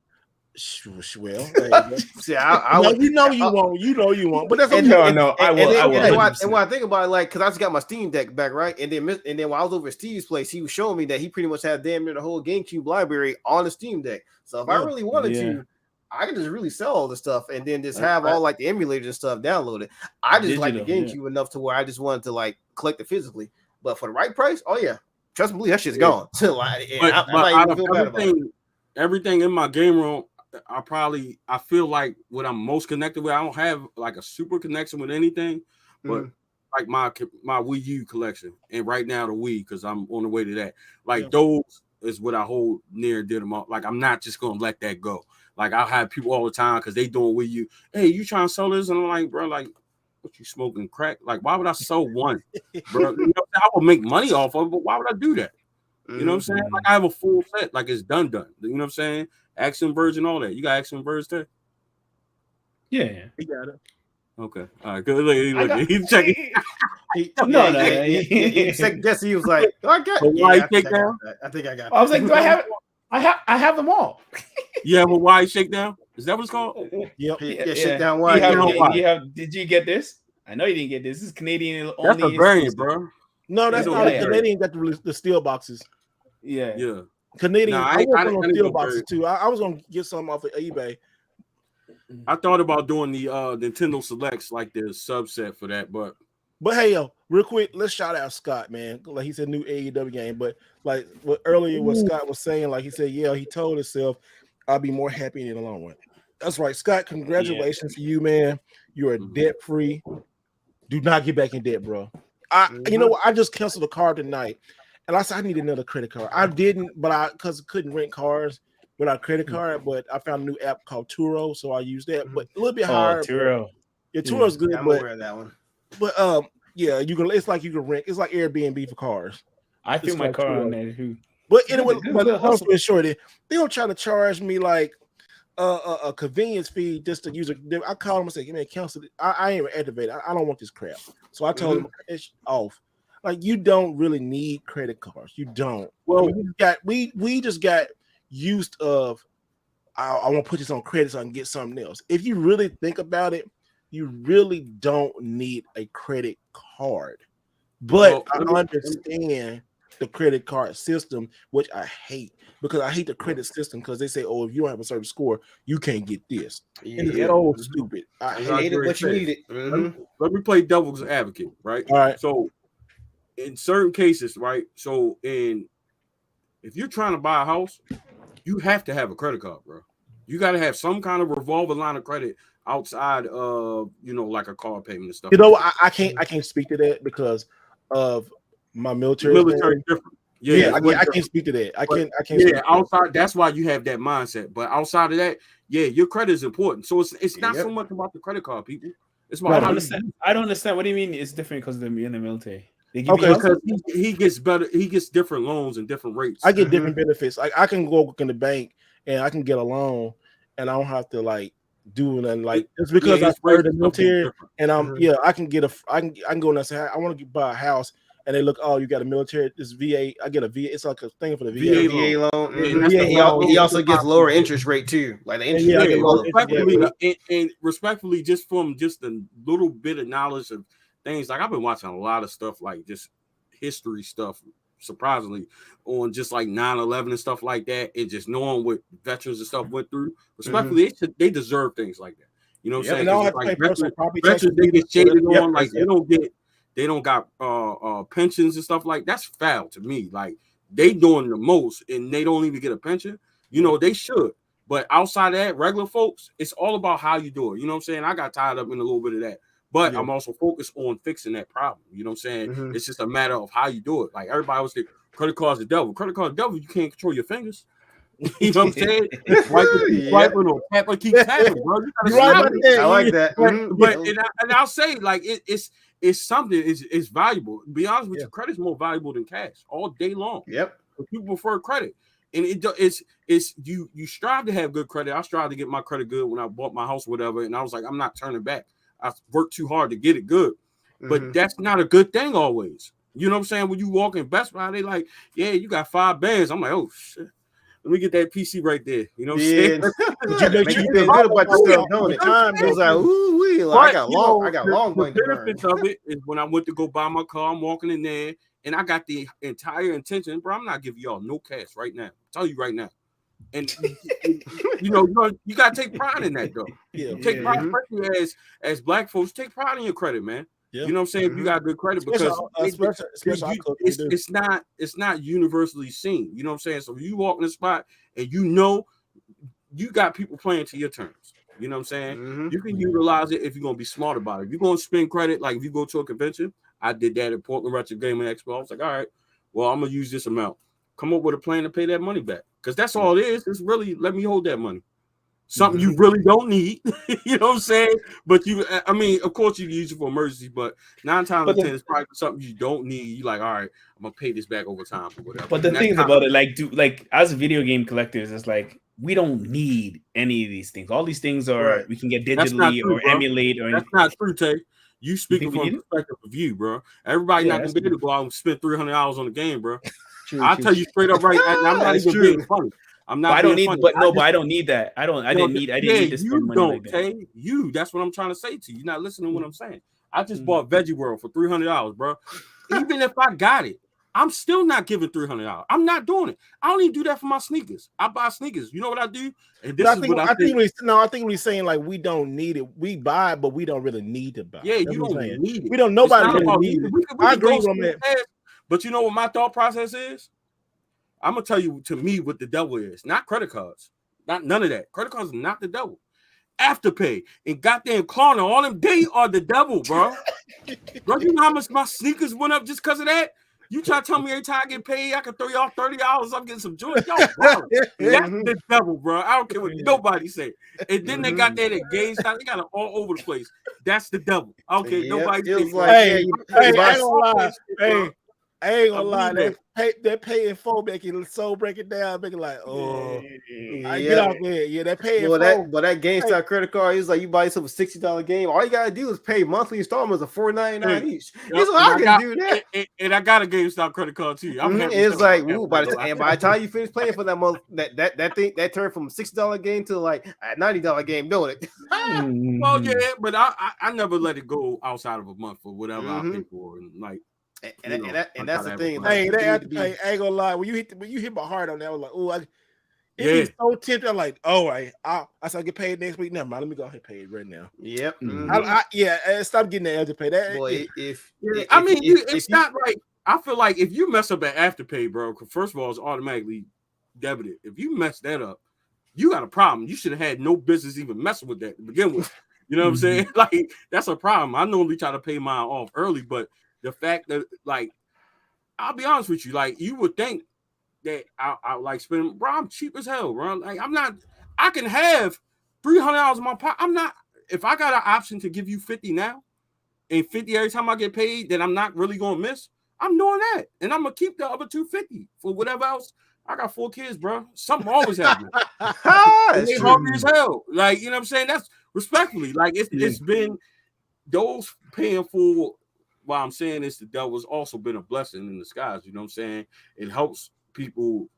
Well, see, I you won't. But that's okay. No, I will. And when I think about it, like, because I just got my Steam Deck back, right? And then when I was over at Steve's place, he was showing me that he pretty much had damn near the whole GameCube library on the Steam Deck. So if I really wanted to, I could just really sell all the stuff and then just have all like the emulators and stuff downloaded. I just like the GameCube enough to where I just wanted to like collect it physically. But for the right price, oh yeah, trust me, believe that shit's gone. So like, I'm not even feel bad about it. Everything in my game room, I feel like what I'm most connected with. I don't have like a super connection with anything, but like my Wii U collection, and right now the Wii, because I'm on the way to that. Like those is what I hold near and dear to my. Like, I'm not just gonna let that go. Like, I'll have people all the time because they doing Wii U. Hey, you trying to sell this? And I'm like, bro, like, what, you smoking crack? Like, why would I sell one, bro? I would make money off of it, but why would I do that? You know what I'm saying? Like, I have a full set, like it's done. You know what I'm saying? Action version, all that. You got action version there? Yeah, he got it. Okay, all right. Good. Look, he's checking. No. Jesse, he was like, I got. Why take down? I think I got. I was like, do I have it? I have them all. You have a wide shakedown? Is that what it's called? Yep. Yeah, shakedown wide. Did you get this? I know you didn't get this. This is Canadian only. That's a variant, bro. No, that's not. Canadian got the steel boxes. Yeah. Canadian. I work on steel boxes too. I was gonna get some off of eBay. I thought about doing the Nintendo Selects, like the subset for that, but hey, yo, real quick, let's shout out Scott, man. Like, he said, new AEW game, but like what Scott was saying, like he said, he told himself, I'll be more happy in the long run. That's right, Scott. Congratulations to you, man. You are debt free. Do not get back in debt, bro. You know what? I just canceled a car tonight, and I said I need another credit card. I didn't, but because I couldn't rent cars without a credit card. But I found a new app called Turo, so I use that. But a little bit higher. Turo. Yeah, Turo's good. I'm aware of that one. But you can. It's like you can rent. It's like Airbnb for cars. I feel my car on there too. But anyway, long short, they don't try to charge me like a convenience fee just to use it. I called them and said, "Give me a cancel it. I ain't activated. I don't want this crap." So I told them it's off. Like, you don't really need credit cards. You don't. Well, we just got used of. I want to put this on credit so I can get something else. If you really think about it, you really don't need a credit card. But I understand the credit card system, which I hate, because I hate the credit system because they say, oh, if you don't have a certain score, you can't get this. And it's so stupid. I hate it, but you need it. Let me play devil's advocate, right? All right. So in certain cases, right? So if you're trying to buy a house, you have to have a credit card, bro. You got to have some kind of revolving line of credit outside of, like a car payment and stuff. I can't speak to that because of my military. Different. I can't speak to that. I can't. Yeah, outside. That's why you have that mindset. But outside of that, your credit is important. So it's not so much about the credit card, people. It's about. I don't understand. What do you mean? It's different because they're in the military. Because he gets better. He gets different loans and different rates. I get different benefits. Like, I can go in the bank and I can get a loan, and I don't have to do nothing. Like, it's because I started the military, and I can get I can go and say I want to buy a house, and they look, oh, you got a military, this VA. I get a VA. It's like a thing for the VA loan. He also gets lower interest rate too. Like the interest rate. And respectfully, just from just a little bit of knowledge of things, like I've been watching a lot of stuff, like just history stuff, surprisingly, on just like 9/11 and stuff like that, and just knowing what veterans and stuff went through. Respectfully, they deserve things like that. You know what I'm saying? Like veterans, they get shaded on, like they don't got pensions and stuff like that's foul to me. Like, they doing the most and they don't even get a pension. They should. But outside of that, regular folks, it's all about how you do it. You know what I'm saying? I got tied up in a little bit of that. But I'm also focused on fixing that problem. You know what I'm saying? It's just a matter of how you do it. Like everybody was saying, credit card's the devil. Credit card's the devil. You can't control your fingers. You know what I'm saying? Swiping or tapping, keep tapping, bro. You I like that. But I'll say, like, it's something. It's valuable. To be honest with you, credit's more valuable than cash all day long. Yep. But people prefer credit, and it's you strive to have good credit. I strive to get my credit good when I bought my house, or whatever, and I was like, I'm not turning back. I worked too hard to get it good, but that's not a good thing always. You know what I'm saying? When you walk in Best Buy, they like, yeah, you got 5 bands. I'm like, oh shit. Let me get that PC right there. You know what I'm saying? But you feel good about yourself, don't it? Time goes like, ooh, like, I got long way to The benefits of it is when I went to go buy my car, I'm walking in there, and I got the entire intention, bro. I'm not giving y'all no cash right now. I'll tell you right now. And you gotta take pride in that, though. Take pride, especially as Black folks, take pride in your credit, man. Yeah. You know what I'm saying? You got good credit because it's not universally seen. You know what I'm saying? So you walk in the spot and you got people playing to your terms. You know what I'm saying? You can utilize it if you're gonna be smart about it. If you're gonna spend credit, like if you go to a convention, I did that at Portland Retro Gaming Expo. I was like, all right, well, I'm gonna use this amount. Come up with a plan to pay that money back. Because that's all it is. It's really let me hold that money. Something you really don't need, you know what I'm saying? But of course you use it for emergency, but 9 times out of 10 it's probably something you don't need. You like, all right, I'm gonna pay this back over time or whatever. But the thing about it, like as video game collectors, it's like we don't need any of these things. All these things are we can get digitally or emulate or that's not true, Tay. You speaking from a perspective of you, bro. Everybody not gonna be able to go out and spend $300 on the game, bro. I'll tell you straight up right now, I'm not even being funny. I'm not. I don't need, but I don't need that. I didn't need to spend money like that. Tay, that's what I'm trying to say to you. You're not listening to what I'm saying. I just bought Veggie World for $300, bro. Even if I got it, I'm still not giving $300. I'm not doing it. I don't even do that for my sneakers. I buy sneakers. You know what I do? And this is what I think. I think we're saying like we don't need it. We buy it, but we don't really need to buy. Yeah, you don't need it. We don't. Nobody really needs it. I agree on that. But you know what my thought process is? I'm gonna tell you, to me, what the devil is. Not credit cards. Not none of that. Credit cards are not the devil. Afterpay and goddamn Klarna, all them, they are the devil, bro. Bro, you know how much my sneakers went up just because of that? You try to tell me every time I get paid, I can throw y'all $30. I'm getting some joy. Yo, bro, that's the devil, bro. I don't care what nobody say. And then they got that at GameStop. They got it all over the place. That's the devil. Okay, nobody say. Hey, I ain't gonna lie. I ain't gonna lie. That pay in full, making soul break it down, making like, I get out there. Yeah, that pay in full. But that GameStop credit card is like you buy yourself a $60 game. All you gotta do is pay monthly installments of $4.99 each. Here's what I can do that. And I got a GameStop credit card too. It's like, by the time you finish playing for that month, that thing that turned from $60 game to like a $90 game, don't it? Well, yeah, but I never let it go outside of a month for whatever I pay for, and like. And that's the thing. Hey, they have to pay. I ain't gonna lie. When you hit my heart on that, I was like, oh, it's so tempting. I'm like, I said I get paid next week. Never mind. Let me go ahead and pay it right now. Yep. Stop getting that Afterpay. That boy, it's not like I feel like if you mess up at Afterpay, bro. First of all, it's automatically debited. If you mess that up, you got a problem. You should have had no business even messing with that to begin with. You know what I'm saying? Like that's a problem. I normally try to pay mine off early, but the fact that, like, I'll be honest with you, like, you would think that I like spending, bro, I'm cheap as hell, bro. Like, I can have $300 in my pocket. I'm not, if I got an option to give you 50 now and 50 every time I get paid that I'm not really going to miss, I'm doing that. And I'm going to keep the other 250 for whatever else. I got 4 kids, bro. Something always happening. They hungry as hell. Like, you know what I'm saying? That's respectfully. Like, it's been those paying for. Why I'm saying this, the devil's also been a blessing in disguise. You know what I'm saying? It helps people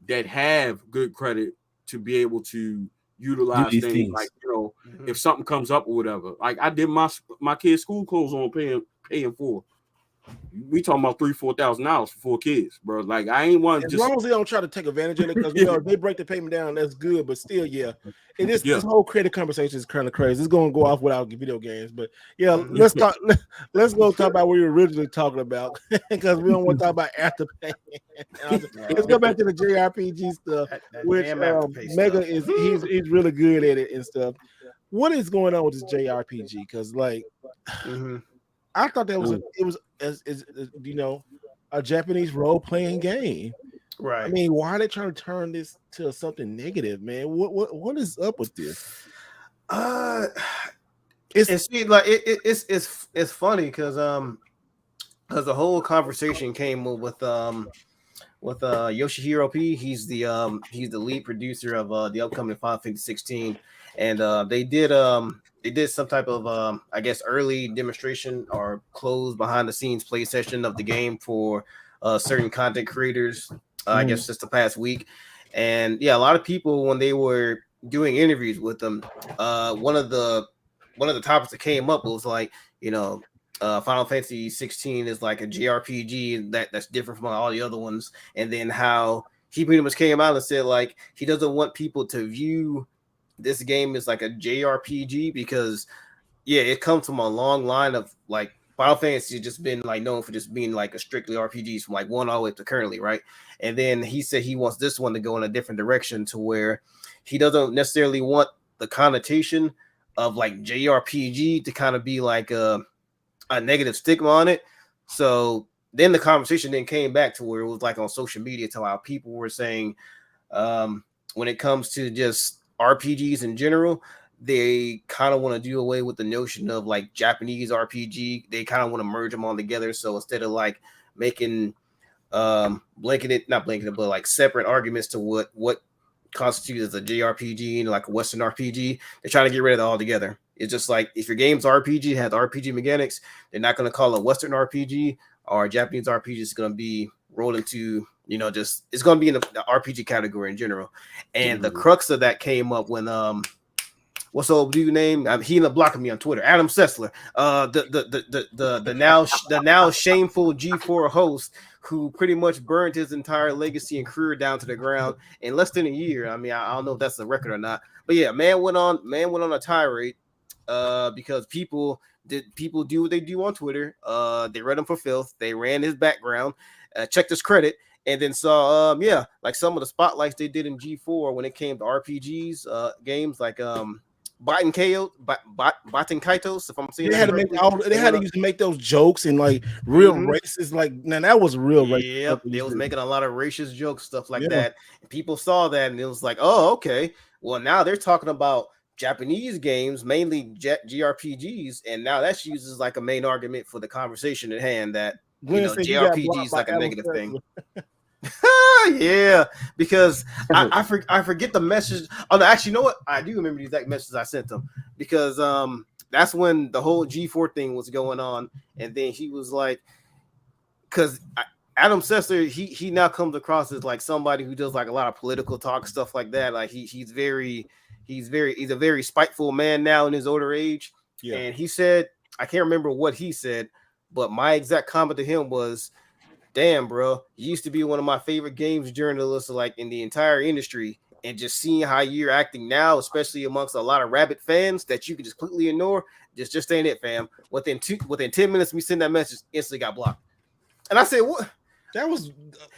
that have good credit to be able to utilize things like, if something comes up or whatever. Like I did my kids' school clothes on paying for. We talking about $3,000-$4,000 for 4 kids, bro. Like I ain't one. As long as they don't try to take advantage of it, because they break the payment down, that's good. But still, this whole credit conversation is kind of crazy. It's going to go off without video games, but let's talk. Let's go talk about what we were originally talking about, because we don't want to talk about Afterpay. Let's go back to the JRPG stuff, which Mega is. He's really good at it and stuff. what is going on with this JRPG? Because like, I thought that was it was as you know, a Japanese role playing game. Right. I mean, why are they trying to turn this to something negative, man? What is up with this? It's funny because the whole conversation came with Yoshihiro P. He's the lead producer of the upcoming Final Fantasy 16, and they did some type of I guess early demonstration or closed behind the scenes play session of the game for certain content creators. I guess just the past week, and yeah, a lot of people when they were doing interviews with them, one of the topics that came up was like, Final Fantasy 16 is like a JRPG that's different from all the other ones, and then how he pretty much came out and said like he doesn't want people to view this game as like a JRPG because it comes from a long line of like Final Fantasy just been like known for just being like a strictly RPGs from like 1 all the way up to currently, right? And then he said he wants this one to go in a different direction to where he doesn't necessarily want the connotation of like JRPG to kind of be like a negative stigma on it. So then the conversation then came back to where it was like on social media to how people were saying when it comes to just RPGs in general, they kind of want to do away with the notion of like Japanese RPG. They kind of want to merge them all together. So instead of like making not blanketed, but like separate arguments to what constitutes as a JRPG and like a Western RPG, they're trying to get rid of it all together. It's just like if your game's RPG, has RPG mechanics, they're not going to call it Western RPG or a Japanese RPG. It's going to be rolled into, it's going to be in the RPG category in general. And the crux of that came up when what's the old dude name? He ended up blocking me on Twitter. Adam Sessler, the now shameful G4 host who pretty much burned his entire legacy and career down to the ground in less than a year. I mean, I don't know if that's a record or not, but yeah, man went on a tirade because people do what they do on Twitter. They read him for filth. They ran his background, checked his credit, and then saw like some of the spotlights they did in G4 when it came to RPGs, games like Baten Kaitos, if I'm saying they had to use to make those jokes and like real racist, like now that was real racist. Yep, they was making a lot of racist jokes, stuff like that. And people saw that and it was like, oh, okay. Well, now they're talking about Japanese games, mainly JRPGs, and now that's used as like a main argument for the conversation at hand that JRPG is like a negative thing. Yeah, because I forget the message. Oh, no, actually, you know what? I do remember the exact message I sent them because that's when the whole G4 thing was going on, and then he was like, because Adam Sessler, he now comes across as like somebody who does like a lot of political talk, stuff like that. Like he's a very spiteful man now in his older age. Yeah. And he said, I can't remember what he said, but my exact comment to him was, damn, bro, you used to be one of my favorite games journalists, like in the entire industry, and just seeing how you're acting now, especially amongst a lot of rabid fans that you can just completely ignore, just ain't it, fam. Within 10 minutes, we send that message, instantly got blocked. And I said, what? That was,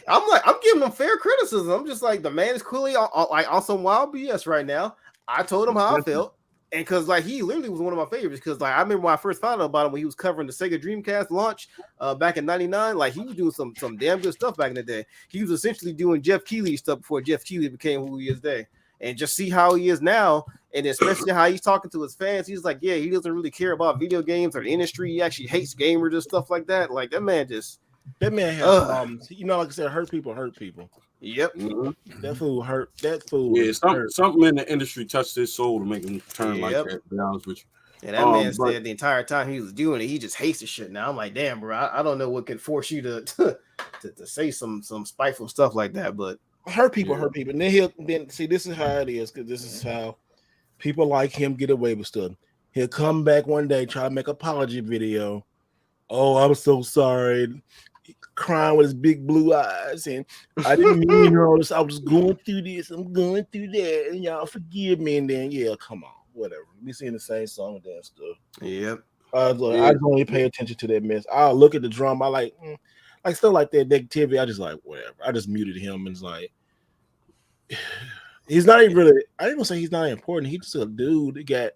I'm giving him fair criticism. I'm just like, the man is clearly on some wild BS right now. I told him how I felt. And because like he literally was one of my favorites, because like I remember when I first found out about him when he was covering the Sega Dreamcast launch back in '99. Like he was doing some damn good stuff back in the day. He was essentially doing Jeff Keighley stuff before Jeff Keighley became who he is today. And just see how he is now, and especially how he's talking to his fans. He's like, yeah, he doesn't really care about video games or the industry. He actually hates gamers and stuff like that. Like that man has problems. Like I said, hurt people. Yep. Mm-hmm. That fool hurt. That fool. Yeah, something in the industry touched his soul to make him turn like that, to be honest with you. And that man said the entire time he was doing it, he just hates the shit now. I'm like, damn, bro, I don't know what could force you to say some spiteful stuff like that, but hurt people. And then see, this is how it is, because this is how people like him get away with stuff. He'll come back one day, try to make an apology video. Oh, I'm so sorry. Crying with his big blue eyes, and I didn't mean all this. I was going through this, I'm going through that, and y'all forgive me. And then, come on, whatever. We sing the same song and that stuff. Yep. I just only pay attention to that mess. I'll look at the drum. I like stuff like that negativity. I just like whatever. I just muted him, and it's like he's not even really. I didn't even say he's not important. He's just a dude that got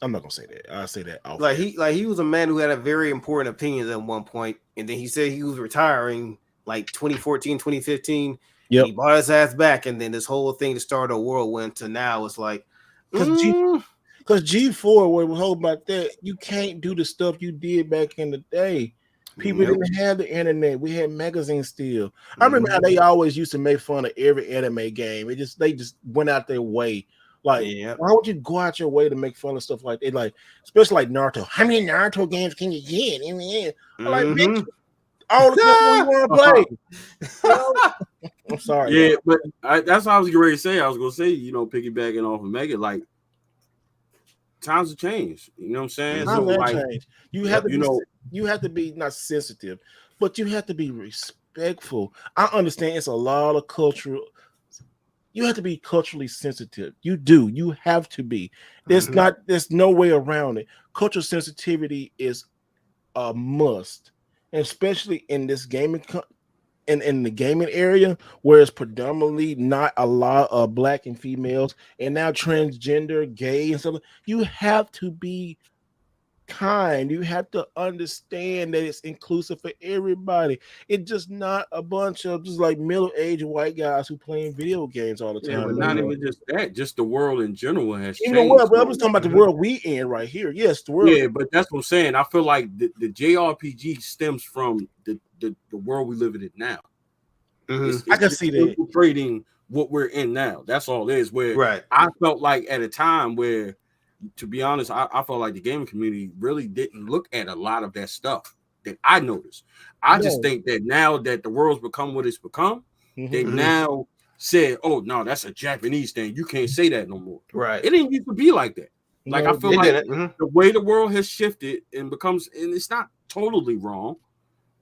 I'm not gonna say that. I'll say that off. Like he was a man who had a very important opinions at one point, and then he said he was retiring like 2014, 2015. Yep. He bought his ass back, and then this whole thing to start a whirlwind to now it's like Because G4, what was whole about that, you can't do the stuff you did back in the day. People didn't have the internet. We had magazines still. I remember how they always used to make fun of every anime game. They just went out their way. Like, why would you go out your way to make fun of stuff like that? Like, especially like Naruto. How many Naruto games can you get in the end? Like, bitch, all the stuff you want to play. I'm sorry. Yeah, but that's what I was getting ready to say. I was gonna say, piggybacking off of Megan, like times have changed. You know what I'm saying? So like, you have to you have to be not sensitive, but you have to be respectful. I understand it's a lot of cultural. You have to be culturally sensitive. You do. You have to be. There's no way around it. Cultural sensitivity is a must, and especially in this gaming in the gaming area where it's predominantly not a lot of black and females, and now transgender, gay, and stuff. You have to be kind. You have to understand that it's inclusive for everybody. It's just not a bunch of just like middle-aged white guys who playing video games all the time. Yeah, but not even just that, just the world in general has changed. The world, but I'm just talking about the world we in right here. Yes, the world. Yeah, but that's what I'm saying. I feel like the JRPG stems from the world we live in now. I can see that infiltrating what we're in now. That's all it is. Where I felt like at a time where, to be honest, I felt like the gaming community really didn't look at a lot of that stuff that I noticed. I just think that now that the world's become what it's become, they now said, "Oh no, that's a Japanese thing. You can't say that no more." Right? It didn't used to be like that. Like I feel like the way the world has shifted and becomes, and it's not totally wrong,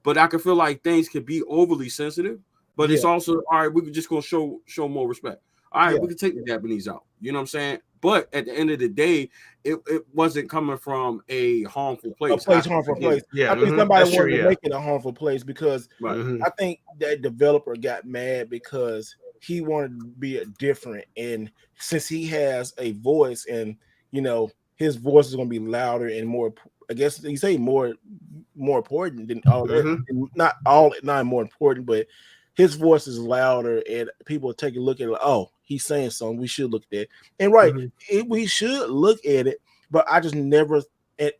but I can feel like things can be overly sensitive. But it's also all right. We're just gonna show more respect. All right, we can take the Japanese out. You know what I'm saying? But at the end of the day, it wasn't coming from a harmful place. Harmful place. Yeah, I think somebody wanted to make it a harmful place because I think that developer got mad because he wanted to be different, and since he has a voice, and his voice is going to be louder and more. I guess you say more important than all that. Not more important, but his voice is louder, and people take a look at it. Like, oh, he's saying something. We should look at it. And we should look at it. But I just never.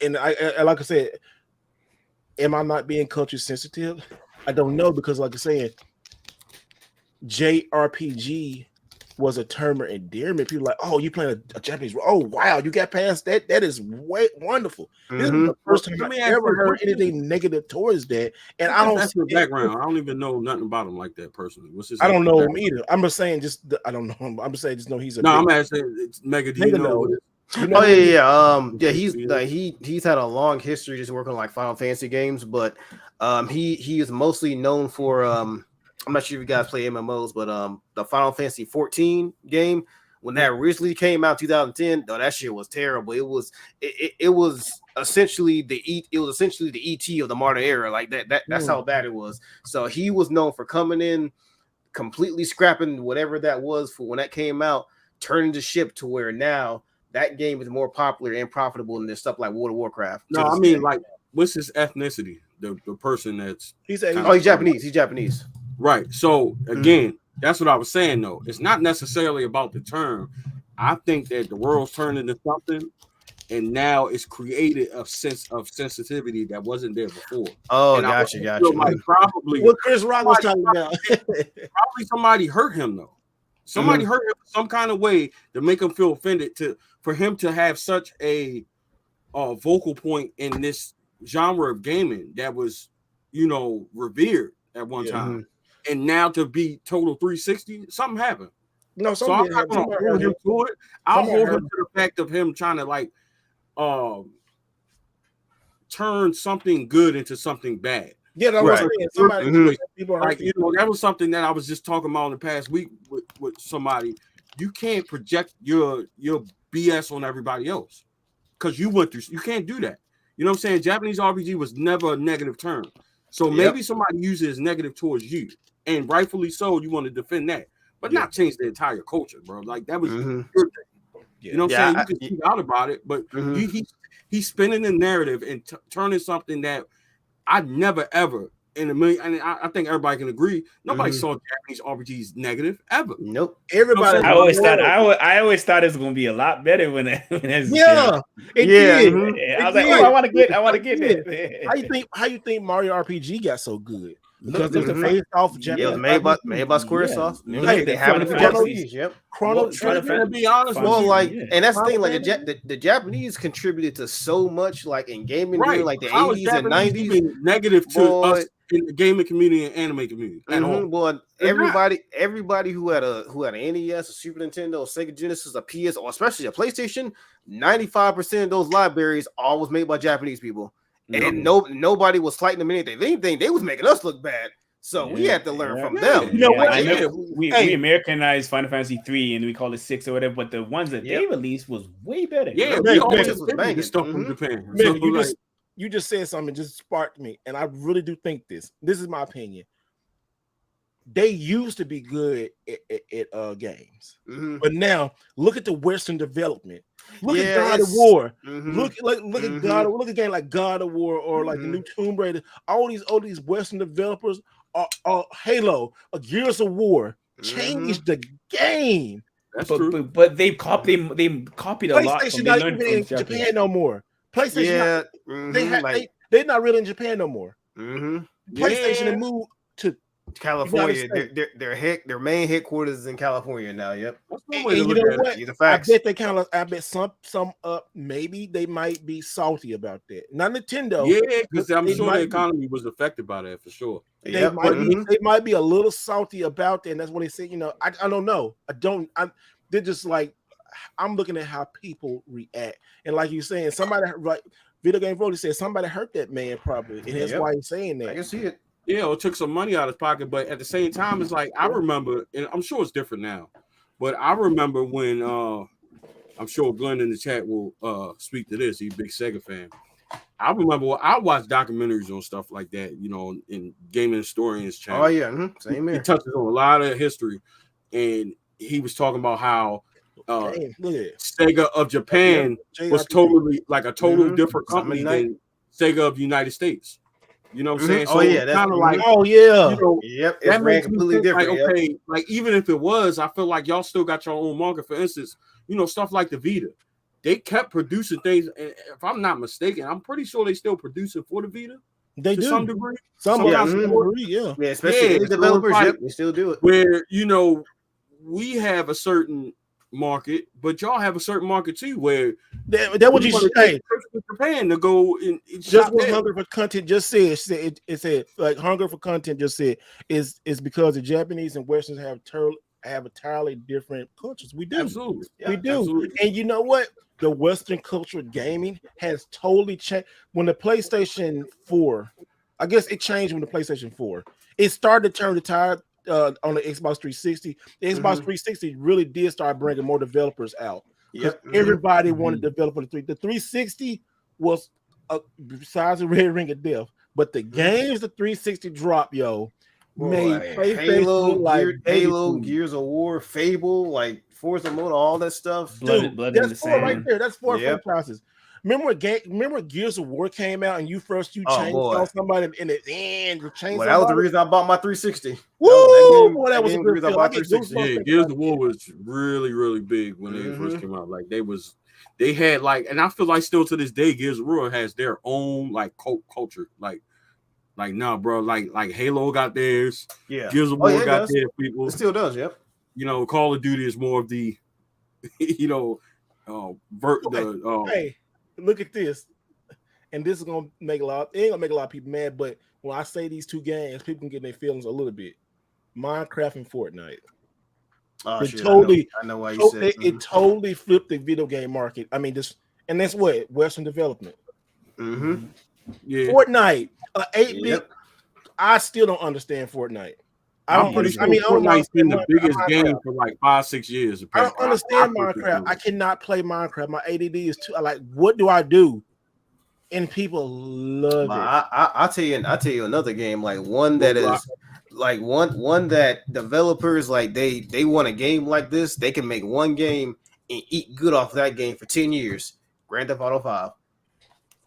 And I like I said, am I not being culture sensitive? I don't know, because like I said, JRPG was a term of endearment. People like, oh, you playing a Japanese? Oh, wow, you got past that. That is wonderful. This is the first time I ever heard anything negative towards that. And I don't. That's the background. I don't even know nothing about him like that personally. What's his? I don't know him either. I'm just saying, I don't know him. I'm just saying, just know he's a. No, I'm asking. It's Mega. Do you know? He's had a long history just working on like Final Fantasy games, but he is mostly known for I'm not sure if you guys play MMOs, but the Final Fantasy 14 game, when that originally came out 2010, though, that shit was terrible. It was essentially the ET of the modern era. Like that's how bad it was. So he was known for coming in, completely scrapping whatever that was for when that came out, turning the ship to where now that game is more popular and profitable than this stuff like World of Warcraft. No, I mean, like, what's his ethnicity? The person that's he's Japanese. He's Japanese. Right. So again, that's what I was saying though. It's not necessarily about the term. I think that the world's turned into something, and now it's created a sense of sensitivity that wasn't there before. Oh, and gotcha. Like probably what Chris Rock was talking about. Probably somebody hurt him though. Somebody hurt him some kind of way to make him feel offended, for him to have such a vocal point in this genre of gaming that was, revered at one time. And now to be total 360, something happened. No, so I'm not going to hold him to it. I'll hold him to the fact of him trying to like turn something good into something bad. Yeah, that was somebody. People like that was something that I was just talking about in the past week with somebody. You can't project your BS on everybody else because you went through. You can't do that. You know what I'm saying? Japanese RPG was never a negative term. So maybe somebody uses negative towards you, and rightfully so. You want to defend that, but not change the entire culture, bro. Like that was your thing. You know what I'm saying? You can speak out about it, but he's spinning the narrative and turning something that I never ever in a million. And I think everybody can agree. Nobody saw Japanese RPGs negative ever. Nope. Everybody. I always thought it was going to be a lot better when it was it did. I was like, oh, I want to get it. How you think Mario RPG got so good? Because it's based off Japanese. Yeah, made by Squaresoft. Hey, they have it for Japanese. Yep. To be honest, and that's the thing. Like the Japanese contributed to so much, like in gaming, during like the 80s and 90s. Negative to us in the gaming community and anime community. Boy, everybody who had an NES, a Super Nintendo, a Sega Genesis, a PS, or especially a PlayStation, 95% of those libraries all was made by Japanese people. And nobody was slighting them anything. If anything, they was making us look bad. So we had to learn from them. You know what? I know we Americanized Final Fantasy 3 and we call it 6 or whatever, but the ones that they released was way better. Yeah, we always was banging stuff from Japan. You just said something just sparked me, and I really do think this. This is my opinion. They used to be good at games, but now look at the Western development. Look at God of War. Look at God. Look at game like God of War or like the new Tomb Raider. All these Western developers are Halo, Gears of War changed the game. That's true. But they copied a lot. PlayStation not even in Japan no more. PlayStation, they're not really in Japan no more. PlayStation they moved to California. Their main headquarters is in California now. Yep. And you know what? I bet some maybe they might be salty about that. Not Nintendo. Yeah, because I'm sure the economy was affected by that for sure. They might be a little salty about that, and that's what they say. You know, I don't know. They're just like, I'm looking at how people react, and like you're saying, somebody like Video Game Vote said somebody hurt that man probably, and that's why he's saying that. I can see it. Yeah, it took some money out of his pocket, but at the same time, it's like I remember, and I'm sure it's different now, but I remember when I'm sure Glenn in the chat will speak to this. He's a big Sega fan. I remember I watched documentaries on stuff like that, you know, in Gaming Historians channel. Oh yeah, same here. He touches on a lot of history, and he was talking about how Sega of Japan was totally like a total different company than Sega of the United States. You know what I'm saying? So that's kind of like, you know, that makes completely different. Like, okay, like even if it was, I feel like y'all still got your own market. For instance, you know, stuff like the Vita, they kept producing things. And if I'm not mistaken, I'm pretty sure they still producing for the Vita. They do some degree. Especially the developers. They still do it. Where you know we have a certain market, but y'all have a certain market too, where that what you say. Japan to go and just what Hunger for Content just said. It said like Hunger for Content just said is because the Japanese and Westerns have entirely different cultures. We do, absolutely, we do, absolutely. And you know what? The Western culture of gaming has totally changed when the PlayStation 4. I guess it changed when the PlayStation 4. It started to turn the tide. On the Xbox 360, the Xbox 360 really did start bringing more developers out. Everybody wanted to develop for the 360. The 360 was besides the Red Ring of Death, but the games the 360 dropped, made Halo, Gears of War, Fable, like Forza Motor, all that stuff. That's four right there. That's four franchises. Remember when Gears of War came out and you changed on somebody in the end? That was the reason I bought my 360. Woo! That was the reason I bought 360. Yeah, Gears of War was really, really big when they first came out. Like they had like, and I feel like still to this day, Gears of War has their own like culture. Like nah, bro. Like Halo got theirs. Yeah, Gears of War got theirs. People, it still does. Yep. You know, Call of Duty is more of the, you know, hey. Look at this, and this is gonna make a lot. It ain't gonna make a lot of people mad, but when I say these two games, people can get their feelings a little bit. Minecraft and Fortnite. I know why you said it totally flipped the video game market. I mean, and that's what Western development. Yeah, Fortnite, 8-bit. I still don't understand Fortnite. I'm pretty sure Fortnite's been the biggest game for like 5-6 years. I don't understand Minecraft. I cannot play Minecraft. My ADD is too. What do I do? And people love it. I'll tell you another game, like one that is like one that developers like they want a game like this. They can make one game and eat good off that game for 10 years. Grand Theft Auto 5.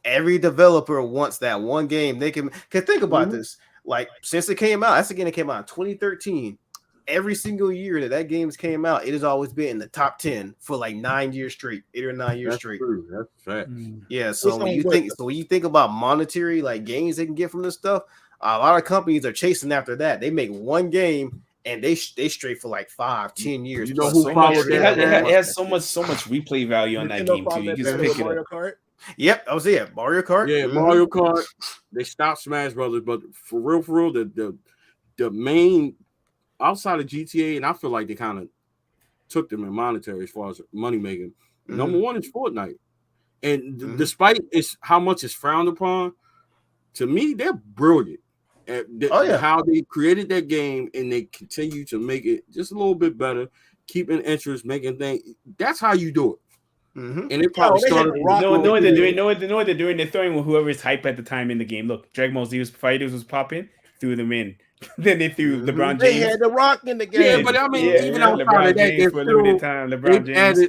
Every developer wants that one game they can think about this. Like, since it came out, that's the game that came out in 2013. Every single year that games came out, it has always been in the top 10 for like 9 years straight, 8 or 9 years straight. True. That's fact. Yeah. So when you think about monetary like gains they can get from this stuff, a lot of companies are chasing after that. They make one game and they straight for like 5-10 years. You know who followed that? It has so much replay value on that game too. You can just pick it up. Mario Kart. Yep, that was it. Mario Kart. Yeah, Mario Kart. They stopped Smash Brothers, but for real, the main outside of GTA, and I feel like they kind of took them in monetary as far as money making. Number one is Fortnite, and despite how much it's frowned upon, to me they're brilliant at how they created that game, and they continue to make it just a little bit better, keeping interest, making things. That's how you do it. And they probably started. Know what they're doing. Know what they're doing. They're throwing whoever's hype at the time in the game. Look, Dragon Ball Z fighters was popping, threw them in. Then they threw LeBron James. They had The Rock in the game. Yeah, but I mean, even outside of that, for a limited time, LeBron James.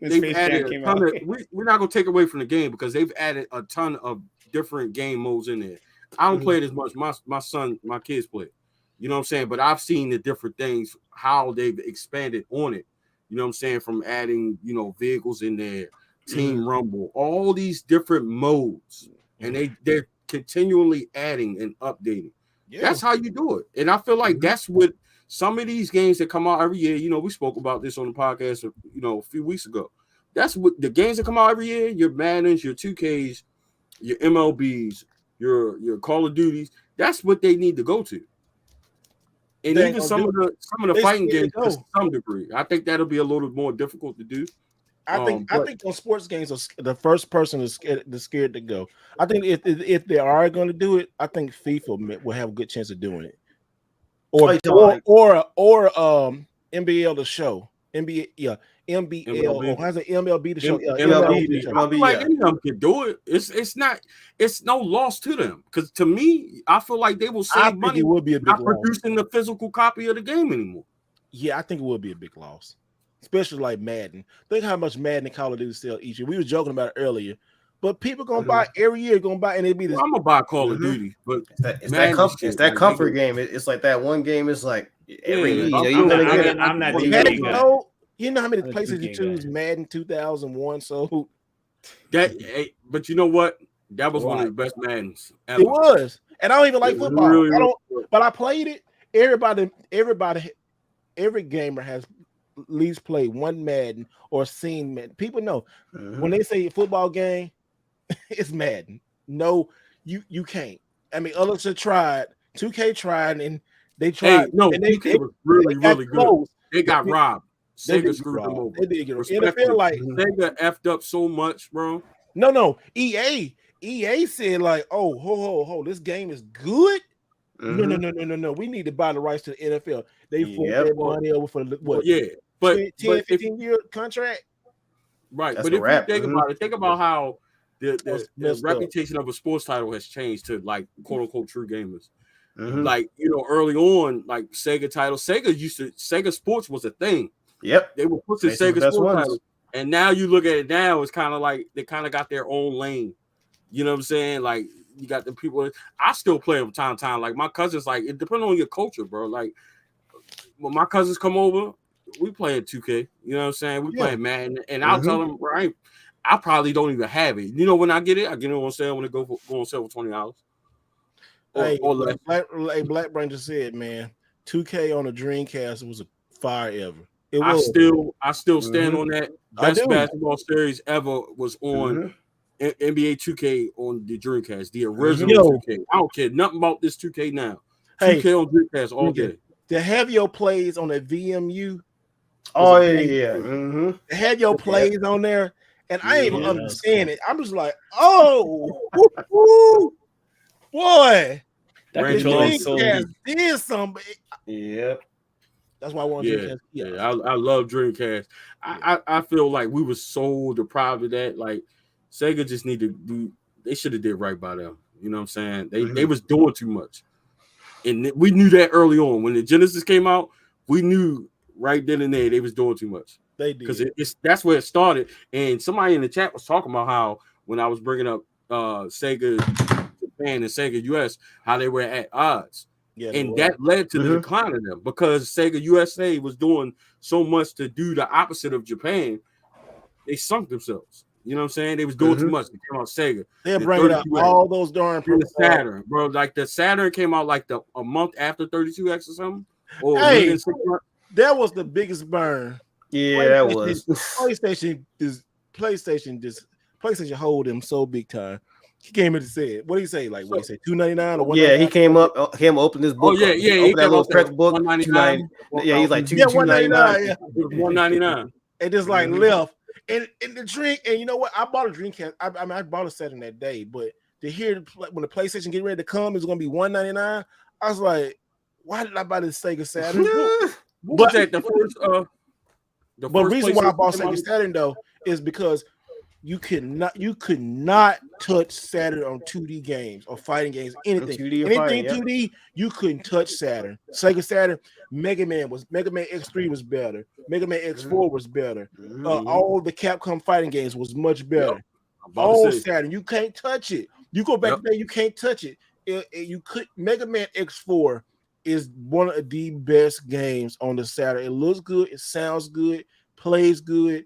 They've added a ton of. We're not gonna take away from the game because they've added a ton of different game modes in there. I don't play it as much. My kids play it. You know what I'm saying? But I've seen the different things, how they've expanded on it. You know what I'm saying? From adding, vehicles in there, Team Rumble, all these different modes, and they're continually adding and updating. Yeah. That's how you do it. And I feel like that's what some of these games that come out every year, we spoke about this on the podcast, a few weeks ago. That's what the games that come out every year, your Maddens, your 2Ks, your MLBs, your Call of Duties, that's what they need to go to. And even some of the fighting games to some degree. I think that'll be a little more difficult to do. I think those sports games are the first person is scared to go. I think if they are going to do it, I think FIFA will have a good chance of doing it. Or NBL the show. NBL. Or how's it MLB the show? MLB, like any of them can do it. It's no loss to them. Because to me, I feel like they will save money. It would be a big not loss. Producing the physical copy of the game anymore. Yeah, I think it would be a big loss. Especially like Madden. Think how much Madden and Call of Duty sell each year. We were joking about it earlier, but people gonna buy every year. Gonna buy, and it'd be this. I'm gonna buy Call of Duty, but it's that comfort game. It's like that one game. It's like every year. I'm not. You know how many places you choose Madden 2001. So but you know what? That was one of the best Maddens ever. It was, and I don't even like football. Really, but I played it. Every gamer has at least played one Madden or seen Madden. People know when they say football game, it's Madden. No, you can't. I mean, others have tried. 2K tried, and they tried. No, and 2K was really good. Close. They got robbed. Sega screwed them over. They did get robbed. NFL like Sega effed up so much, bro. No. EA said like, oh, ho, this game is good. No. We need to buy the rights to the NFL. They forked their money over for what? Yeah, but 15-year contract. Right, but if you think about it, think about how the reputation of a sports title has changed to like quote unquote true gamers. Like early on, like Sega titles, Sega Sports was a thing. Yep, they were pushing Sega Sports titles, and now you look at it now, it's kind of like they kind of got their own lane. You know what I'm saying? Like you got the people. I still play them time to time. Like my cousins, like it depends on your culture, bro. Like when my cousins come over, we playing 2K. You know what I'm saying? We playing Madden, and I'll tell them, right? I probably don't even have it. When I get it, I get it on sale when it go on sale for $20. Or less. Black Brain just said, man, 2K on a Dreamcast was a fire ever. I still stand on that. Best basketball series ever was on NBA 2K on the Dreamcast, the original 2K. I don't care nothing about this 2K now. 2K on Dreamcast all day. To have your plays on a VMU. Oh yeah. To have your plays on there, and I ain't even understand it. I'm just like, oh, boy, that Dreamcast did something. Yep. That's why I want Dreamcast. Yeah, I love Dreamcast. I feel like we were so deprived of that. Like Sega just need to do. They should have did right by them. You know what I'm saying? They was doing too much, and we knew that early on when the Genesis came out. We knew right then and there they was doing too much. They did because that's where it started. And somebody in the chat was talking about how when I was bringing up Sega Japan and Sega US, how they were at odds. Yeah, and that led to the decline of them because Sega USA was doing so much to do the opposite of Japan. They sunk themselves. You know what I'm saying? They was doing too much. They came out Sega. They're bringing out all those darn Saturn, bro. Like the Saturn came out like a month after 32X or something. Or hey, that was the biggest burn. Yeah, that was. PlayStation hold them so big time. He came in and said, what did he say? Like, what did he say? $299 or $199? Yeah, he came up, him open this book. Oh, yeah. He that little press book. $199. Yeah, he's like $299. Yeah. $199. And just like left. And the drink, and you know what? I bought a Dreamcast. I bought a Saturn that day, but to hear when the PlayStation get ready to come, it's going to be $199. I was like, why did I buy this Sega Saturn? But the first, the reason why I bought Sega Saturn though is because you could not touch Saturn on 2D games or fighting games, anything 2D, you couldn't touch Saturn. Sega Saturn, Mega Man X3 was better, Mega Man X4 was better. All the Capcom fighting games was much better. All Saturn, you can't touch it. You go back there, you can't touch it. You could. Mega Man X4 is one of the best games on the Saturn. It looks good, it sounds good, plays good.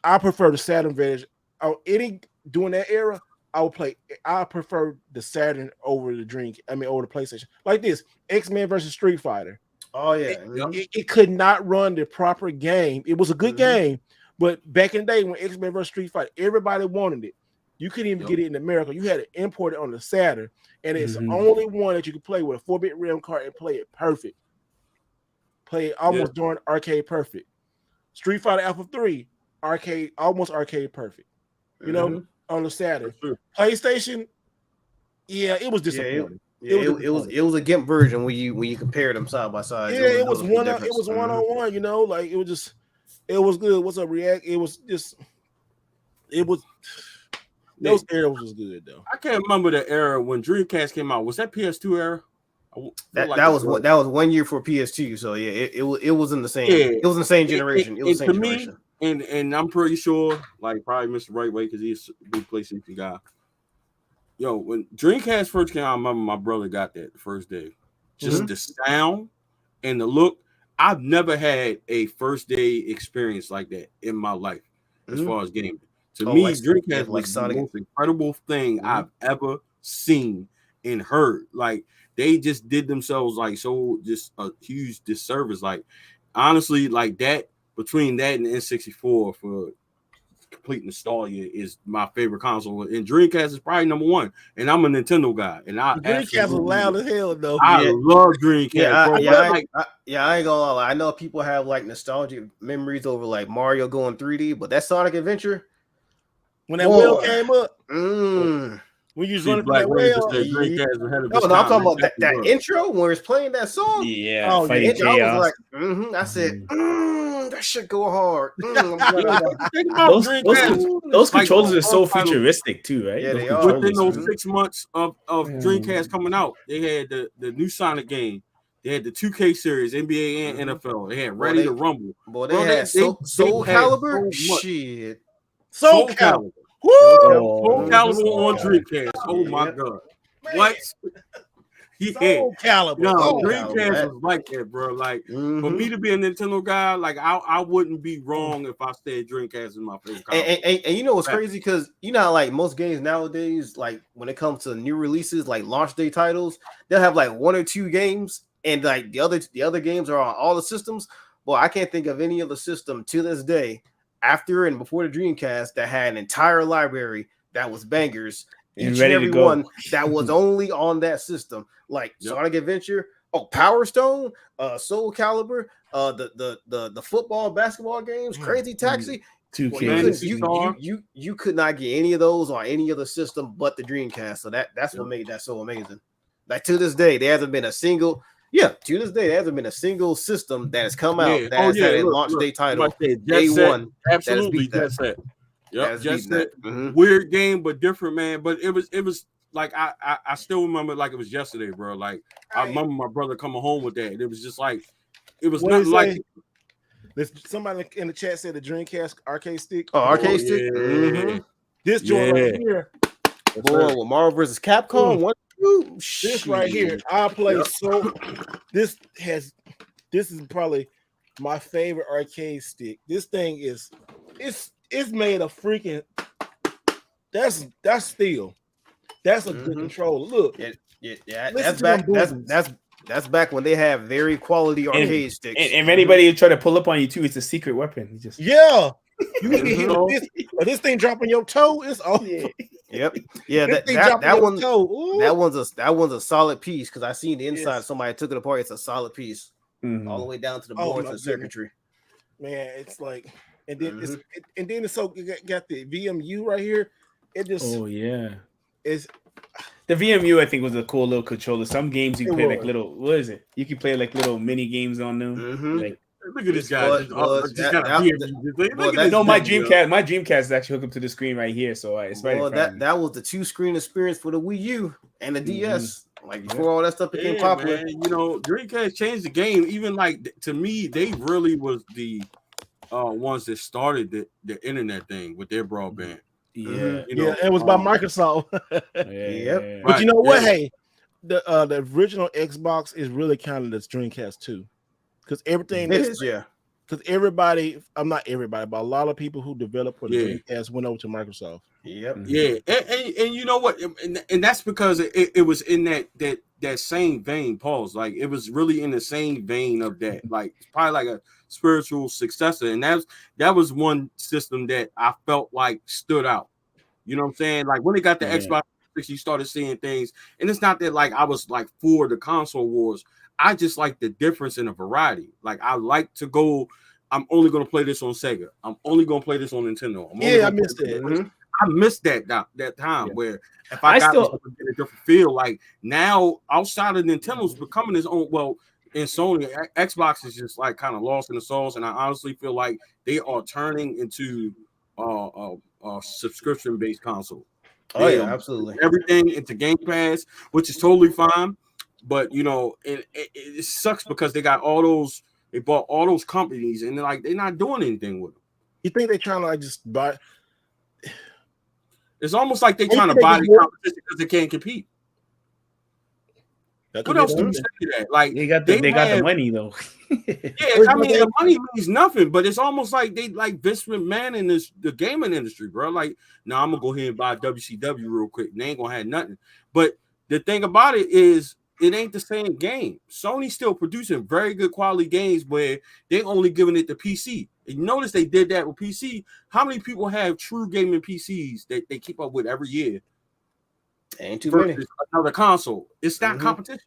I prefer the Saturn version. During that era, I prefer the Saturn over the over the PlayStation. Like this, X-Men versus Street Fighter. Oh yeah, it could not run the proper game. It was a good game, but back in the day when X-Men versus Street Fighter, everybody wanted it. You couldn't even get it in America. You had to import it on the Saturn, and it's the only one that you could play with a 4-bit RAM card and play it perfect. Play it almost darn arcade perfect. Street Fighter Alpha 3. Almost arcade perfect, you know, on the Saturn. PlayStation, it was disappointing. It was a GIMP version when you compare them side by side. Yeah, it was one-on-one, you know, like it was good. What's up, React? Those eras was good though. I can't remember the era when Dreamcast came out. Was that PS2 era? That was 1 year for PS2. So yeah, it was in the same. It was in the same generation. It was the same generation. And I'm pretty sure, like probably Mr. Wright Way, because he's a big PlayStation guy. Yo, when Dreamcast first came out, I remember my brother got that the first day. Just the sound and the look. I've never had a first day experience like that in my life as far as gaming. To me, Dreamcast was the most incredible thing I've ever seen and heard. Like they just did themselves like so just a huge disservice. Like honestly, like that. Between that and the N64 for complete nostalgia is my favorite console, and Dreamcast is probably number one. And I'm a Nintendo guy, and Dreamcast was loud as hell though. I love Dreamcast. I ain't gonna lie. I know people have like nostalgic memories over like Mario going 3D, but that Sonic Adventure when that wheel came up. When you was running that wheel, I'm talking about that intro where it's playing that song. Yeah, I was like, I said, that shit go hard. Those controllers are so futuristic too, right? Yeah, they are. Within those 6 months of Dreamcast coming out, they had the new Sonic game. They had the 2K series, NBA and NFL. They had Ready to Rumble. Boy, they had Soul Calibur. Shit. Soul Calibur. Soul Calibur on Dreamcast. Oh my god! What? Soul Calibur. No, Dreamcast was like that, bro. Like for me to be a Nintendo guy, like I wouldn't be wrong if I said Dreamcast is my favorite console. And you know what's crazy? Because you know how like most games nowadays, like when it comes to new releases, like launch day titles, they'll have like 1 or 2 games, and like the other games are on all the systems. Boy, I can't think of any other system to this day, after and before the Dreamcast, that had an entire library that was bangers. Each and every one that was only on that system, like Sonic Adventure, Power Stone, Soul Calibur, the football, basketball games, Crazy Taxi. 2K. You could not get any of those on any other system but the Dreamcast. So that's what made that so amazing. Like to this day, there hasn't been a single. Yeah, to this day, there hasn't been a single system that has come out that has had a launch day title. Day one, absolutely, Jet Set. Yep, Jet Set. Weird game, but different, man. But it was like I still remember like it was yesterday, bro. Like I remember my brother coming home with that. It was just like it was not like Somebody in the chat said the Dreamcast arcade stick. Oh, arcade stick. Yeah. Mm-hmm. This joint right here. Boy, with Marvel vs. Capcom, what? This right here, I play This is probably my favorite arcade stick. This thing is, it's made of freaking. That's steel. That's a good controller. Look, yeah. That's back when they have very quality arcade sticks. And if anybody try to pull up on you too, it's a secret weapon. You just you can hit this thing dropping your toe. It's all. Yep. Yeah, that one's a solid piece because I seen the inside. Somebody took it apart. It's a solid piece, all the way down to the boards and circuitry. Man, it's like, and then it's so got the VMU right here. It just it's the VMU. I think was a cool little controller. Some games you can play like little. What is it? You can play like little mini games on them. Like, look at this guy. My Dreamcast is actually hooked up to the screen right here, so it's right. That was the 2-screen experience for the Wii U and the DS. Like before all that stuff became popular. Man. You know, Dreamcast changed the game. Even like to me, they really was the ones that started the internet thing with their broadband. Yeah, it was by Microsoft. Yep. But you know what? Hey, the original Xbox is really kind of the Dreamcast too. Because everything because everybody, I'm not everybody, but a lot of people who developed for the Dreamcast went over to Microsoft. Yep. Yeah, and you know what? And that's because it was in that same vein, Paul's. Like it was really in the same vein of that, like probably like a spiritual successor. And that was one system that I felt like stood out. You know what I'm saying? Like when they got the Xbox, you started seeing things, and it's not that like I was like for the console wars. I just like the difference in the variety. Like I like to go. I'm only going to play this on Sega. I'm only going to play this on Nintendo. I missed it. I missed that time where if I got a different feel. Like now, outside of Nintendo's becoming its own. Well, in Sony, Xbox is just like kind of lost in the sauce, and I honestly feel like they are turning into a subscription-based console. Oh yeah, absolutely. Everything into Game Pass, which is totally fine. But you know, it sucks because they bought all those companies, and they're not doing anything with them. You think they're trying to like just buy? It's almost like they're trying to buy the competition because they can't compete. What else do you say to that? Like they got the money though. I mean the money means nothing, but it's almost like they like Vince McMahon in the gaming industry, bro. Like, no, I'm gonna go ahead and buy WCW real quick. They ain't gonna have nothing. But the thing about it is, it ain't the same game. Sony's still producing very good quality games where they only giving it to PC. And you notice they did that with PC. How many people have true gaming PCs that they keep up with every year? Ain't too many. Another console. It's not competition.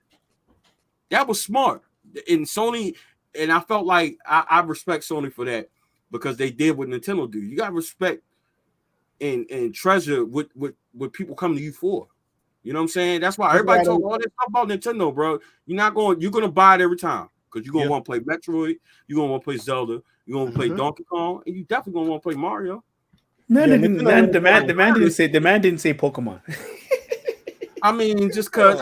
That was smart. And Sony, and I felt like I respect Sony for that because they did what Nintendo do. You got to respect and treasure what people come to you for. You know what I'm saying? That's why everybody talk all this stuff about Nintendo, bro. You're gonna buy it every time because you're gonna want to play Metroid, you're gonna want to play Zelda, you're gonna play Donkey Kong, and you definitely gonna want to play Mario. The man didn't say Pokemon. I mean, just cause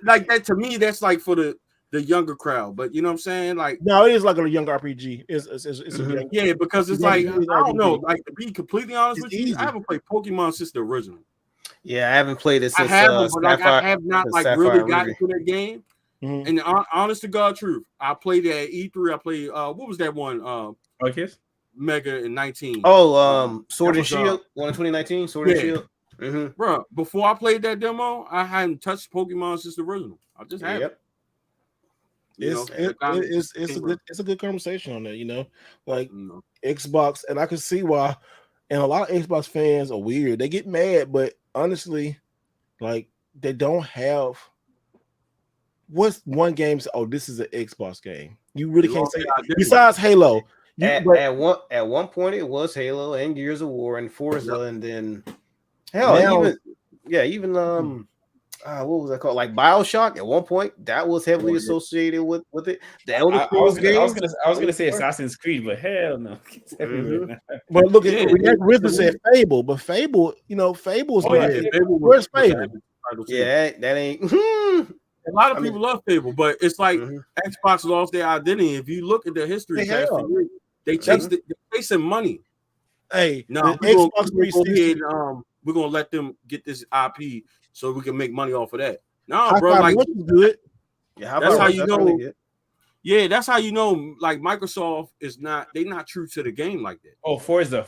like that to me, that's like for the younger crowd. But you know what I'm saying? Like, no, it is like a young RPG. It's because it's like I don't know. Like to be completely honest with you, I haven't played Pokemon since the original. Yeah, I haven't played it since I have not like really gotten to that game. And honest to God truth, I played it at E3. I played what was that one? Mega in 19. Oh, Sword and Shield, one in 2019. Sword and Shield. Bro, before I played that demo, I hadn't touched Pokemon since the original. I just haven't. It's a good conversation on that, you know, like Xbox, and I can see why. And a lot of Xbox fans are weird. They get mad, but honestly, like they don't have what's one game. Oh, this is an Xbox game. You really can't say besides Halo. At one point, it was Halo and Gears of War and Forza, and then even what was that called? Like BioShock. At one point, that was heavily associated with it. The Elder Scrolls game. I was gonna say Assassin's Creed, but hell no. But look at Rizzo said Fable, but Fable, you know, Fable's where's Fable? Yeah, that ain't. A lot of people love Fable, but it's like Xbox lost their identity. If you look at their history, They chasing money. Hey, no, the Xbox 360. We're gonna let them get this IP so we can make money off of that. No, High bro, Five like Rush is good. Yeah, that's how you know. really good. Yeah, that's how you know. Like Microsoft is not. They not true to the game like that. Oh, Forza.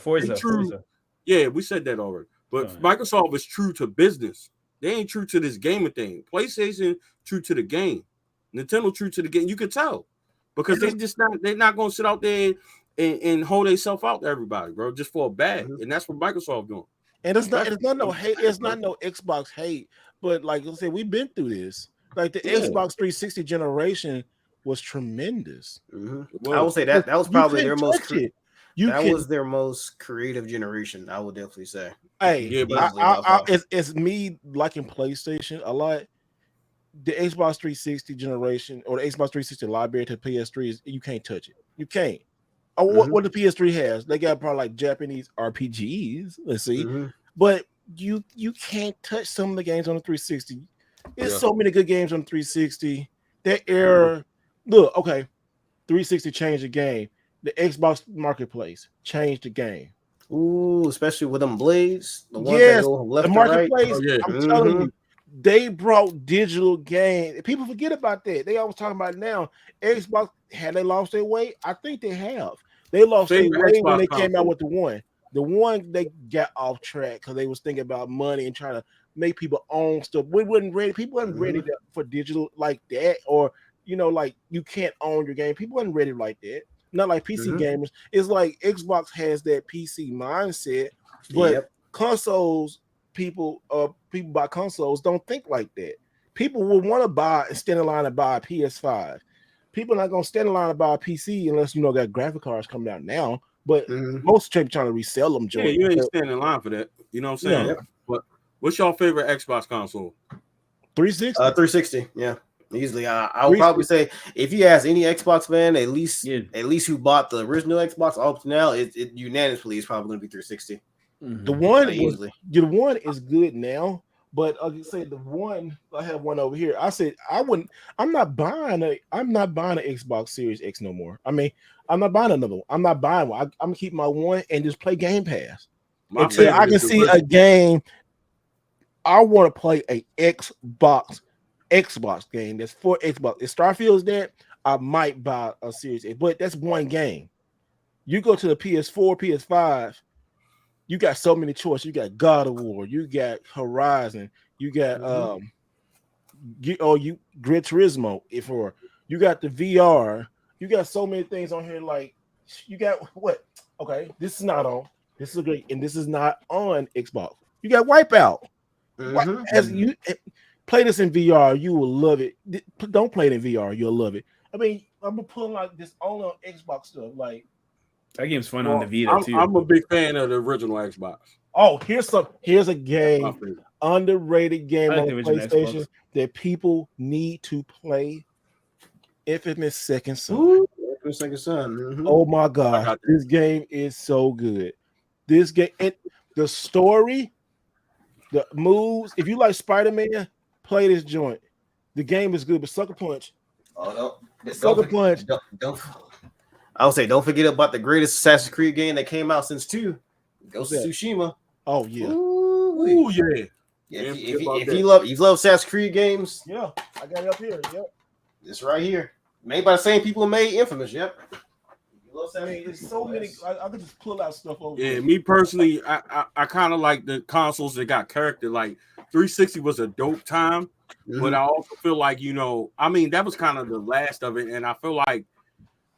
Yeah, we said that already. But Microsoft is true to business. They ain't true to this gaming thing. PlayStation true to the game. Nintendo true to the game. You can tell because they're not gonna sit out there and hold themselves out to everybody, bro, just for a bag. And that's what Microsoft doing. And it's not no hate. It's not no Xbox hate. But like I said, we've been through this. Like the Xbox 360 generation was tremendous. I would say that was probably their most. Was their most creative generation. I would definitely say. Hey, it's me liking PlayStation a lot. The Xbox 360 generation or the Xbox 360 library to PS3 is you can't touch it. You can't. Oh, what the PS3 has, they got probably like Japanese RPGs. Let's see, but you can't touch some of the games on the 360. There's so many good games on the 360. That era, look, okay, 360 changed the game. The Xbox Marketplace changed the game. Ooh, especially with them blades. The ones that go left the Marketplace. Right. I'm telling you, they brought digital game. People forget about that. They always talking about it now. Xbox, had they lost their way? I think they have. They lost their way when they came out with the one. The one they got off track because they was thinking about money and trying to make people own stuff. We wasn't ready. People wasn't ready for digital like that, or like you can't own your game. People wasn't ready like that. Not like PC gamers. It's like Xbox has that PC mindset, but consoles people buy consoles don't think like that. People will want to buy and stand in line and buy a PS5. People are not gonna stand in line and buy a PC unless got graphic cards coming out now. But most people trying to resell them. Yeah, you ain't standing in line for that. You know what I'm saying? Yeah. But what's your favorite Xbox console? 360. 360. Yeah. Easily, I would probably say if you ask any Xbox fan, at least who bought the original Xbox up to now, it unanimously is probably going to be 360. The one is good now, but like I say, the one I have one over here. I said I'm not buying an Xbox Series X no more. I mean, I'm not buying another one. I'm not buying one. I'm gonna keep my one and just play Game Pass until I can see a game. I want to play a Xbox game that's for Xbox. If Starfield's there, I might buy a Series X, but that's one game. You go to the PS4, PS5, you got so many choices. You got God of War, you got Horizon, you got Gran Turismo. You got the VR, you got so many things on here. Like you got what? Okay, this is not on. This is great, and this is not on Xbox. You got Wipeout. As you play this in VR, you will love it. Don't play it in VR, you'll love it. I mean, I'm pulling like this only on Xbox stuff. Like that game's fun on the Vita too. I'm a big fan of the original Xbox. Oh, here's a game, underrated game on PlayStation that people need to play. Infamous Second Son. Oh my God, this game is so good. This game, the story, the moves. If you like Spider-Man, play this joint. The game is good, but Sucker Punch. Oh no, Sucker Punch. Don't. I would say don't forget about the greatest Assassin's Creed game that came out since 2, Ghost of Tsushima. Oh yeah. Ooh yeah. If you love Assassin's Creed games, I got it up here. Yep. It's right here. Made by the same people who made Infamous. Yep. I mean, there's so many. I could just pull out stuff over. Yeah, me personally, I kind of like the consoles that got character. Like 360 was a dope time, but I also feel like I mean, that was kind of the last of it, and I feel like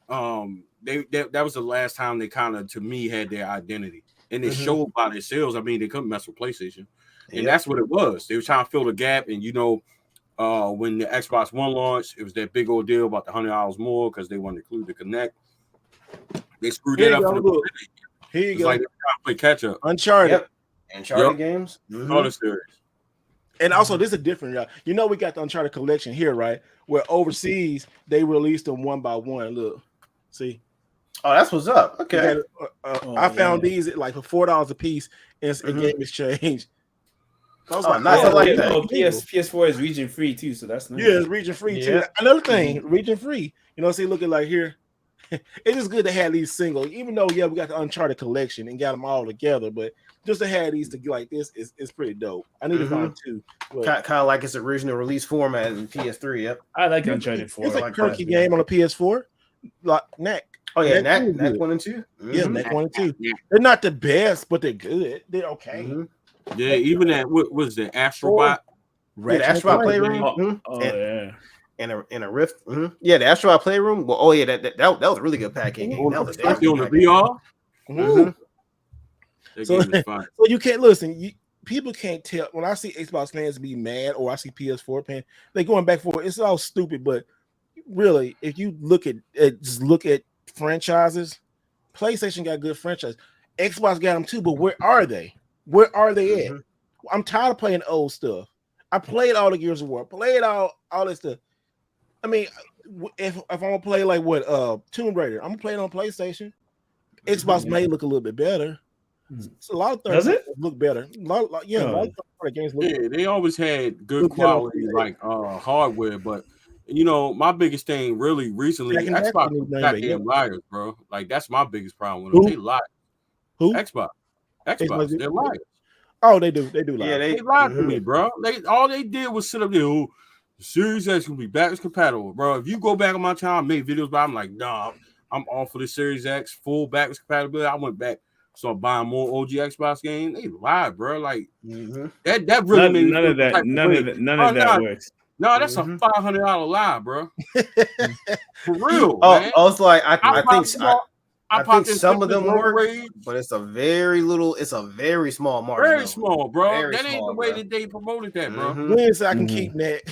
that was the last time they kind of, to me, had their identity, and they showed by their sales. I mean, they couldn't mess with PlayStation, and that's what it was. They were trying to fill the gap, and when the Xbox One launched, it was that big old deal about the $100 more because they wanted to include the Kinect. They screwed that up for the Here you go. Like they're trying to play catch up. Uncharted. Uncharted games. All the series. And also, this is different, y'all. We got the Uncharted collection here, right? Where overseas they released them one by one. Look, see. Oh, that's what's up. Okay. I found these at like for $4 a piece in game exchange. I was nice. I like that. PS4 is region free too, so that's nice. Yeah, it's region free too. Another thing, region free. See, look at like here. it's just good to have these singles, even though we got the Uncharted collection and got them all together, but just to have these to get like this is pretty dope. I need to find two. Kind of like its original release format in PS3. Yep, I like Uncharted 4. It's a quirky game on the PS4. Like Knack. Oh yeah, Knack 1 and 2. Yeah, Knack 1 and 2. They're not the best, but they're good. They're okay. Yeah, even that what was the Astrobot? Yeah, the Astrobot Playroom. Yeah. And a Rift. Yeah, the Astrobot Playroom. Well, that was a really good packing game. That was on the VR. So you can't listen. People can't tell when I see Xbox fans be mad or I see PS4 fans, they going back for it. It's all stupid, but really, if you look at franchises, PlayStation got good franchises. Xbox got them too, but where are they? Where are they at? I'm tired of playing old stuff. I played all the Gears of War, played all this stuff. I mean, if I'm gonna play like Tomb Raider, I'm gonna play it on PlayStation. Xbox may look a little bit better. It's a lot of things. Does it look better? A lot of games look better. They always had good quality like hardware, but my biggest thing really recently, Xbox goddamn liars, bro. Like that's my biggest problem with them. They lie. Who? Xbox, they're liars. Oh, they do lie. Yeah, they lied to me, bro. All they did was sit up there. Oh, the Series X will be backwards compatible, bro. If you go back on my channel, I made videos, but I'm like, nah, I'm all for the Series X full backwards compatibility. I went back, started buying more OG Xbox games. They lied, bro. Like that really made none of that works. No, that's a $500 lie, bro. For real. Oh, man. I was like, I think some of them work, but it's a very small margin. Very small, bro. That ain't the way that they promoted that, bro. I can keep that.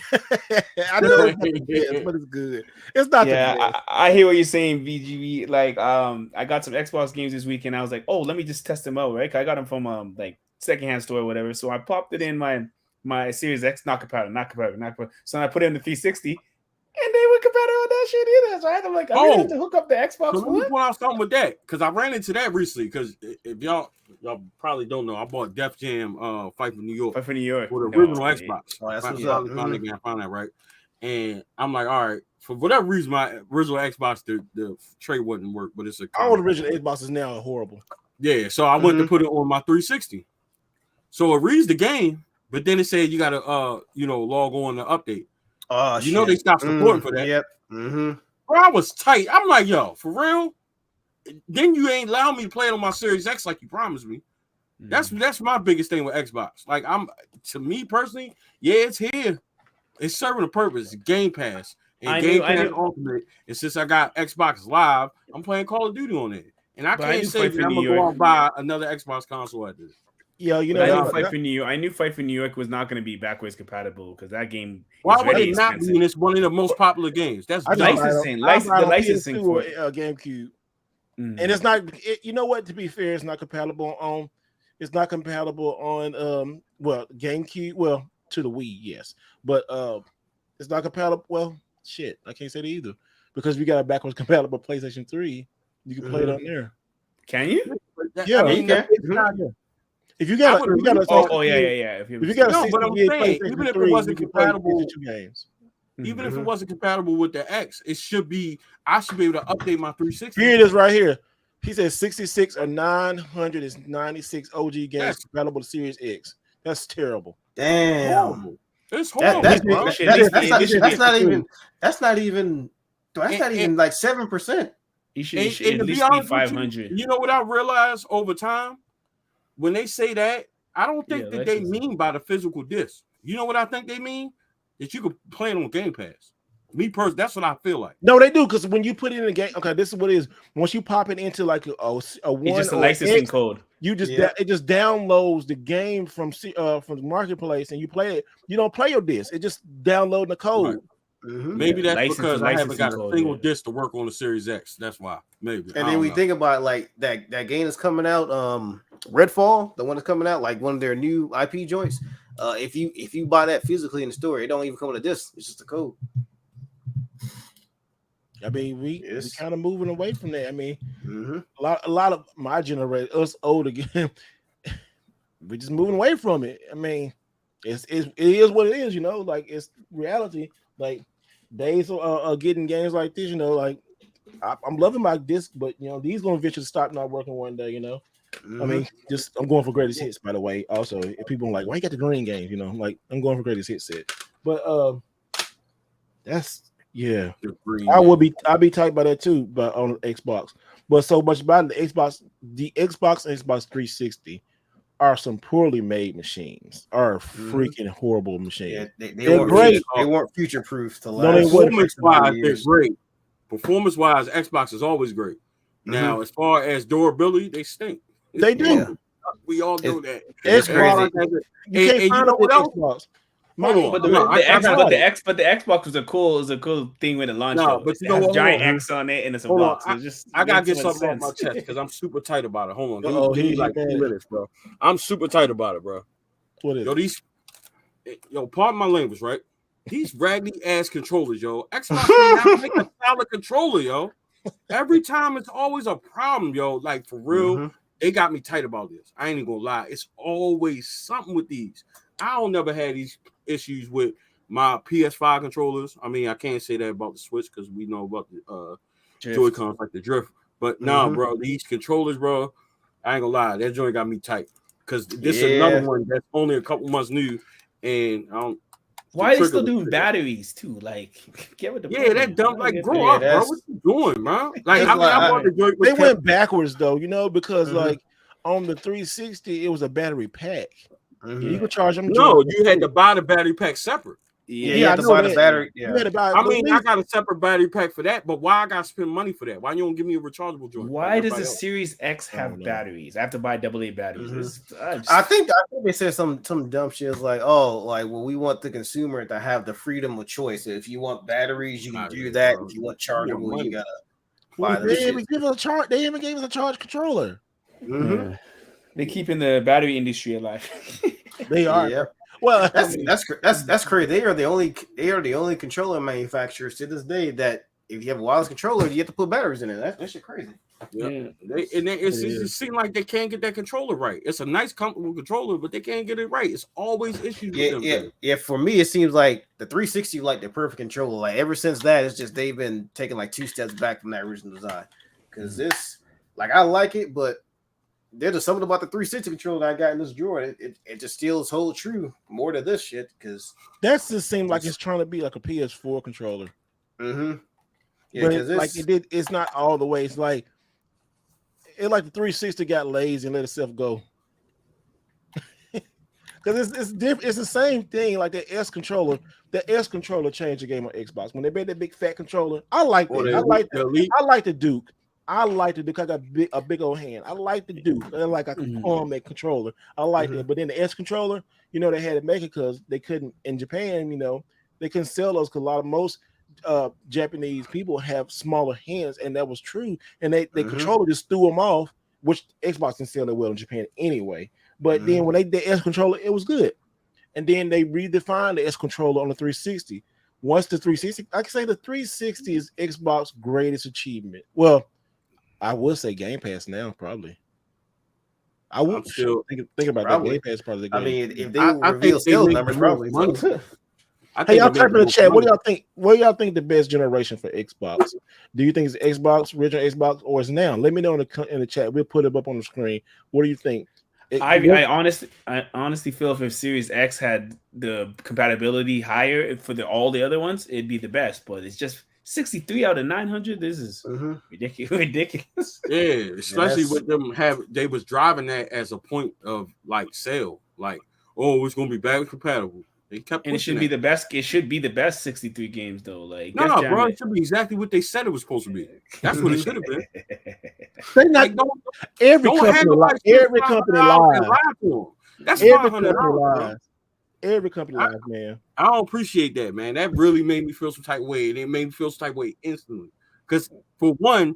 I know it's not the best, but it's good. It's not the best. I hear what you're saying, VGB. Like, I got some Xbox games this weekend. I was like, oh, let me just test them out, right? I got them from like secondhand store or whatever. So I popped it in my Series X, not compatible. So I put it in the 360. And they were compatible with that shit either. So I had to I have to hook up the Xbox. So let me point out something with that, because I ran into that recently. Because if y'all probably don't know, I bought Def Jam Fight for New York. Fight for New York. With the original Xbox. Oh, that's what's up. Finally found that right. And I'm like, all right, for whatever reason, my original Xbox, the tray wouldn't work, but it's all the original Xboxes now are horrible. Yeah, so I went to put it on my 360. So it reads the game, but then it said you gotta log on to update. Oh, they stopped supporting for that. Yep. Bro, I was tight. I'm like, yo, for real? Then you ain't allow me to play it on my Series X like you promised me. That's my biggest thing with Xbox. Like, to me personally, it's here. It's serving a purpose. Game Pass and Game Pass Ultimate. And since I got Xbox Live, I'm playing Call of Duty on it. And I can't say that I'm gonna go out and buy another Xbox console at this. Yeah, I knew Fight for New York. I knew Fight for New York was not going to be backwards compatible because that game. Why would it not be? It's one of the most popular games. That's licensing. The licensing for GameCube, and it's not. You know what? To be fair, it's not compatible on. It's not compatible on GameCube. Well, to the Wii, yes, but it's not compatible. Well, shit, I can't say that either because we got a backwards compatible PlayStation 3. You can play it on there. Can you? Yeah, you can. If you got, yeah. If you got a but I'm saying, even if it wasn't compatible, games. Even if it wasn't compatible with the X, it should be. I should be able to update my 360. Here it is, right here. He says 66 or 996 OG games compatible to Series X. That's terrible. Damn, it's horrible. That's not even like 7%. You should at least be 500. You know what I realized over time? When they say that, I don't think that they mean by the physical disc. You know what I think they mean? That you could play it on Game Pass. Me personally, that's what I feel like. No, they do, because when you put it in a game, okay, this is what it is. Once you pop it into like a one, it's just a licensing code. You just it just downloads the game from the marketplace and you play it. You don't play your disc. It just downloading the code. Right. Maybe that's because I haven't got a single disc to work on the Series X. That's why. Maybe. And then we think about like that game is coming out. Redfall, the one that's coming out, like one of their new IP joints. If you buy that physically in the store, it don't even come with a disc. It's just a code. I mean, we kind of moving away from that. I mean, a lot of my generation, us older, we're just moving away from it. I mean, it is what it is, like it's reality. Like days of getting games like this, like I'm loving my disc, but these gonna eventually stop not working one day. I mean, I'm going for greatest hits. By the way, also, if people are like, why you got the green games? I'm like, I'm going for greatest hits set. But that's I'll be tight by that too, but on Xbox. But so much about the Xbox and Xbox 360 are some poorly made machines, are freaking horrible machines. Yeah, they're great. They weren't future proof to last. Performance-wise, they're great. Performance-wise, Xbox is always great. Now, as far as durability, they stink. They do. Yeah. We all know that. It's crazy. You can't find it with Xbox. But the Xbox was a cool thing when it launched. No, but it has giant X on it and it's a box. I gotta get something off my chest because I'm super tight about it. Hold on, give me like 2 minutes, bro. I'm super tight about it, bro. What is pardon my language, right? These raggedy ass controllers, yo. Xbox cannot make a solid controller, yo. Every time it's always a problem, yo. Like for real, they got me tight about this. I ain't even gonna lie. It's always something with these. I don't never had these issues with my PS5 controllers. I mean, I can't say that about the Switch because we know about the Joy-Cons like the drift. But bro, these controllers, bro, I ain't gonna lie, that joint got me tight. Because this is another one that's only a couple months new, and I don't. Why are they still doing batteries too? Like, get with the that dumb. Like, grow up, bro. What you doing, bro? Like, I bought the joint. They went backwards though, because like on the 360, it was a battery pack. You could charge them. No, you had to buy the battery pack separate. You had to buy the battery. Yeah. I got a separate battery pack for that, but why I got to spend money for that? Why you don't give me a rechargeable joint? Why does the Series X have batteries? I have to buy AA batteries. I think they said some dumb shit like, we want the consumer to have the freedom of choice. If you want batteries, you can do that. If you want chargeable, you gotta buy them. They even gave us a charge controller. They're keeping the battery industry alive. They are. Yeah. Well, that's crazy. They are the only controller manufacturers to this day that if you have a wireless controller, you have to put batteries in it. That shit crazy. It just seems like they can't get that controller right. It's a nice, comfortable controller, but they can't get it right. It's always issues with them. Yeah. For me, it seems like the 360 like the perfect controller. Like ever since that, it's just they've been taking like 2 steps back from that original design. Because this, like, I like it, but there's just something about the 360 controller that I got in this drawer. It just still holds true more to this shit because that just seems like it's trying to be like a PS4 controller. Yeah, but it's not all the way. It's like the 360 got lazy and let itself go. Because it's different. It's the same thing like the S controller. The S controller changed the game on Xbox when they made that big fat controller. I like it. I like the Duke. I like the Duke. I got a big old hand. I like the Duke. I can palm that controller. I like it. But then the S controller, they had to make it because they couldn't in Japan. They couldn't sell those because most Japanese people have smaller hands, and that was true. And they controller just threw them off, which Xbox didn't sell that well in Japan anyway. But then when they did S controller, it was good. And then they redefined the S controller on the 360. Once the 360, I can say the 360 is Xbox's greatest achievement. Well, I would say Game Pass now, probably. I would still think about that. Game Pass probably. I mean, if they reveal sales numbers, probably. Hey, y'all type in the chat. What do y'all think? What do y'all think the best generation for Xbox? Do you think it's Xbox, original Xbox, or it's now? Let me know in the chat. We'll put it up on the screen. What do you think? I honestly feel if Series X had the compatibility higher for all the other ones, it'd be the best. But it's just 63 out of 900. This is ridiculous. Yeah, especially with them they was driving that as a point of like sale, like it's gonna be backwards compatible. They kept and it should be the best. It should be the best 63 games though. Like no, bro, it should be exactly what they said it was supposed to be. That's what it should have been. They not every company lies. That's $500. Every company lies, man. I don't appreciate that, man. That really made me feel some type of way. And it made me feel some type of way instantly. Because for one,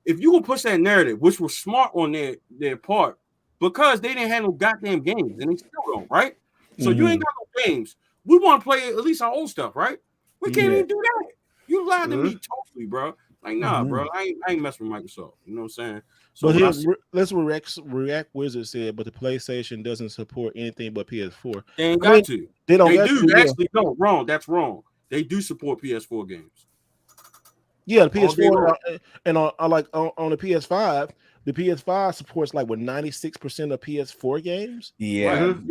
if you gonna push that narrative, which was smart on their part, because they didn't have no goddamn games, and they still don't, right? So you ain't got no games. We want to play at least our old stuff, right? We can't even do that. You lied to me totally, bro. Like, nah, bro. I ain't messing with Microsoft. You know what I'm saying? So but let's React Wizard said, but the PlayStation doesn't support anything but PS4. They ain't got to. They don't. They do. Actually, no, wrong. That's wrong. They do support PS4 games. Yeah, the PS4 and on the PS5. The PS5 supports like 96% of PS4 games. Yeah, Mm-hmm.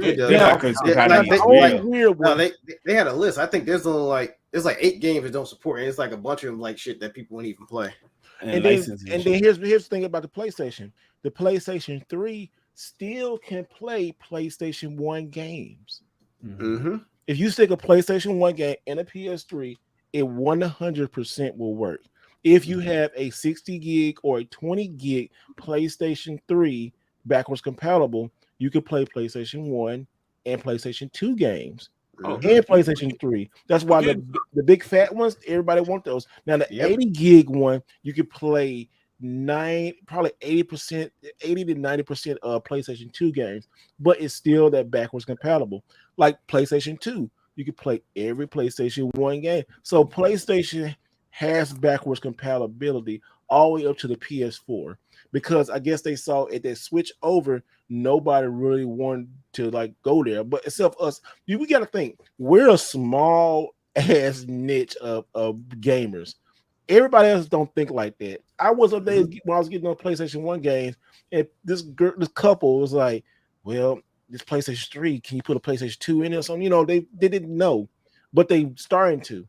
they had a list. I think there's only there's 8 games that don't support, and it's like a bunch of them shit that people won't even play. And then here's the thing about the PlayStation. The PlayStation 3 still can play PlayStation 1 games. Mm-hmm. If you stick a PlayStation 1 game in a PS3, it 100% will work. If you have a 60 gig or a 20 gig PlayStation 3 backwards compatible, you can play PlayStation 1 and PlayStation 2 games. And PlayStation 3. That's why the big fat ones, everybody want those. Now the 80 gig one, you could play probably 80%, 80 to 90% of PlayStation 2 games, but it's still that backwards compatible. Like PlayStation 2, you could play every PlayStation 1 game. So PlayStation has backwards compatibility all the way up to the PS4, because I guess they saw if they switch over, nobody really wanted to go there. But except us, we got to think we're a small ass niche of gamers. Everybody else don't think like that. I was up there when I was getting on PlayStation 1 games, and this couple was like, well, this PlayStation 3, can you put a PlayStation 2 in it or something? They didn't know, but they starting to.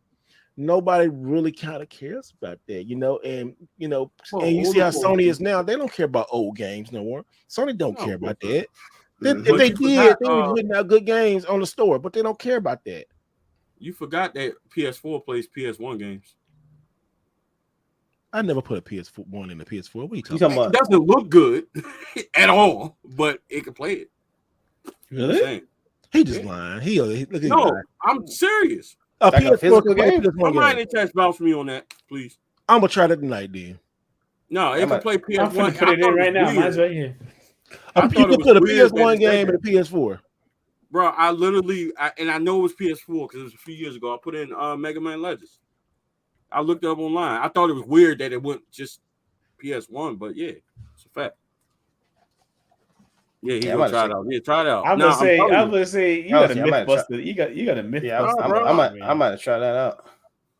Nobody really kind of cares about that, and and you see how Sony is now. They don't care about old games no more. Sony don't care about that. If they did, they were putting out good games on the store, but they don't care about that. You forgot that PS4 plays PS1 games. I never put a PS1 in the PS4. What are you talking about? It doesn't look good at all, but it can play it. Really? He just lying. No, I'm serious. A PS4 game. Somebody in chat vouch for me on that, please. I'm gonna try that tonight, then. No, it can play PS1. I'm gonna put it in right now. Mine's right here. You can put a PS1 game in a PS4. Bro, I know it was PS4 because it was a few years ago. I put in Mega Man Legends. I looked it up online. I thought it was weird that it went just PS1, but yeah, it's a fact. Yeah, he's gonna try it out. Yeah, try it out. I'm gonna say you got a myth buster. You got a myth buster. I might try that out.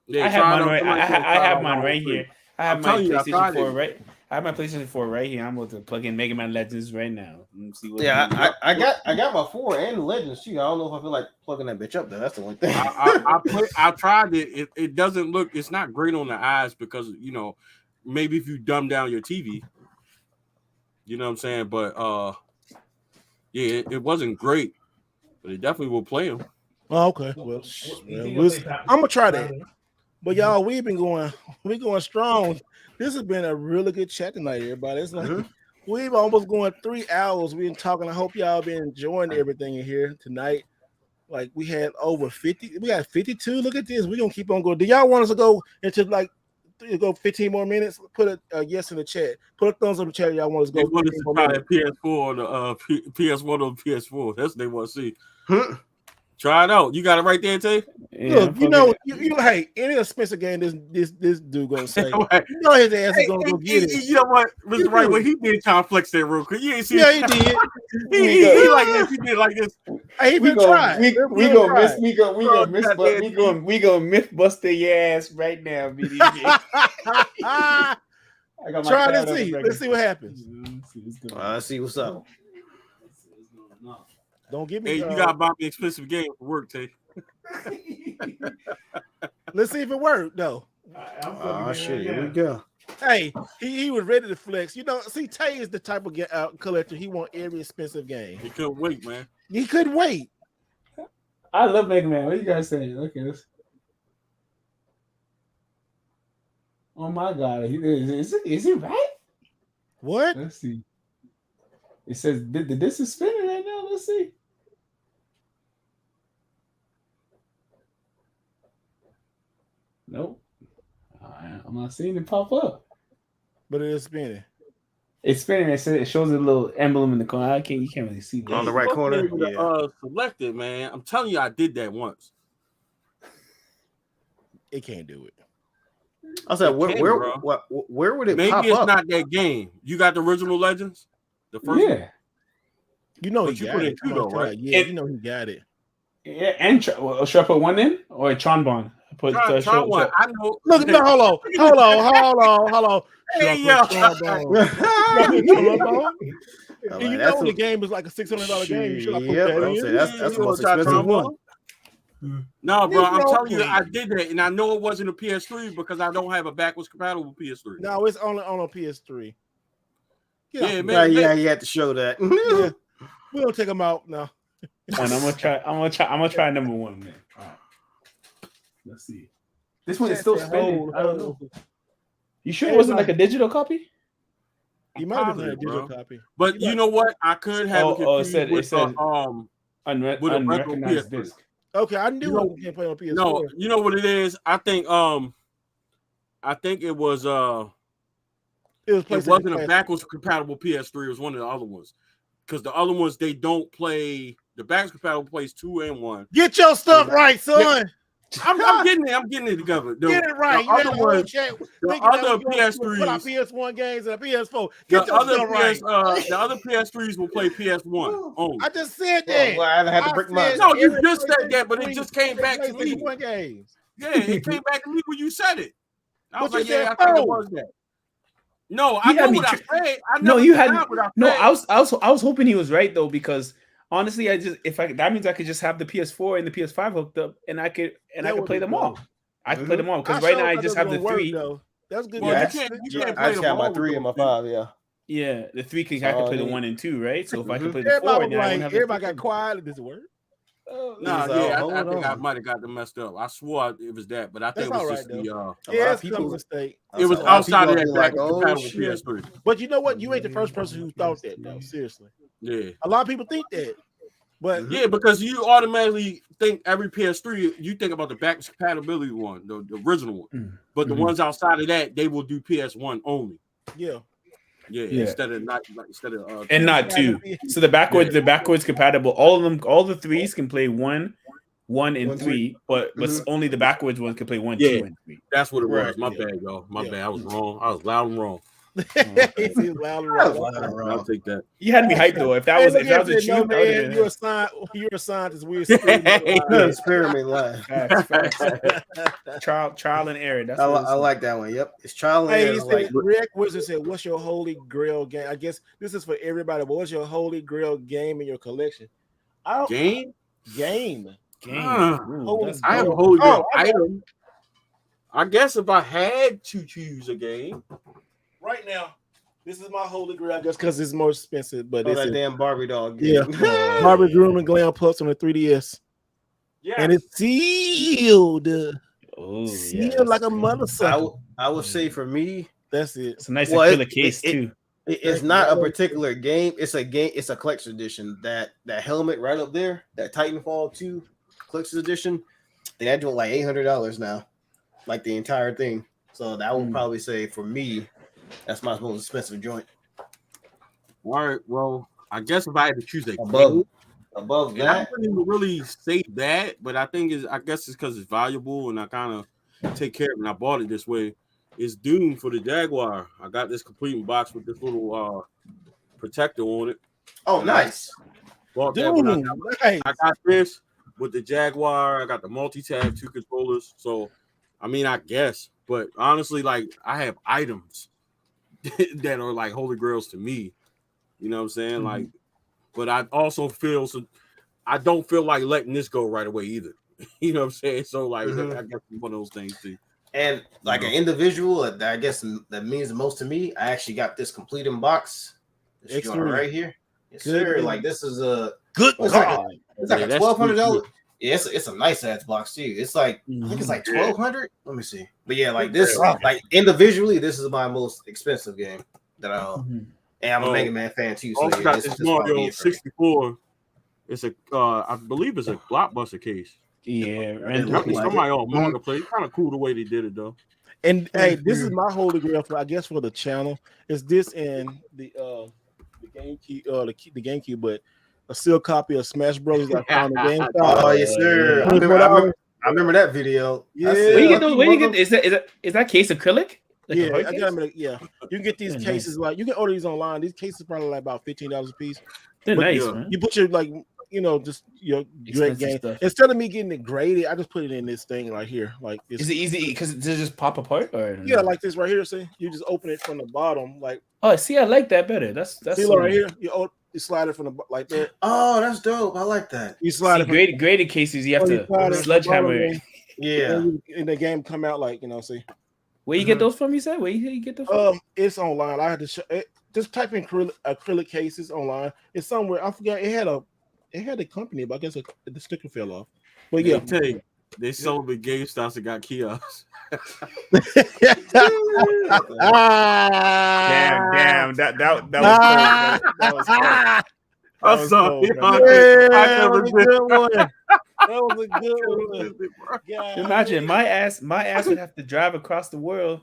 Yeah, I have mine right here. I have my PlayStation 4 right. I have my PlayStation 4 right here. I'm going to plug in Mega Man Legends right now. See what I got my 4 and Legends too. I don't know if I feel like plugging that bitch up though. That's the only thing. I tried it. It doesn't look. It's not great on the eyes because maybe if you dumb down your TV, you know what I'm saying. But yeah, it wasn't great, but it definitely will play them. Oh, okay. Well, I'm gonna try that. But y'all, we're going strong. This has been a really good chat tonight, everybody. It's like we've almost going 3 hours. We've been talking. I hope y'all been enjoying everything in here tonight. Like we had over 50. We got 52. Look at this. We're gonna keep on going. Do y'all want us to go into go 15 more minutes? Put a yes in the chat. Put a thumbs up in the chat. Y'all want us to go? They want us to try that PS4 on the PS1 on PS4. That's what they want to see. Try it out. You got it right there, Tay. Yeah, look, hey, any expensive game this dude gonna say, his ass is gonna go get it. You know what, Mr. Wright Way, he did try to flex that real quick. You ain't see? Yeah, he did. he like this. He did like this. Hey, we gonna myth bust their ass right now, BDG. Try to see. Let's see what happens. Let's see what's up. Don't give me. Hey, you gotta buy me expensive game for work, Tay. Let's see if it worked though. Shit, here we go. Hey, he was ready to flex. See, Tay is the type of collector. He want every expensive game. He couldn't wait, man. He couldn't wait. I love Mega Man. What are you guys saying? Look at this. Oh my God, is it right? What? Let's see. It says this is spinning right now. Let's see. Nope. I'm not seeing it pop up. But it is spinning. It's spinning. It shows a little emblem in the corner. You can't really see that. On the right corner. Select it, man. I'm telling you, I did that once. It can't do it. I said, where would it Maybe pop it's up? not that game. You got the original Legends? The first one? He got it. Though, right? Yeah, he got it. Yeah, and should I put one in or a Tron Bond? Try one. I know. Look, no, hold on. Hey, yo. You know the game is like a $600 game. Should I put that in? That's the most expensive one. No, bro, I'm telling you, I did that, and I know it wasn't a PS3 because I don't have a backwards compatible PS3. No, it's only on a PS3. Yeah, man. Yeah, you had to show that. Yeah. We don't take them out now. I'm gonna try number one, man. All right. Let's see. This one is still spinning. I don't know. You sure it wasn't like a digital copy? You might have been a digital copy. But you know what? I could have it said unrecognized disc. Okay, I knew you can't play on PS4. No, you know what it is? I think it was it wasn't a backwards compatible PS3, it was one of the other ones. Because the other ones they don't play, the backwards compatible plays 2 and 1. Get your stuff right, son. Yeah. I'm getting it together. Get it right. The other ones, the other PS3s, put out PS1 games and a PS4. The other PS3s will play PS1 only. I just said that. Well, I had to break mine. No, you just said that, but it just came back to me. Games. Yeah, it came back to me when you said it. I was like, yeah, I think it was that. No, I know what I said. I was hoping he was right though, because honestly, that means I could just have the PS4 and the PS5 hooked up, and I could play them all. I could play them all because right now I just have the 3. That's good. Well, you can't I just got my 3 and my 5. Yeah. Yeah, the 3 I could play the 1 and 2, right? So if I could play the 4, everybody got quiet. Does it work? I think I might have got them messed up. I swore it was that, but I think it was just it's a mistake. It was outside of that compatible PS3. But you know what? You ain't the first person who thought that, though. Seriously. Yeah. A lot of people think that. But yeah, because you automatically think every PS3, you think about the backwards compatibility one, the original one. But the ones outside of that, they will do PS1 only. Yeah. Yeah. Instead of and not 2. So the backwards compatible, all of them, all the 3s can play 1 and 3, but only the backwards ones can play 1, 2, and 3. That's what it was. My bad, y'all. My bad. I was wrong. I was loud and wrong. I'll take that. You had me hyped though. If that was a truth, you're a scientist. We're experiment live. Trial and error. That's I like that one. Yep, it's trial and error. Rick Wizard said, "What's your holy grail game?" I guess this is for everybody. But what's your holy grail game in your collection? Game. I have a holy grail item. I guess if I had to choose a game. Right now, this is my holy grail, I guess, because it's more expensive. But it's that damn Barbie doll game. Yeah, Barbie Groom and Glam Plus on the 3DS. Yeah, and it's sealed. Sealed like a motherfucker. I would say for me, that's it. It's a nice killer case too. It's not a particular game. It's a game. It's a collector's edition. That helmet right up there, that Titanfall 2 collector's edition, they do it like $800 now, like the entire thing. So that would probably say for me. That's my most expensive joint. All right, well, I guess if I had to choose above that, I wouldn't even really say that, but I guess it's because it's valuable and I kind of take care of it. And I bought it this way. It's Doom for the Jaguar. I got this complete box with this little protector on it. Oh, nice. I got this with the Jaguar. I got the multi-tab 2 controllers. So, I mean, I guess, but honestly, like I have items that are like holy grails to me, you know what I'm saying? Like, but I also I don't feel like letting this go right away either. You know what I'm saying? So like, I guess one of those things too. And like an individual, I guess that means the most to me. I actually got this complete in box. This joint right here, yes, sir. Like this is a good. It's like a $1,200. Yeah, it's a nice ass box too. It's like I think it's like $1,200. Let me see. But yeah, like this, like individually, this is my most expensive game that I own. And I'm a Mega Man fan too. So got this Mario 64. It's I believe it's a Blockbuster case. Yeah, somebody on Marketplace. Kind of cool the way they did it though. And hey, this is my holy grail for the channel. It's this and the GameCube, but a sealed copy of Smash Brothers I found in GameStop. Oh yes, sir. I remember that video. Yeah. Where you get is that case acrylic? Like yeah. You can get these cases like you can order these online. These cases are probably like about $15 a piece. They're nice, man. You put your just your great Expensive game. stuff. Instead of me getting it graded, I just put it in this thing right here. Like, Is it easy because does it just pop apart or yeah, like this right here. See, you just open it from the bottom, like. Oh, see, I like that better. That's See, so right here. You slide it from the like that. Oh, that's dope. I like that. You slide it. Graded cases, you have to sledgehammer. Yeah. And the game come out like see. Where you get those from? You said where you get those from? It's online. I had to show it. Just type in acrylic cases online. It's somewhere. I forgot. It had a company, but I guess the sticker fell off. But yeah, tell you, they sold the GameStops that got kiosks. Damn, that was cold. That was cold. I'm sorry. That was a good one. That was a good one. Yeah. Imagine my ass would have to drive across the world.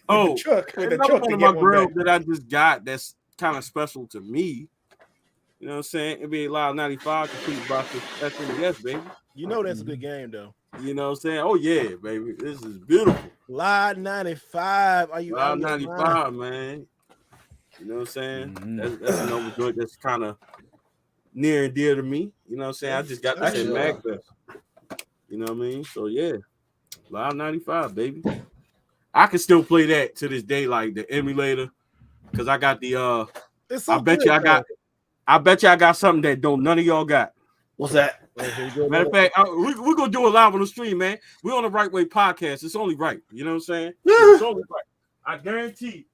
Oh, with a truck one to of get my one grills back. that I just got that's kind of special to me. You know what I'm saying? It'd be a lot of 95 complete box of SNES, baby. You know that's a good game though. You know what I'm saying? Oh yeah, baby. This is beautiful. Live 95. Are you Live 95, man? You know what I'm saying? Mm-hmm. That's another joint that's kind of near and dear to me. You know what I'm saying? I just got this at MagFest. You know what I mean? So yeah, Live 95, baby. I can still play that to this day, like the emulator, because I got the I bet you I got something that none of y'all got. What's that? Matter of fact, we're gonna do it live on the stream, man. We're on the Wright Way Podcast. It's only right. You know what I'm saying? It's only right. I guarantee.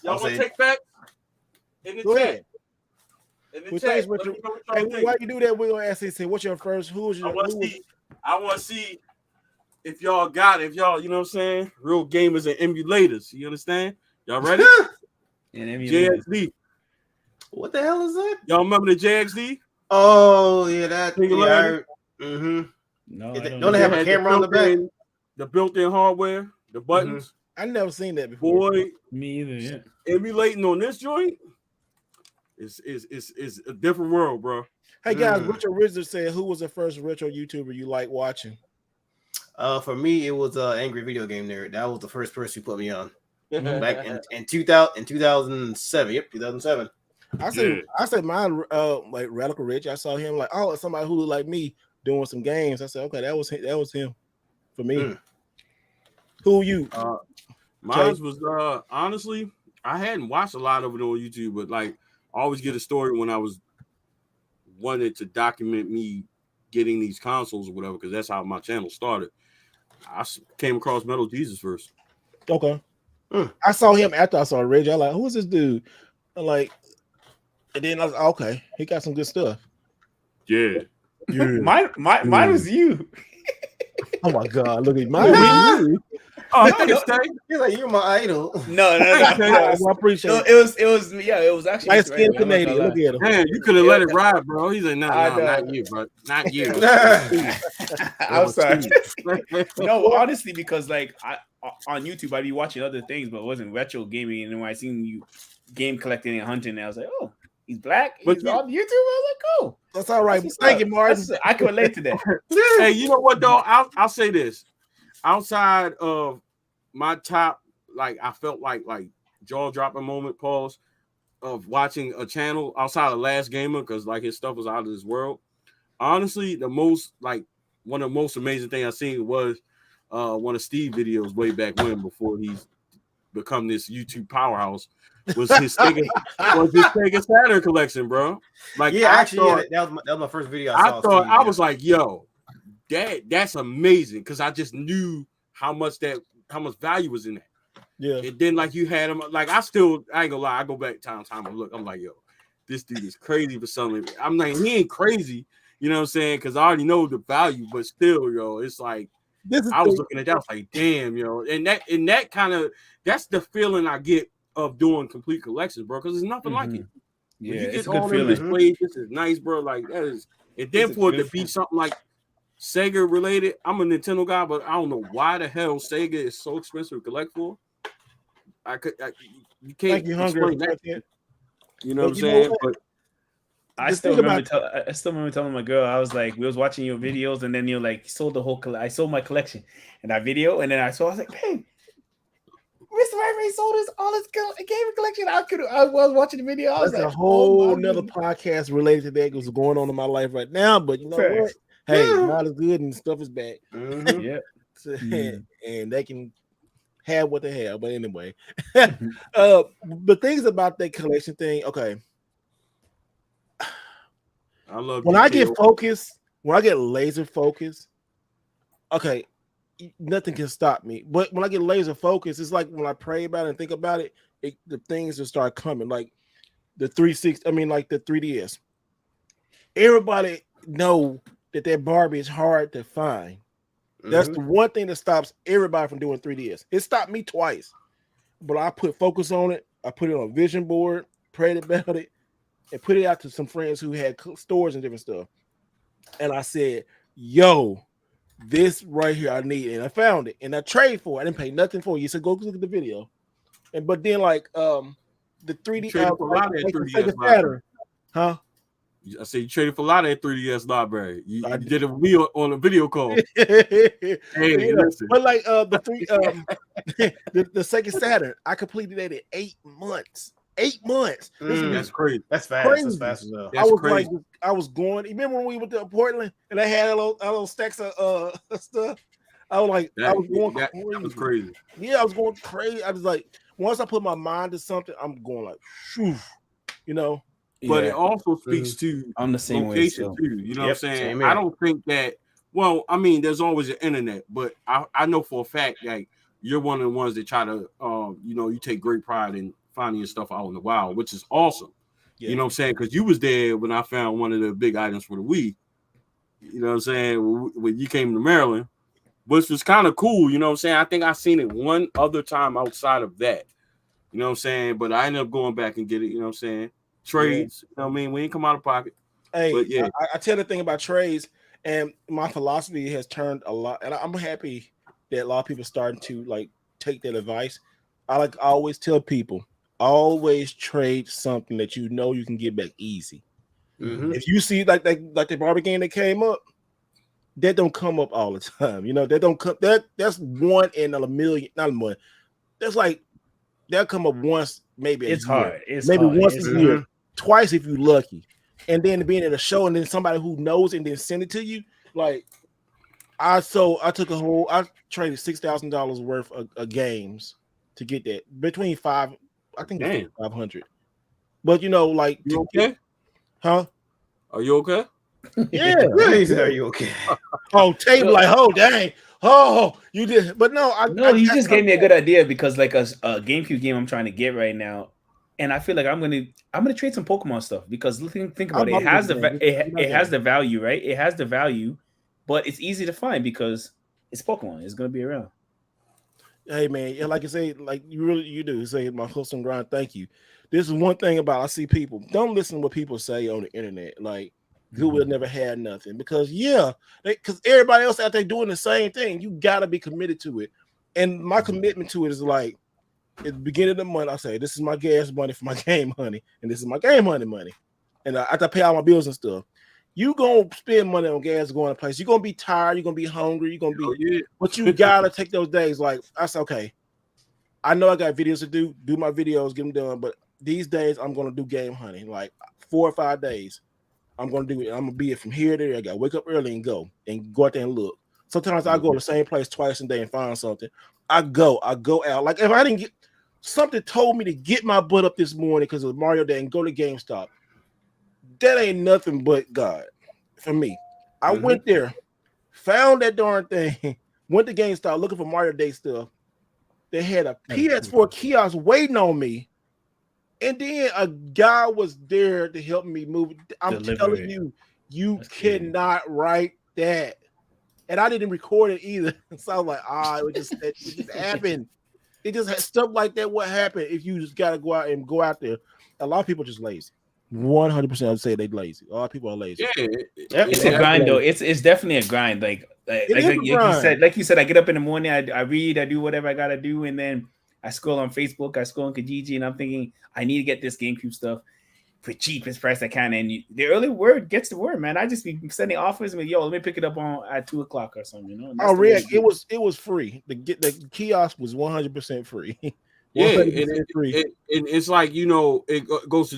Y'all want to take facts? In the chat. In the chat. Why you do that? We're gonna ask you, what's your first? I want to see if y'all got it. If y'all, you know what I'm saying? Real gamers and emulators. You understand? Y'all ready? JXD. What the hell is that? Y'all remember the JXD? Oh yeah, that. No, don't they have a camera on the back? The built-in hardware, the buttons. I never seen that before. Boy, me either. Yeah. Emulating on this joint is a different world, bro. Hey guys, Richard Rizzer said, "Who was the first retro YouTuber you like watching?" For me, it was Angry Video Game Nerd. That was the first person who put me on back in 2007. Yep, 2007. I said mine like Radical Rich. I saw him like somebody who looked like me doing some games. I said, okay, that was him for me. Who you? Mine was honestly, I hadn't watched a lot of it on YouTube, but like I always get a story when I was wanted to document me getting these consoles or whatever, because that's how my channel started. I came across Metal Jesus first. Okay. I saw him after I saw Reg. I was like, who is this dude? I'm like, and then I was like, okay, he got some good stuff. Yeah. Mine was you. Oh my god, look at mine. You're like, you're my idol. No. I appreciate it. It was actually light skinned Canadian. Look at him. Man, you could have let it ride, bro. He's like, no, not you, bro. Not you. I'm sorry. No, honestly, because like on YouTube, I'd be watching other things, but it wasn't retro gaming. And when I seen you game collecting and hunting, I was like, oh, he's black. He's on YouTube. I was like, oh, that's all right. Thank you, Martin. I can relate to that. Hey, you know what, though? I'll say this. Outside of my top, like I felt like jaw-dropping moment, pause, of watching a channel outside of Last Gamer, because like his stuff was out of this world. Honestly, one of the most amazing things I seen was one of Steve's videos way back when, before he's become this YouTube powerhouse, was his Sega Saturn collection, bro. Like, yeah, that was my first video. I was like, yo, that's amazing, because I just knew how much value was in that. Yeah. And then like you had him, like I ain't gonna lie, I go back time and look, I'm like, yo, this dude is crazy for something. I'm like, he ain't crazy, you know what I'm saying? Because I already know the value, but still, yo, it's like I was looking at that, I was like, damn, yo, and that kind of, that's the feeling I get of doing complete collections, bro, because there's nothing like it. Yeah, when you it's get a good feeling. Displays, this is nice, bro. Like that is, and then for it to be something like Sega related, I'm a Nintendo guy, but I don't know why the hell Sega is so expensive to collect for. You can't explain that. You know what I'm saying? But I still remember telling my girl, I was like, we was watching your videos, and then you're like, sold the whole I sold my collection in that video, and then I was like, hey, Mr. Wright Way sold his all his gaming collection. I was watching the video. I was That's like, a whole nother goodness. podcast related to that was going on in my life right now. But you know what? Hey, not as good and stuff is back. Mhm. Yeah. And they can have what they have. But anyway, the things about that collection thing. Okay, I love when I get focused, when I get laser focused, okay, nothing can stop me. But when I get laser focused, it's like when I pray about it and think about it, the things just start coming. Like the 360, I mean, like the 3DS. Everybody know that Barbie is hard to find. That's the one thing that stops everybody from doing 3DS. It stopped me twice, but I put focus on it. I put it on a vision board, prayed about it, and put it out to some friends who had stores and different stuff. And I said, yo, this right here I need. And I found it. And I traded for it. I didn't pay nothing for it. You said go look at the video. But then like the 3D Sega Saturn. Huh? I said you traded for a lot of that 3DS library. You did a video on a video call. Hey, listen. But like the Sega Saturn, I completed that in 8 months. 8 months. That's crazy. That's fast. Crazy. That's fast enough. I was crazy. like, I was going. Remember when we went to Portland and I had a little stacks of stuff? I was like, I was going crazy. That was crazy. Yeah, I was going crazy. I was like, once I put my mind to something, I'm going like, shoo, you know. But it also speaks to I'm the same location way, too. You know what I'm saying? Same here. I don't think that. Well, I mean, there's always the internet, but I know for a fact that you're one of the ones that try to, you take great pride in finding your stuff out in the wild, which is awesome. Yeah. You know what I'm saying? Because you was there when I found one of the big items for the Wii. You know what I'm saying? When you came to Maryland, which was kind of cool. You know what I'm saying? I think I seen it one other time outside of that. You know what I'm saying? But I ended up going back and get it. You know what I'm saying? Trades. You know what I mean? We ain't come out of pocket. Hey, but yeah. I tell the thing about trades, and my philosophy has turned a lot, and I'm happy that a lot of people starting to like take that advice. I always tell people, always trade something that you know you can get back easy. Mm-hmm. If you see like the Barbie game that came up, that don't come up all the time. You know, that don't come. That's one in a million, not one. That's like that'll come up once, maybe. It's hard. It's maybe hard. once a year, twice if you're lucky. And then being at a show and then somebody who knows and then send it to you, like I traded $6,000 worth of games to get that between five, I think it's 500. But you know, like you okay? Huh? Are you okay? Yeah. He said, "Are you okay?" Oh, table like, oh dang, oh you did, but no, he just gave me a good idea because like a GameCube game I'm trying to get right now. And I feel like I'm gonna trade some Pokemon stuff because think about it. It has the value, right? It has the value, but it's easy to find because it's Pokemon. It's gonna be around. Hey man, like you say, like you do say my hustle and grind. Thank you. This is one thing about I see people don't listen to what people say on the internet. Like who will never had nothing because because everybody else out there doing the same thing. You gotta be committed to it. And my commitment to it is like. At the beginning of the month, I say, this is my gas money for my game money, and this is my game money. And I have to pay all my bills and stuff. You gonna spend money on gas going to place. You're gonna be tired, you're gonna be hungry, you're gonna be but you gotta take those days. Like I said, okay, I know I got videos to do my videos, get them done, but these days I'm gonna do game hunting, like 4 or 5 days. I'm gonna do it. I'm gonna be it from here to there. I gotta wake up early and go out there and look. Sometimes I go to the same place twice a day and find something. I go out. Like if I didn't get something told me to get my butt up this morning because of Mario Day and go to GameStop. That ain't nothing but God for me. I went there, found that darn thing, went to GameStop looking for Mario Day stuff. They had a PS4 kiosk waiting on me. And then a guy was there to help me move. I'm telling you, you cannot write that. And I didn't record it either. So I was like, it just happened. It just had stuff like that. What happened if you just got to go out there? A lot of people are just lazy. 100% I'd say they're lazy. A lot of people are lazy. Yeah, it's a grind though. It's definitely a grind. Like you said, I get up in the morning, I read, I do whatever I gotta do, and then I scroll on Facebook, I scroll on Kijiji, and I'm thinking I need to get this GameCube stuff for cheapest price I can. And the early word gets the word, man. I just be sending offers and let me pick it up at 2:00 or something. You know? It was free. The kiosk was 100% free. Yeah, and it's like, you know, it goes to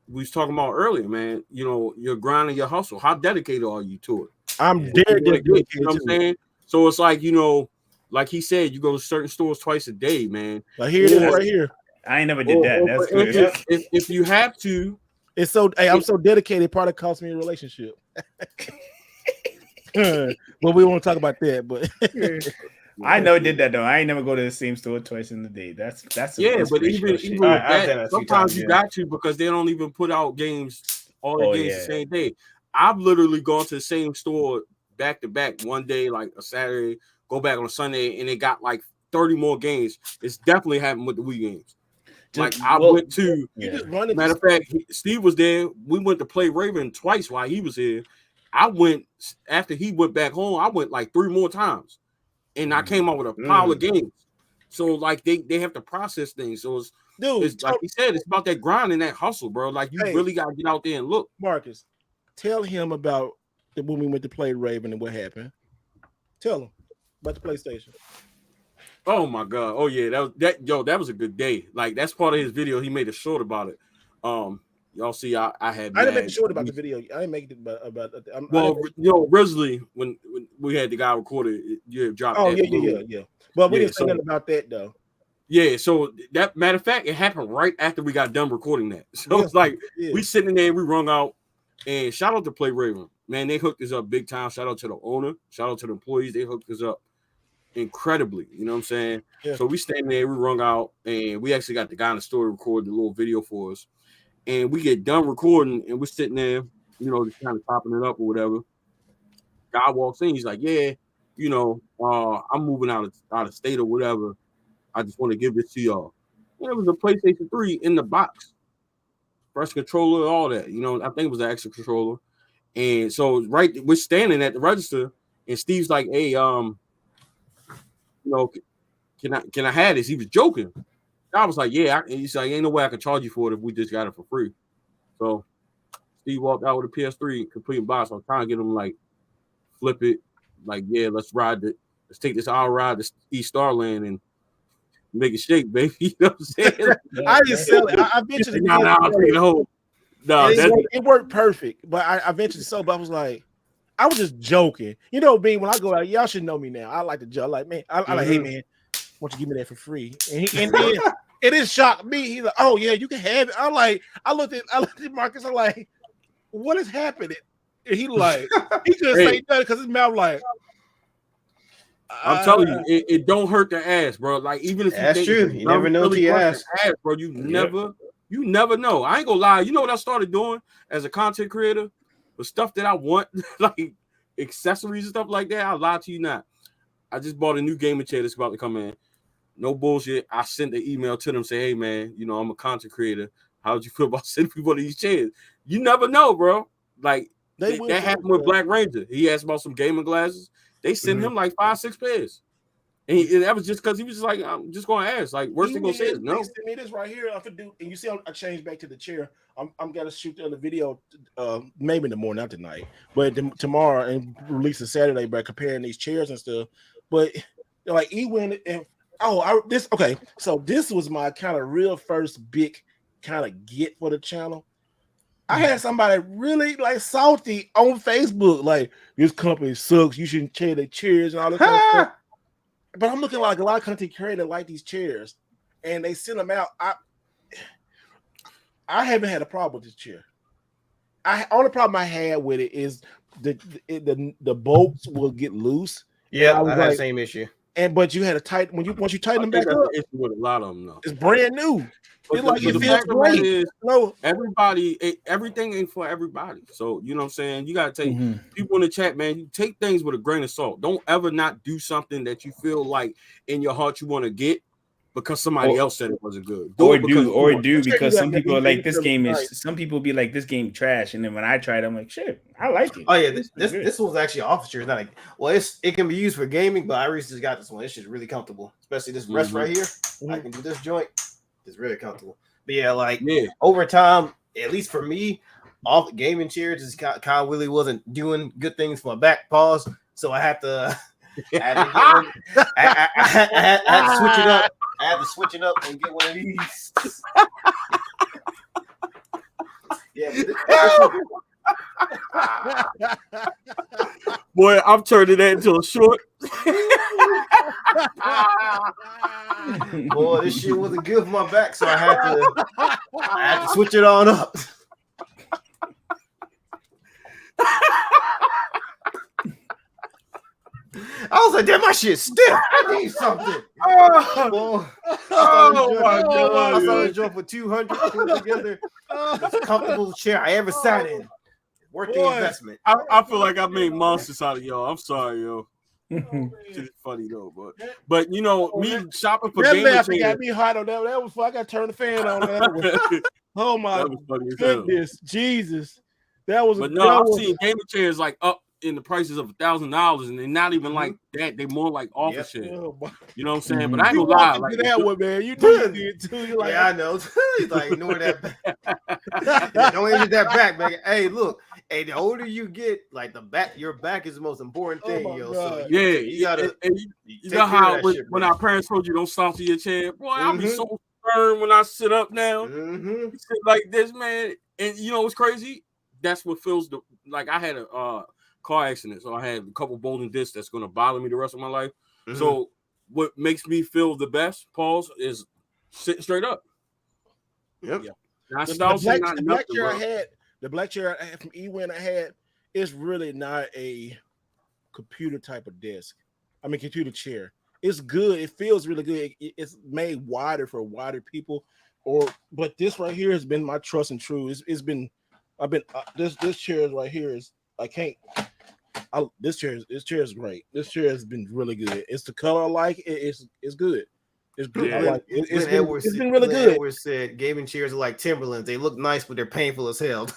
we was talking about earlier, man. You know, your grind and your hustle. How dedicated are you to it? I'm very dedicated. You know what I'm saying? So it's like, you know, like he said, you go to certain stores twice a day, man. Like here it is right here. I ain't never did that. That's good. If you have to, it's so. Hey, I'm so dedicated. It probably cost me a relationship. But we won't talk about that. But I never did that though. I ain't never go to the same store twice in the day. That's but even with that, sometimes you got to, because they don't even put out games all the games the same day. I've literally gone to the same store back to back one day, like a Saturday, go back on a Sunday, and they got like 30 more games. It's definitely happened with the Wii games. Like I went to, matter of fact, Steve was there. We went to play Raven twice while he was here. I went after he went back home. I went like 3 more times, and I came out with a pile of games. So like they have to process things. So it's like he said, it's about that grind and that hustle, bro. Like you really got to get out there and look. Marcus, tell him about when we went to play Raven and what happened. Tell him about the PlayStation. Oh my god! Oh yeah, that was a good day. Like that's part of his video. He made a short about it. Y'all see, I had. I didn't make a short about the video. I didn't make it about. Originally when we had the guy recorded, you dropped. Oh yeah. But we didn't say nothing about that though. Yeah, so that matter of fact, it happened right after we got done recording that. So it's like we sitting there, we rung out, and shout out to Play Raven, man. They hooked us up big time. Shout out to the owner. Shout out to the employees. They hooked us up incredibly. You know what I'm saying? Yeah. So we standing there, we rung out, and we actually got the guy in the store to record the little video for us. And we get done recording, and we're sitting there, you know, just kind of topping it up or whatever. Guy walks in, he's like, "Yeah, you know, I'm moving out of state or whatever. I just want to give this to y'all." And it was a PlayStation 3 in the box, fresh controller, all that. You know, I think it was an extra controller. And so we're standing at the register, and Steve's like, "Hey, you know, can I have this?" He was joking. I was like, "Yeah." He's like, "Ain't no way I can charge you for it if we just got it for free." So Steve walked out with a PS3 complete box. I was trying to get him like flip it, like, "Yeah, let's ride it. Let's take this hour ride to East Starland and make it shake, baby." You know what I'm saying? I didn't sell it. I mentioned it. It worked perfect, but I mentioned so. But I was like, I was just joking. You know, being when I go out, y'all should know me now. I like to joke. Like, man, I like, "Hey, man, why don't you give me that for free?" And then it just shocked me. He's like, "Oh yeah, you can have it." I looked at Marcus. I'm like, "What is happening?" And he couldn't say nothing because his mouth like. I'm telling you, it don't hurt the ass, bro. Like even if that's true, you never know till you ask, bro. You never know. I ain't gonna lie. You know what I started doing as a content creator? The stuff that I want, like accessories and stuff like that. I lie to you not. I just bought a new gaming chair that's about to come in. No bullshit. I sent the email to them, say, "Hey man, you know I'm a content creator. How would you feel about sending people these chairs?" You never know, bro. Like that happened with Black Ranger. He asked about some gaming glasses. They sent him like 5-6 pairs. And that was just because he was just like, "I'm just going to ask." Like, worst thing going to say is no. They sent me this right here. I could do, and you see, I changed back to the chair. I'm going to shoot the other video maybe in the morning, not tonight, but tomorrow, and release it Saturday by comparing these chairs and stuff. But like, he went and so this was my kind of real first big kind of get for the channel. I had somebody really like salty on Facebook, like, "This company sucks. You shouldn't chair the chairs and all this kind of stuff." But I'm looking like a lot of content creators like these chairs, and they send them out. I haven't had a problem with this chair. Only problem I had with it is the bolts will get loose. Yeah, I had the same issue. But you had to tighten once you tighten them back up. Issue with a lot of them, though. It's brand new. But it feels great. Everything ain't for everybody. So you know what I'm saying? You gotta take people in the chat, man. You take things with a grain of salt. Don't ever not do something that you feel like in your heart you want to get because somebody else said it wasn't good. Because some people are like, this game is. Some people be like, this game trash, and then when I try it, I'm like, shit, I like it. Oh yeah, this was actually officer. It's not like, well, it can be used for gaming, but I recently got this one. It's just really comfortable, especially this rest right here. I can do this joint. It's really comfortable. But yeah, over time, at least for me, all the gaming chairs is kind of really wasn't doing good things for my back. Pause. So I had to, I had to switch it up. I had to switch it up and get one of these. Yeah. Boy, I'm turning that into a short. Boy, this shit wasn't good for my back, so I had to switch it on up. I was like, damn, my shit's stiff. I need something. Oh my God. I saw this joint for $200 put together. It's a comfortable chair I ever sat in. Worth the investment. I feel like I made monsters out of y'all. I'm sorry, yo. It's funny though, but you know, me shopping for gaming chairs got me hot on that. That was fun. I got to turn the fan on that. Oh my goodness, Jesus. That was. But no, I've seen gaming chairs like up in the prices of $1,000, and they're not even like that. They're more like office chairs. You know what I'm saying? But I ain't gonna lie, like that one, man. You did too. You're like, yeah, I know. He's like, ignore that back. Don't hit that back, man. Hey, look. Hey, the older you get, like the back, your back is the most important thing, yo. So yeah, you gotta. You know how when our parents told you don't stomp to your chair, boy, I'll be so firm when I sit up now. Sit like this, man. And you know what's crazy? That's what feels like. I had a car accident, so I had a couple bowling discs that's gonna bother me the rest of my life. So what makes me feel the best, pause, is sitting straight up. Yep. Yeah. The black chair I had from Ewin I had is really not a computer type of desk. I mean, computer chair. It's good. It feels really good. It's made wider for wider people. But this right here has been my trust and true. This chair right here is this chair is great. This chair has been really good. It's the color I like. It's good. It's good. Yeah. It's been really good. Edwards said gaming chairs are like Timberlands. They look nice, but they're painful as hell.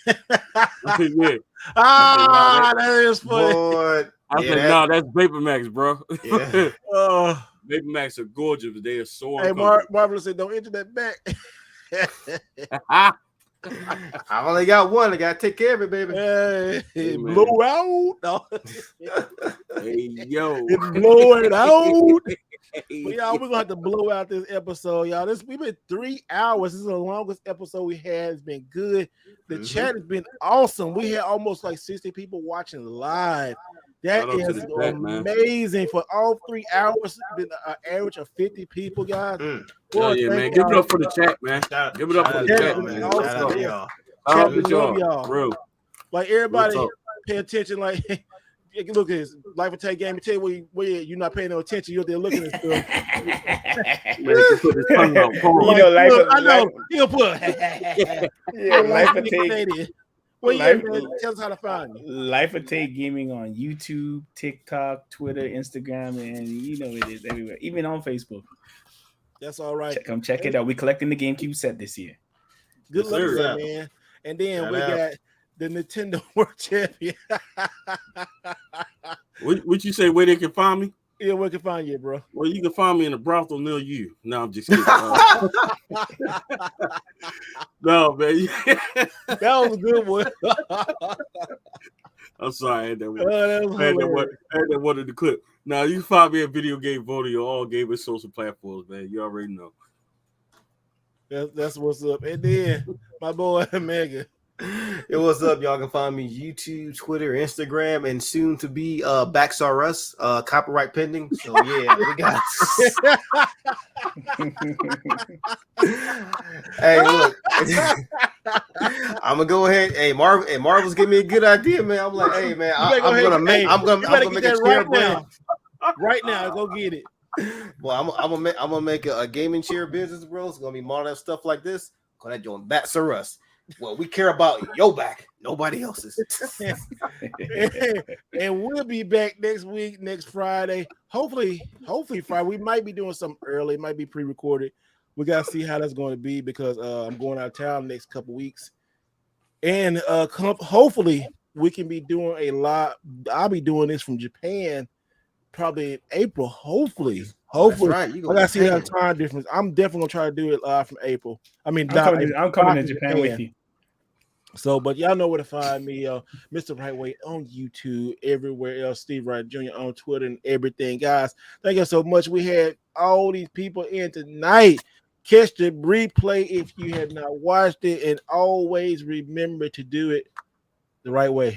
Yeah. That is funny. Boy, I said, no, that's Vapor Max, bro. Yeah. Vapor Max are gorgeous, but they are so Hey, Marvelous said, don't enter that back. I only got one. I gotta take care of it, baby. Hey, blow out. No. Hey, yo. Blow it out. But y'all, we're gonna have to blow out this episode, y'all. We've been 3 hours. This is the longest episode we had. It's been good. The chat has been awesome. We had almost like 60 people watching live. That is amazing. For all 3 hours, it's been an average of 50 people, guys. Boy, yeah, man. Give it up for the chat, man. Give it up for the chat, man. Shout out to y'all. Bro. Like everybody pay attention. Like, look at this. Life and Take Game. Tell you where you're not paying no attention. You're there looking at stuff. I know. He'll put. Life and Take. Tell us how to find you. Life and Take Gaming on YouTube, TikTok, Twitter, Instagram, and you know it is everywhere. Even on Facebook. That's all right. Come check it out. We're collecting the GameCube set this year. Good luck, man. And then we got the Nintendo World Champion. What you say? Where they can find me? Yeah, where can find you, bro? Well, you can find me in a brothel near you. No, I'm just kidding. No, man. That was a good one. I'm sorry. I had that one in the clip. Now, you can find me at Video Game Voting on all gaming social platforms, man. You already know. That's what's up. And then my boy Mega. Hey, what's up? Y'all can find me YouTube, Twitter, Instagram, and soon to be Backsaw Us, copyright pending. So yeah, we got. Hey, look, I'm gonna go ahead. Hey, Marvel's giving me a good idea, man. I'm like, hey, man, I'm gonna make a chair brand right now. Go get it. Well, I'm gonna make a gaming chair business, bro. It's gonna be more that stuff like this. Call that joint Backsaw Us. Well, we care about your back, nobody else's. And we'll be back next week, next Friday. Hopefully Friday. We might be doing something early. It might be pre-recorded. We gotta see how that's going to be because I'm going out of town next couple weeks. And hopefully we can be doing a lot. I'll be doing this from Japan probably in April. Hopefully. That's right. I gotta see how time difference. I'm definitely gonna try to do it from April. I mean, I'm coming to Japan with you. So, but y'all know where to find me, Mr. Wright Way on YouTube, everywhere else, Steve Wright Jr. on Twitter and everything. Guys, thank you so much. We had all these people in tonight. Catch the replay if you have not watched it, and always remember to do it the right way.